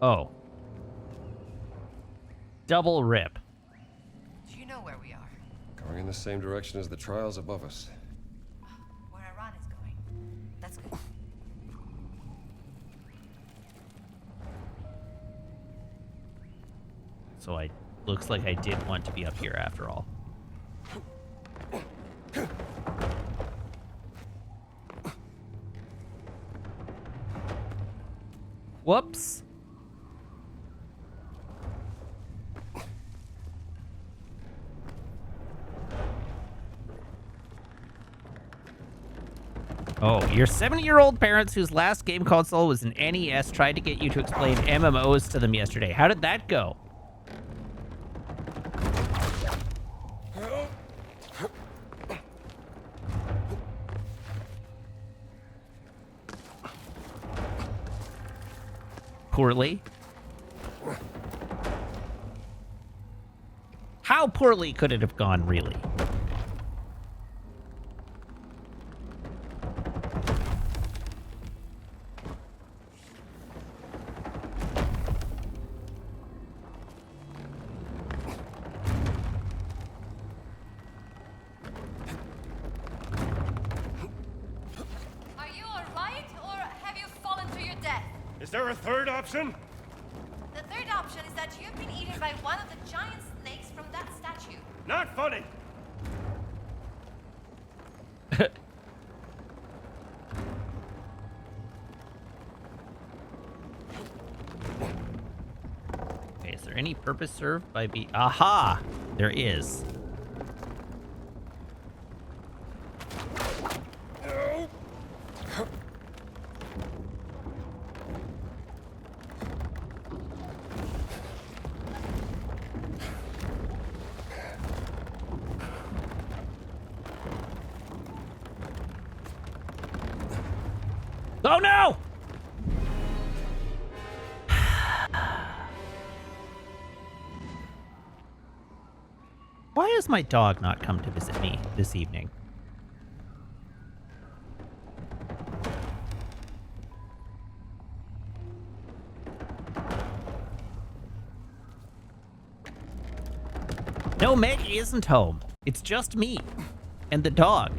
Oh. Double rip. Do you know where we are? Going in the same direction as the trials above us. Where Iran is going? That's good. So looks like I did want to be up here after all. Whoops. Oh, your 70-year-old parents whose last game console was an NES tried to get you to explain MMOs to them yesterday. How did that go? Poorly? How poorly could it have gone, really? Are you alright, or have you fallen to your death? Is there a third option? The third option is that you've been eaten by one of the giant snakes from that statue. Not funny. Okay, is there any purpose served by Aha! There is. Oh no! Why has my dog not come to visit me this evening? No, Meg isn't home. It's just me and the dog.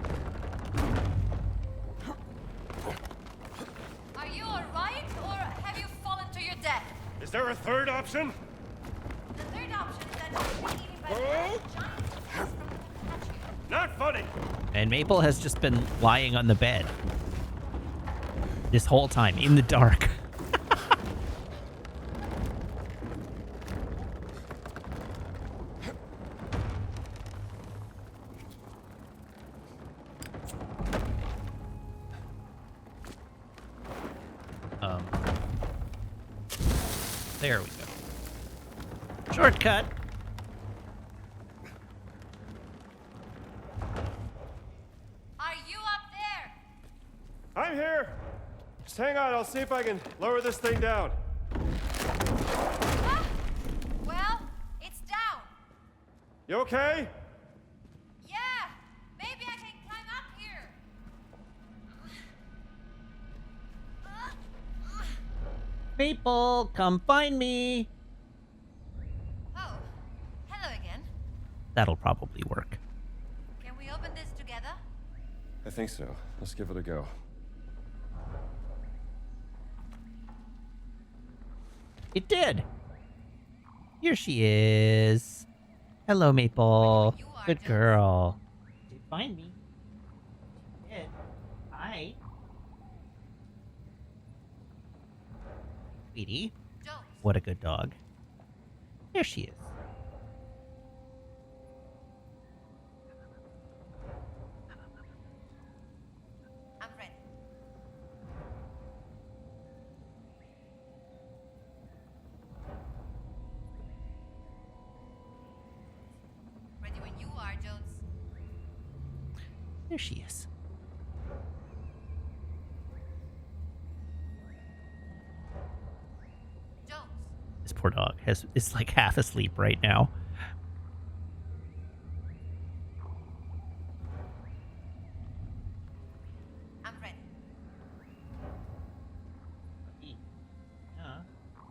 Are you alright, or have you fallen to your death? Is there a third option? The third option is that you've been eaten by one of the giant snakes from that statue. Not funny. And Maple has just been lying on the bed this whole time in the dark. There we go. Shortcut. Are you up there? I'm here. Just hang on. I'll see if I can lower this thing down. Ah! Well, it's down. You okay? Yeah, maybe I can climb up here. Maple, come find me. Oh, hello again. That'll probably work. Can we open this together? I think so. Let's give it a go. It did. Here she is. Hello, Maple. You are Good just- girl. Did you find me? She did. Hi. Sweetie. Don't. What a good dog. There she is. I'm ready. Ready when you are, Jones. There she is. Jones, This poor dog is like half asleep right now. I'm ready.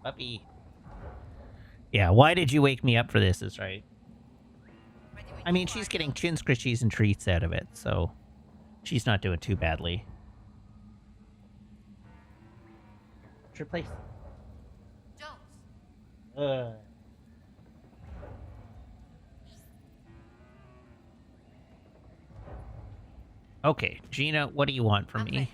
Puppy. Yeah, why did you wake me up for this? Is right. Ready when I mean, you she's are, getting Jones. chin scritchies and treats out of it, so she's not doing too badly. What's your place? Jones, Okay, Gina, what do you want from I'm me? ready.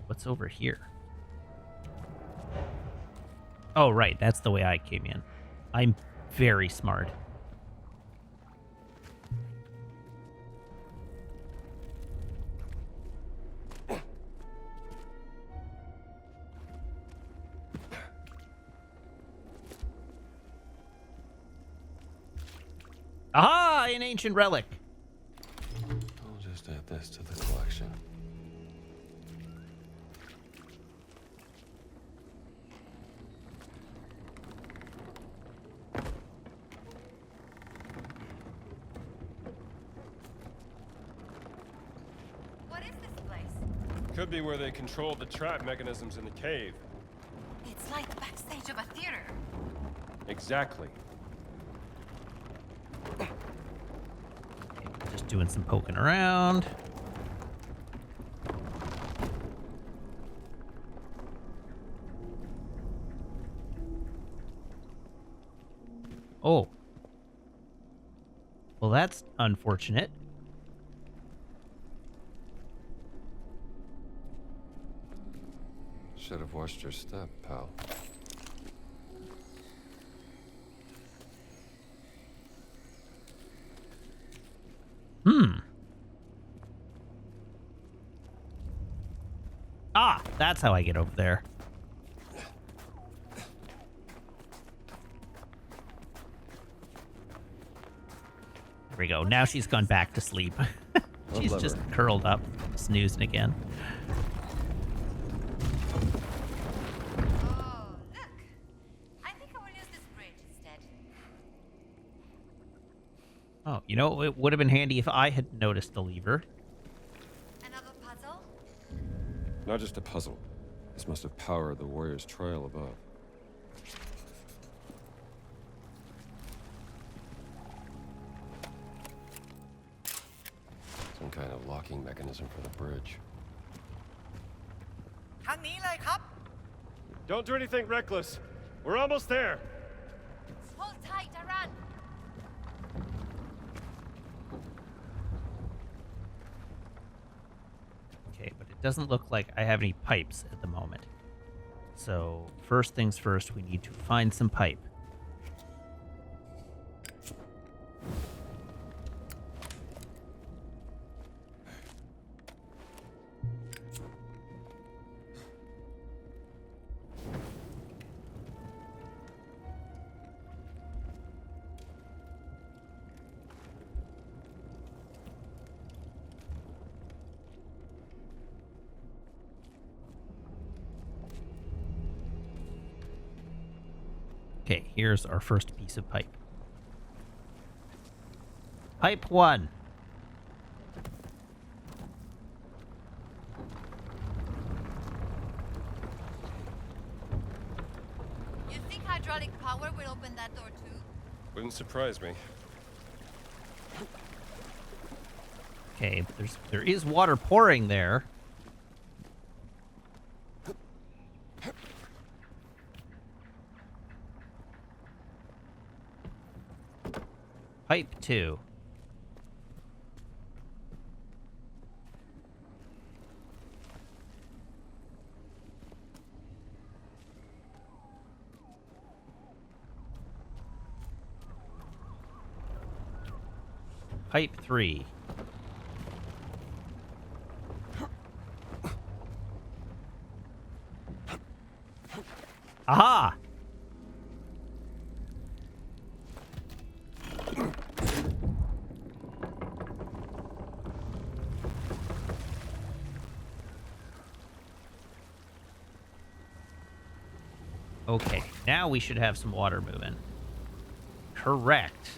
What's over here? Oh, right, that's the way I came in. I'm very smart. Aha! An ancient relic. I'll just add this to the collection. What is this place? Could be where they controlled the trap mechanisms in the cave. It's like the backstage of a theater. Exactly. Just doing some poking around. Oh. Well, that's unfortunate. Should have watched your step, pal. Ah, that's how I get over there. There we go. Now she's gone back to sleep. She's lever. just curled up, snoozing again. Oh, look. I think I will use this bridge instead. Oh, you know, it would have been handy if I had noticed the lever. Another puzzle? Not just a puzzle. This must have powered the warrior's trail above. Some kind of locking mechanism for the bridge. ทางนี้เลยครับ Don't do anything reckless. We're almost there. Hold tight, I run. Okay, but it doesn't look like I have any pipes at the moment. So, first things first, we need to find some pipe. Okay, here's our first piece of pipe. Pipe 1. You think hydraulic power will open that door too? Wouldn't surprise me. Okay, but there is water pouring there. Pipe 2. Pipe 3. Aha! Okay, now we should have some water moving. Correct.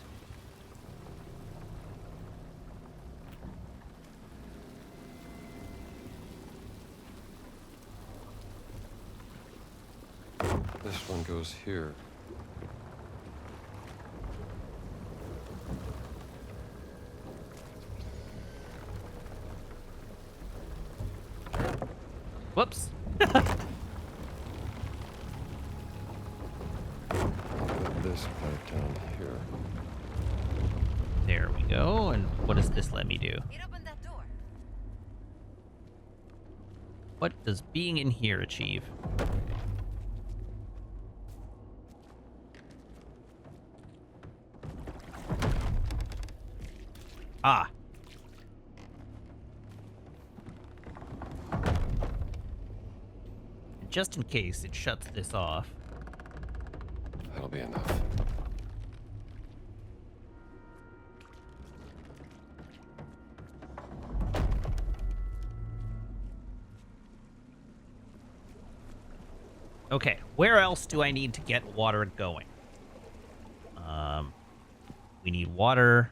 This one goes here. Whoops. Put this pipe down here. There we go. And what does this let me do? It opened that door. What does being in here achieve? Ah. And just in case it shuts this off. That'll be enough. Okay, where else do I need to get water going? We need water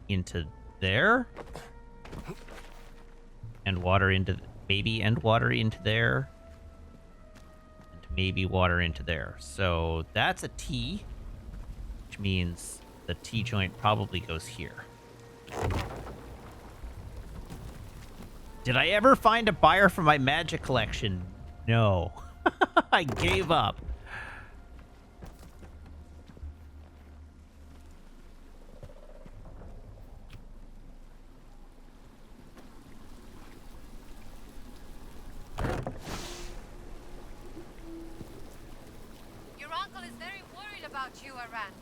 into there. And water into... maybe and water into there. And maybe water into there. So that's a T. Which means the T joint probably goes here. Did I ever find a buyer for my magic collection? No. I gave up. Your uncle is very worried about you, Aran.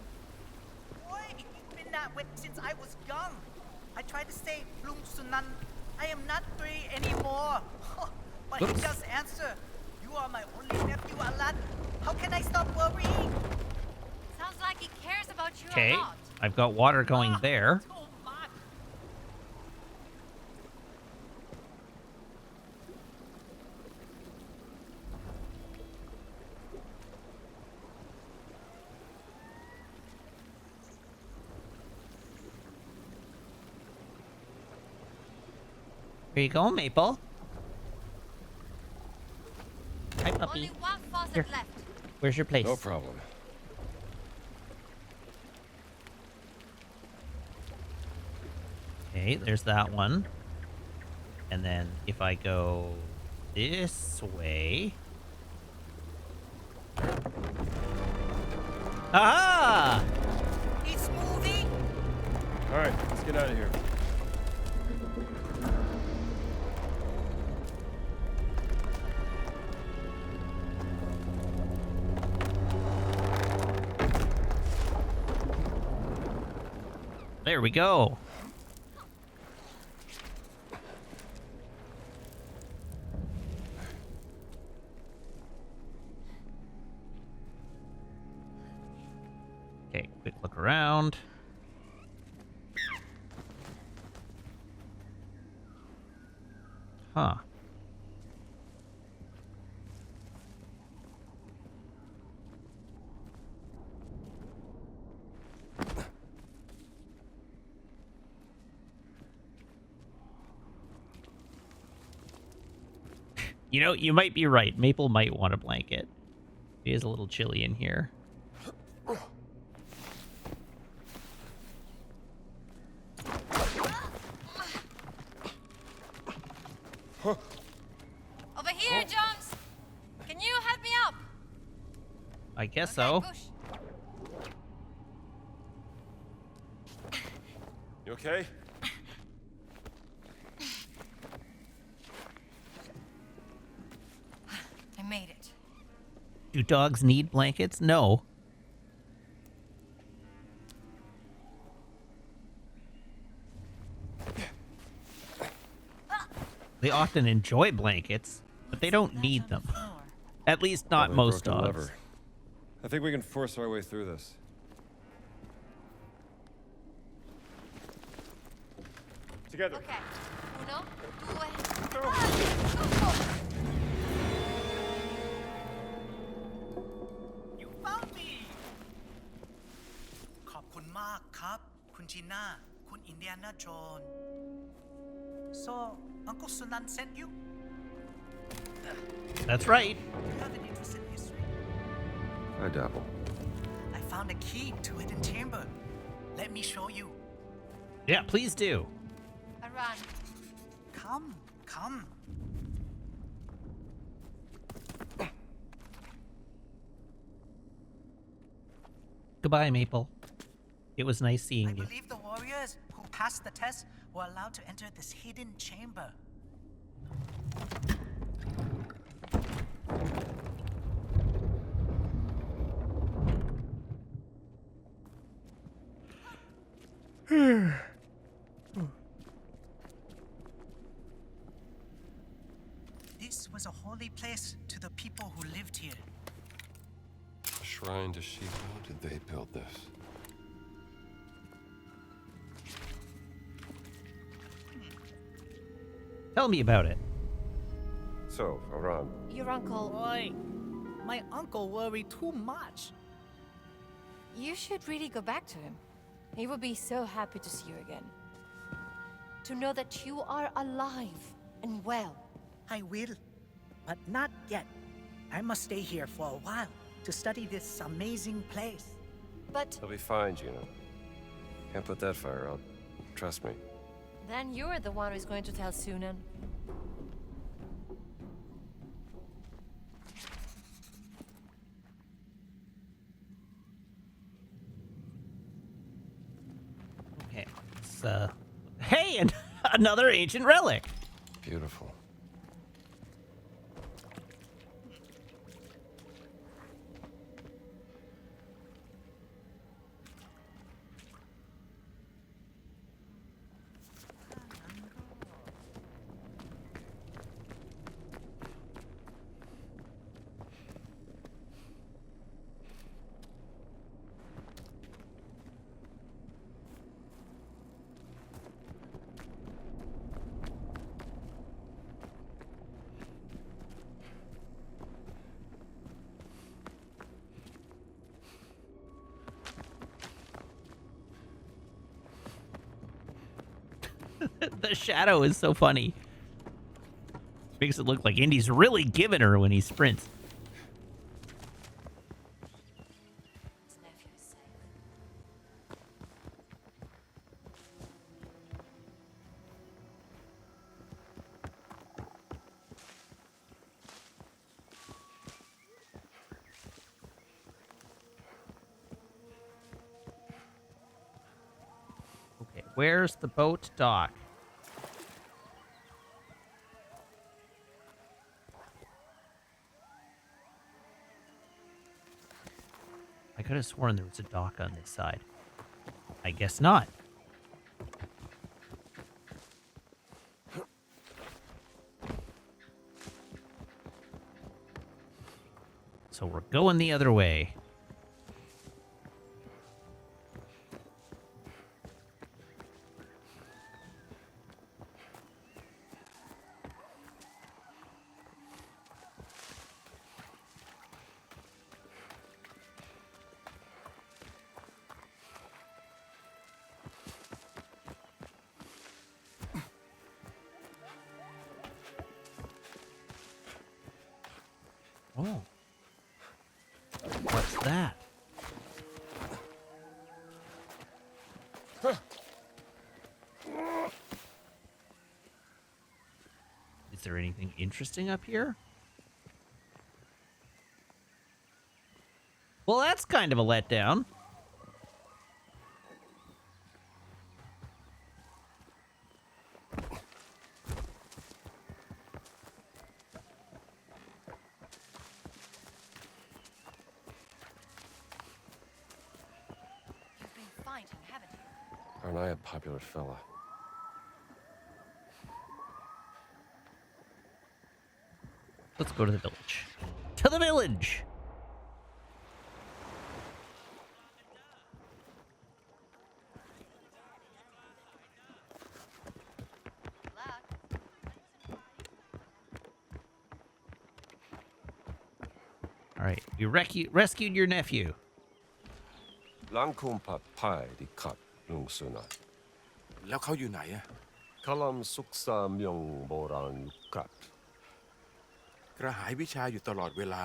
Boy, been that way since I was young. I tried to say Blum Sunan. I am not 3 anymore. But Oops. he just answer. You are my only nephew, Alan. How can I stop worrying? Sounds like he cares about you Okay, a lot. I've got water going there. So much. Here you go, Maple. Hi, Only puppy. one faucet Here. left. Where's your place? No problem. Okay, there's that one. And then if I go this way... Aha! It's moving. All right, let's get out of here. There we go. Okay, quick look around. Huh. You know, you might be right. Maple might want a blanket. It is a little chilly in here. Over here, Jones. Can you help me up? I guess Okay, so. push. You okay? I made it. Do dogs need blankets? No. They often enjoy blankets, but they don't need them. At least not Probably a most broken dogs. lever. I think we can force our way through this. Together. Okay. Uno, due, Go. go! You found me ขอบคุณมากครับ คุณจีน่า คุณอินเดียนาโจน So, Uncle Sunan sent you? That's right. You have an interest in history? I dabble. I found a key to a hidden chamber. Let me show you. Yeah, please do. A run. Come, come. Goodbye, Maple. It was nice I seeing you. believe the warriors who passed the test were allowed to enter this hidden chamber. This was a holy place to the people who lived here. A shrine to Shiva. How did they build this? Tell me about it. So, Aram, Your uncle. Boy, my uncle worried too much. You should really go back to him. He would be so happy to see you again. To know that you are alive and well. I will, but not yet. I must stay here for a while to study this amazing place. But he'll be fine, Gina. Can't put that fire out. Trust me. then you're the one who's going to tell Sunan. Okay. It's, hey, and another ancient relic. Beautiful. The shadow is so funny. Makes it look like Indy's really giving her when he sprints. His nephew is safe. Okay, where's the boat dock? I could have sworn there was a dock on this side. I guess not. So we're going the other way. Oh. What's that? Is there anything interesting up here? Well, that's kind of a letdown. You've been fighting, haven't you? Aren't I a popular fella? Let's go to the village. to the village. All right, you rescued your nephew. Langkum pat pai di kat lung suna. แล้วเขาอยู่ไหนอะ Kalam suksa myong boran yukat. กระหายวิชาอยู่ตลอดเวลา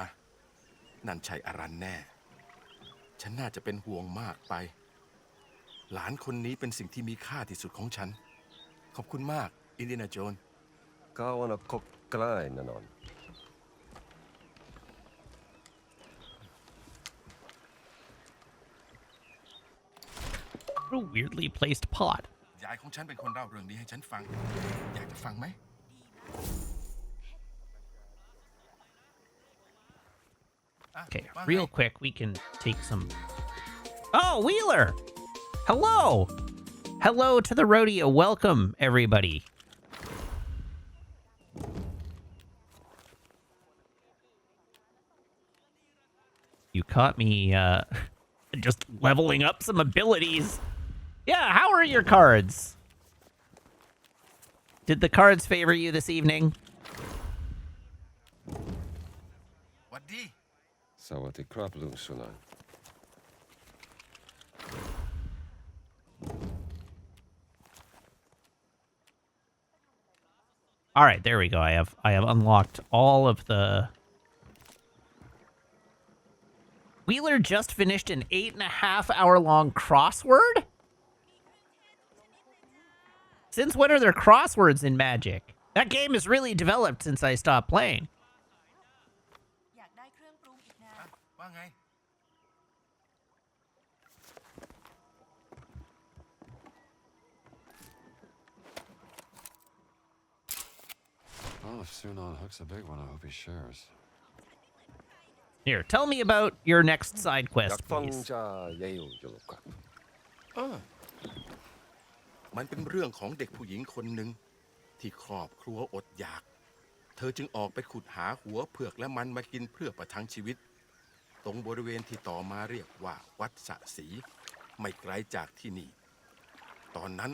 นั่นใช่อารันแน่ ฉันน่าจะเป็นห่วงมากไป หลานคนนี้เป็นสิ่งที่มีค่าที่สุดของฉัน ขอบคุณมาก อินเดียนาโจน Kawana kok klai nanon. What a weirdly placed pot. ยายของฉันเป็นคนเล่าเรื่องนี้ให้ฉันฟัง อยากจะฟังไหม Okay, real quick, we can take some... Oh, Wheeler! Hello! Hello to the rodeo. Welcome, everybody. You caught me, just leveling up some abilities. Yeah, how are your cards? Did the cards favor you this evening? หวัดดี Sawati krap lung suna. All right, there we go. I have unlocked all of the... Wheeler just finished an 8.5-hour-long crossword? Since when are there crosswords in Magic? That game has really developed since I stopped playing. อยากได้เครื่องปรุงอีกนะ ว่าไง Well, if Sunan hooks a big one, I hope he shares. Here, tell me about your next side quest, please. Yakfangja yeo yulukat. มันเป็นเรื่องของเด็กผู้หญิงคนหนึ่งที่ครอบครัวอดอยาก เธอจึงออกไปขุดหาหัวเผือกและมันมากินเพื่อประทังชีวิต ตรงบริเวณที่ต่อมาเรียกว่าวัดสะสี ไม่ไกลจากที่นี่ ตอนนั้น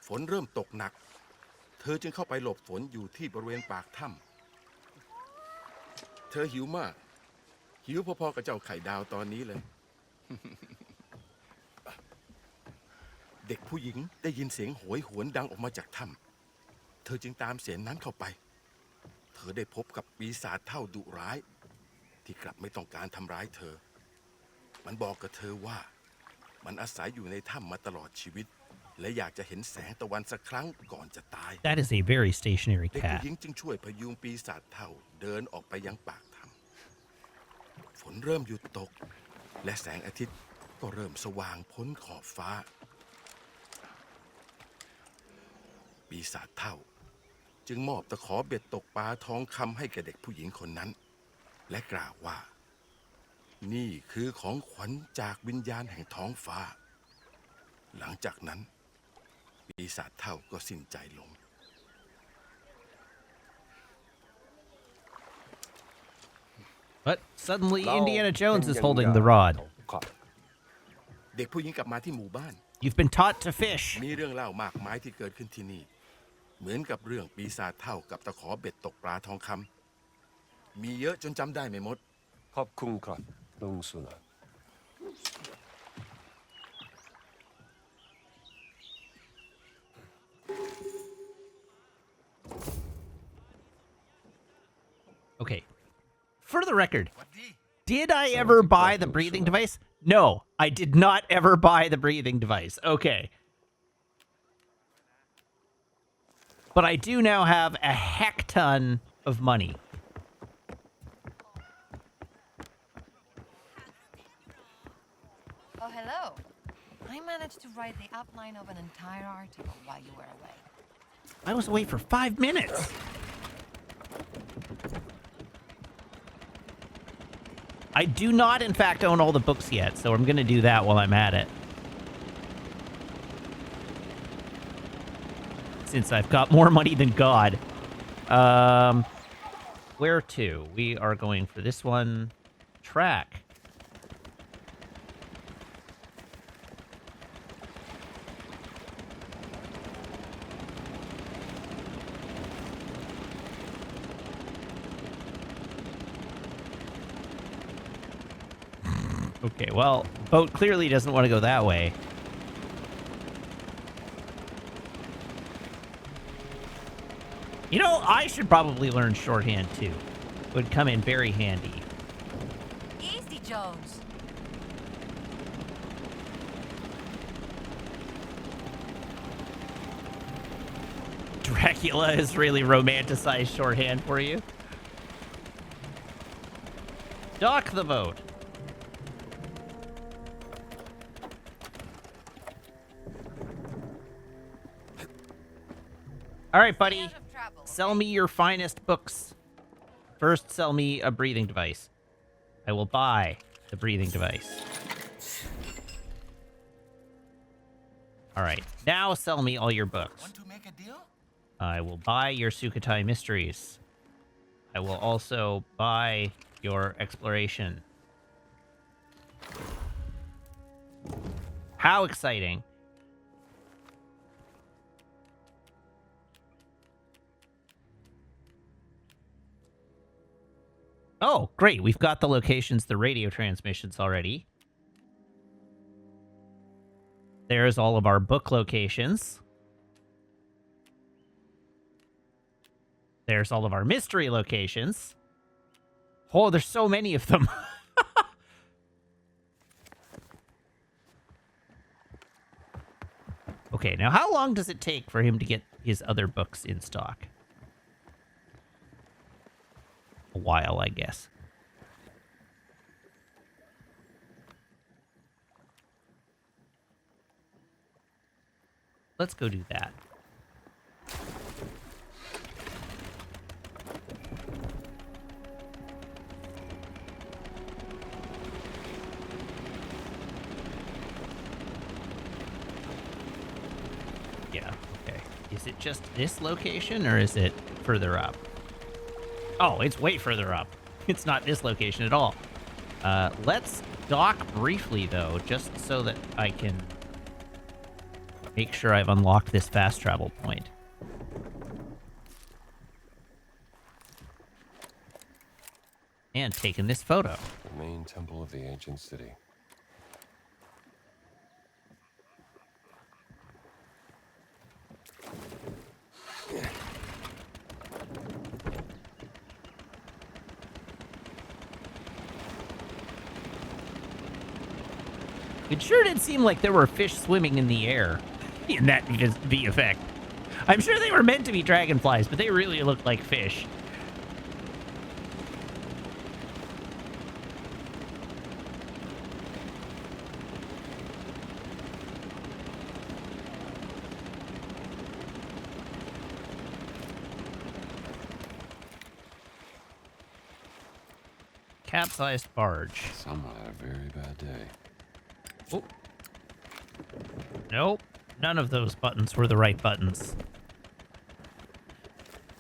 ฝนเริ่มตกหนัก เธอจึงเข้าไปหลบฝนอยู่ที่บริเวณปากถ้ำเธอหิวมาก หิวพอๆกับเจ้าไข่ดาวตอนนี้เลย เด็กผู้หญิงได้ยินเสียงโหยหวนดังออกมาจากถ้ำเธอจึงตามเสียงนั้นเข้าไป เธอได้พบกับปีศาจเท่าดุร้าย ที่กลับไม่ต้องการทำร้ายเธอ มันบอกกับเธอว่า มันอาศัยอยู่ในถ้ำมาตลอดชีวิต และอยากจะเห็นแสงตะวันสักครั้งก่อนจะตาย That is a very stationary เด็ก cat. ผู้หญิงจึงช่วยพยุงปีศาจเท่าเดินออกไปยังปากถ้ำฝนเริ่มหยุดตก และแสงอาทิตย์ก็เริ่มสว่างพ้นขอบฟ้า ปีศาจเท่าจึงมอบตะขอเบ็ดตกปลาทองคำให้แก่เด็กผู้หญิงคนนั้น และกล่าวว่า นี่คือของขวัญจากวิญญาณแห่งท้องฟ้า หลังจากนั้น ปีศาจเท่าก็สิ้นใจลง But suddenly Indiana Jones is holding the rod. เด็กผู้หญิงกลับมาที่หมู่บ้าน You've been taught to fish. มีเรื่องเล่ามากมายที่เกิดขึ้นที่นี่ เหมือนกับเรื่องปีศาจเท่ากับตะขอเบ็ดตกปลาทองคำมีเยอะจนจำได้ไม่หมด Khopkung krap lung suna. Okay. For the record, did I ever buy the breathing device? No, I did not ever buy the breathing device. Okay. But I do now have a heck ton of money. Oh, hello. I managed to write the outline of an entire article while you were away. I was away for 5 minutes. I do not, in fact, own all the books yet, so I'm going to do that while I'm at it. Since I've got more money than God. Where to? We are going for this one. Track. Okay, well, boat clearly doesn't want to go that way. You know, I should probably learn shorthand too. Would come in very handy. Easy, Jones. Dracula has really romanticized shorthand for you. Dock the boat. All right, buddy. Sell me your finest books. First, sell me a breathing device. I will buy the breathing device. All right. Now sell me all your books. Want to make a deal? I will buy your Sukhothai Mysteries. I will also buy your exploration. How exciting. Oh, great. We've got the locations, the radio transmissions already. There's all of our book locations. There's all of our mystery locations. Oh, there's so many of them. Okay, now how long does it take for him to get his other books in stock? A while, I guess. Let's go do that. Yeah, okay. Is it just this location, or is it further up? Oh, it's way further up. It's not this location at all. Let's dock briefly, though, just so that I can make sure I've unlocked this fast travel point. And taken this photo. The main temple of the ancient city. It sure did seem like there were fish swimming in the air in that VFX. I'm sure they were meant to be dragonflies, but they really looked like fish. Capsized barge. Someone had a very bad day. Oh. Nope. None of those buttons were the right buttons.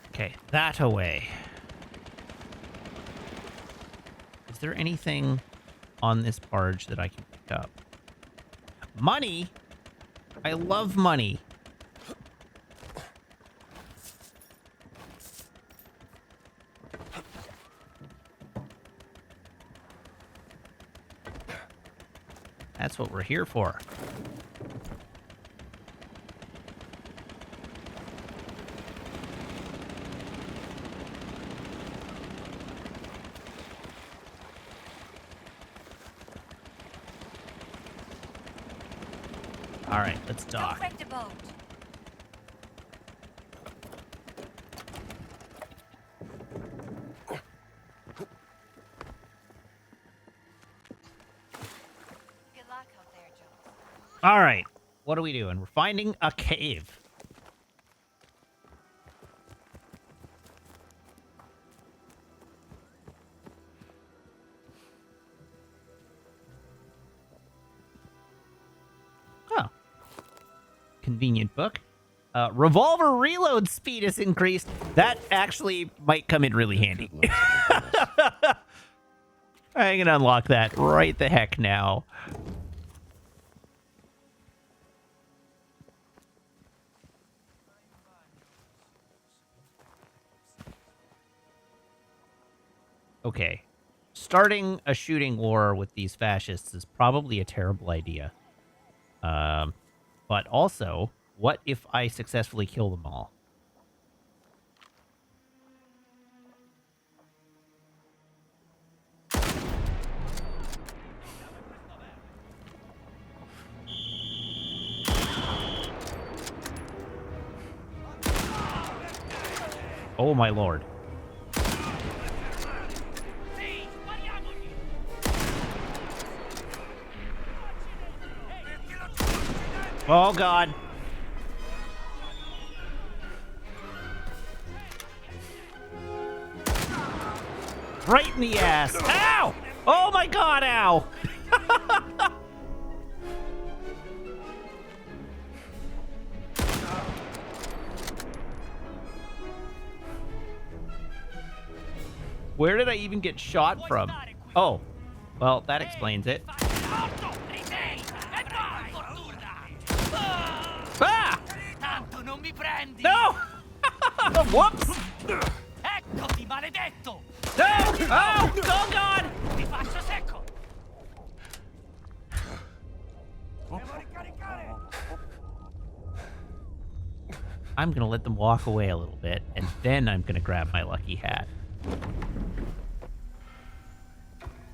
Okay, that away. Is there anything on this barge that I can pick up? Money? I love money. That's what we're here for. All right, let's dock. Don't wreck the boat. Good luck out there, Jones. All right, what are we doing? We're finding a cave. Oh. Convenient book. Revolver reload speed is increased. That actually might come in really handy. I'm gonna unlock that right the heck now. Okay. Starting a shooting war with these fascists is probably a terrible idea. But also, what if I successfully kill them all? Oh my lord. Oh god. Right in the ass. Ow! Oh my god, ow! Where did I even get shot from? Oh, well, that explains it. Ah! No! Whoops! Eccoti, maledetto! No! Oh! Oh god! Ti faccio secco! I'm gonna let them walk away a little bit, and then I'm gonna grab my lucky hat.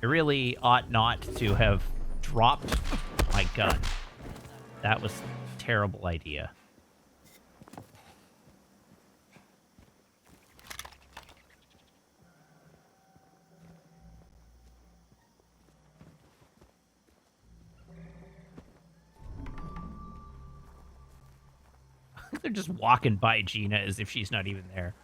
I really ought not to have dropped my gun. That was a terrible idea. They're just walking by Gina as if she's not even there.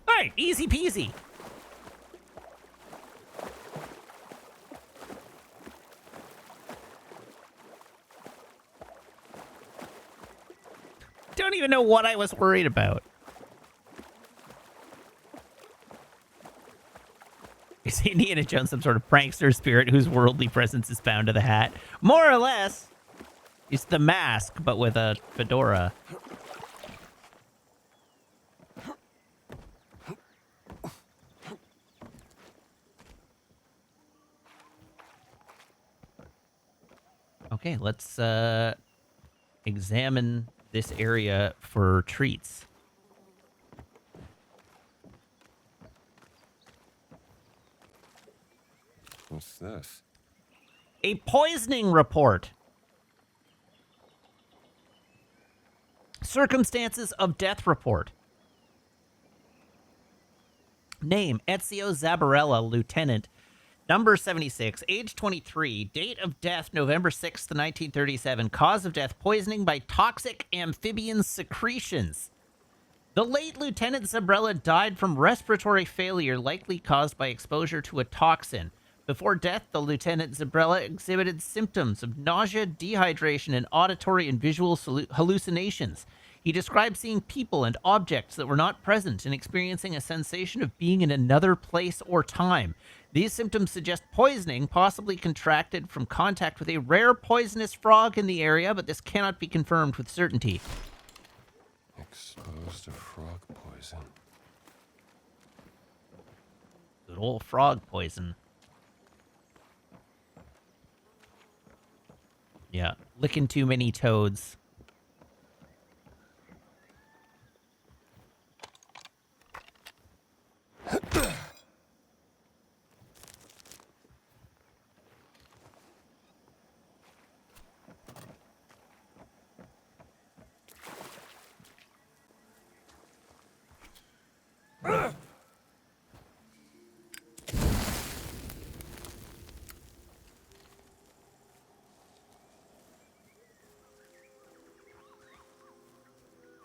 Alright, easy peasy. Don't even know what I was worried about. Is Indiana Jones some sort of prankster spirit whose worldly presence is bound to the hat? More or less. It's the mask, but with a fedora. Okay, let's examine this area for treats. What's this? A poisoning report. Circumstances of death report. Name, Ezio Zabarella, Lieutenant. Number 76, age 23, date of death November 6th, 1937, cause of death poisoning by toxic amphibian secretions. The late Lieutenant Zabarella died from respiratory failure likely caused by exposure to a toxin. Before death, the Lieutenant Zabarella exhibited symptoms of nausea, dehydration, and auditory and visual hallucinations. He described seeing people and objects that were not present and experiencing a sensation of being in another place or time. These symptoms suggest poisoning, possibly contracted from contact with a rare poisonous frog in the area, but this cannot be confirmed with certainty. Exposed to frog poison. Good old frog poison. Yeah, licking too many toads.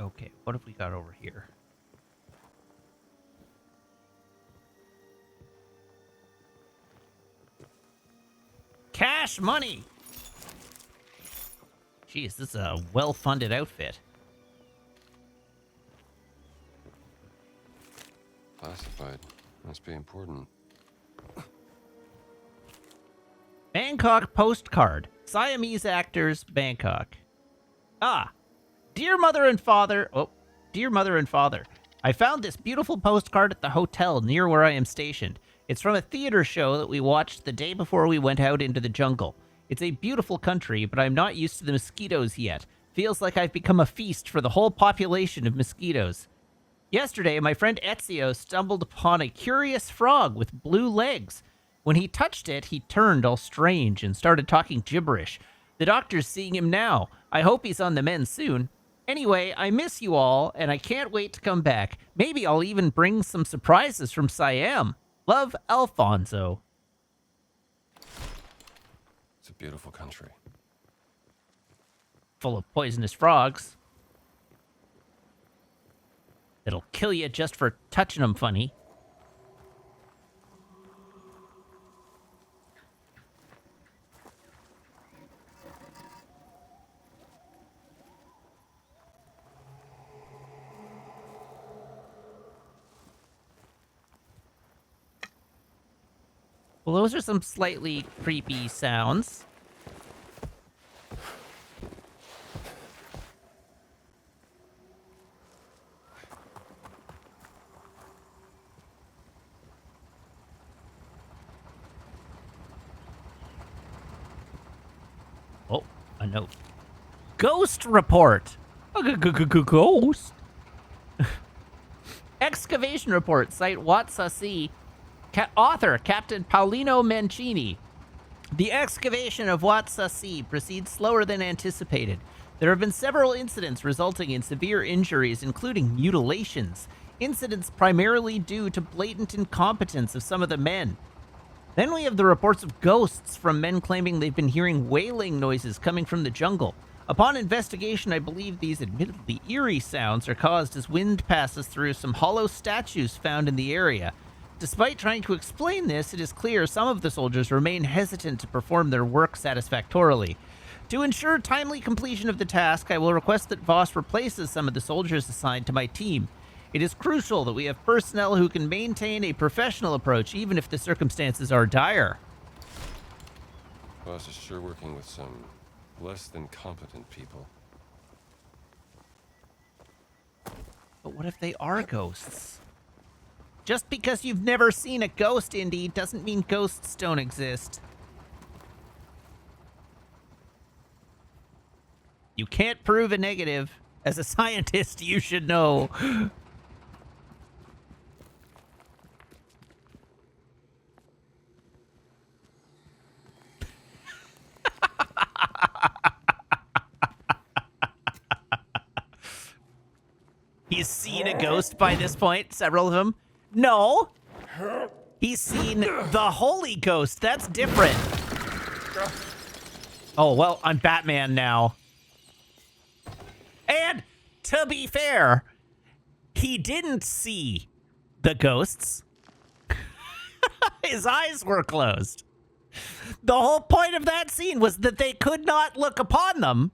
Okay, what have we got over here? Cash money. Jeez, this is a well-funded outfit. Classified. Must be important. Bangkok postcard. Siamese actors, Bangkok. Ah. Dear Mother and Father. Oh, dear Mother and Father. I found this beautiful postcard at the hotel near where I am stationed. It's from a theater show that we watched the day before we went out into the jungle. It's a beautiful country, but I'm not used to the mosquitoes yet. Feels like I've become a feast for the whole population of mosquitoes. Yesterday, my friend Ezio stumbled upon a curious frog with blue legs. When he touched it, he turned all strange and started talking gibberish. The doctor's seeing him now. I hope he's on the mend soon. Anyway, I miss you all, and I can't wait to come back. Maybe I'll even bring some surprises from Siam. Love, Alfonso. It's a beautiful country. Full of poisonous frogs. That'll kill you just for touching them funny. Well, those are some slightly creepy sounds. Oh, a note. Ghost report. Ghost. Excavation report. Site Wat Sea. Author Captain Paolino Mancini. The excavation of Wat Sea proceeds slower than anticipated. There have been several incidents resulting in severe injuries, including mutilations. Incidents primarily due to blatant incompetence of some of the men. Then we have the reports of ghosts from men claiming they've been hearing wailing noises coming from the jungle. Upon investigation, I believe these admittedly eerie sounds are caused as wind passes through some hollow statues found in the area. Despite trying to explain this, it is clear some of the soldiers remain hesitant to perform their work satisfactorily. To ensure timely completion of the task, I will request that Voss replaces some of the soldiers assigned to my team. It is crucial that we have personnel who can maintain a professional approach even if the circumstances are dire. Boss is sure working with some less than competent people. But what if they are ghosts? Just because you've never seen a ghost, Indy, doesn't mean ghosts don't exist. You can't prove a negative. As a scientist, you should know. He's seen a ghost by this point, several of them. No. He's seen the Holy Ghost. That's different. Oh, well, I'm Batman now. And to be fair, he didn't see the ghosts. His eyes were closed. The whole point of that scene was that they could not look upon them.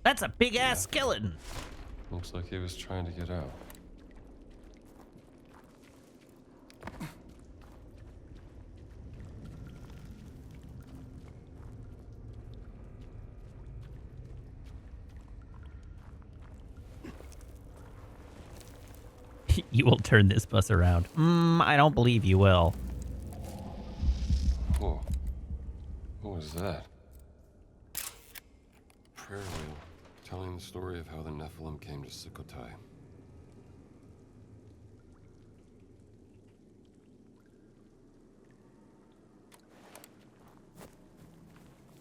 That's a big-ass skeleton. Looks like he was trying to get out. You will turn this bus around. I don't believe you will. Whoa. What was that? Prayer wheel, telling the story of how the Nephilim came to Sukhothai.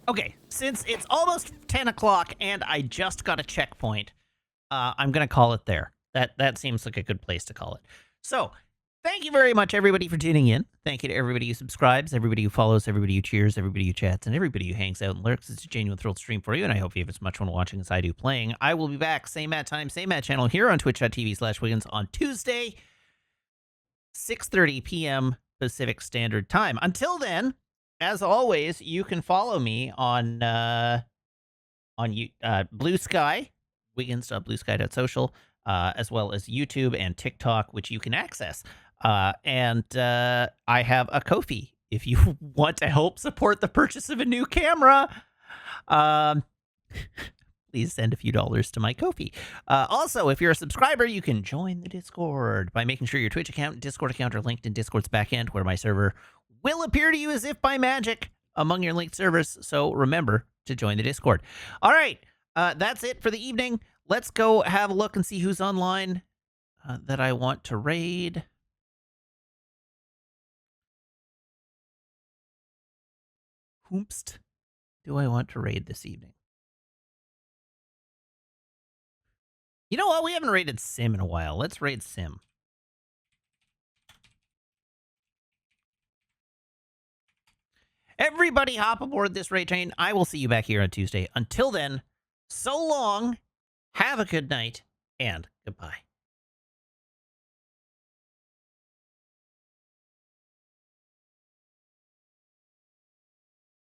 Okay, since it's almost 10 o'clock and I just got a checkpoint, I'm going to call it there. That seems like a good place to call it. So, Thank you very much, everybody, for tuning in. Thank you to everybody who subscribes, everybody who follows, everybody who cheers, everybody who chats, and everybody who hangs out and lurks. It's a genuine thrill stream for you, and I hope you have as much fun watching as I do playing. I will be back, same Matt time, same Matt channel, here on twitch.tv/Wiggins on Tuesday, 6:30 p.m. Pacific Standard Time. Until then, as always, you can follow me on Blue Sky, wiggins.bluesky.social, as well as YouTube and TikTok, which you can access. And I have a Ko-fi if you want to help support the purchase of a new camera. Please send a few dollars to my Ko-fi. Also, if you're a subscriber, you can join the Discord by making sure your Twitch account and Discord account are linked in Discord's backend, where my server will appear to you as if by magic among your linked servers. So remember to join the Discord. All right, that's it for the evening. Let's go have a look and see who's online that I want to raid. Whoomst do I want to raid this evening? You know what? We haven't raided Sim in a while. Let's raid Sim. Everybody hop aboard this raid train. I will see you back here on Tuesday. Until then, so long, have a good night, and goodbye.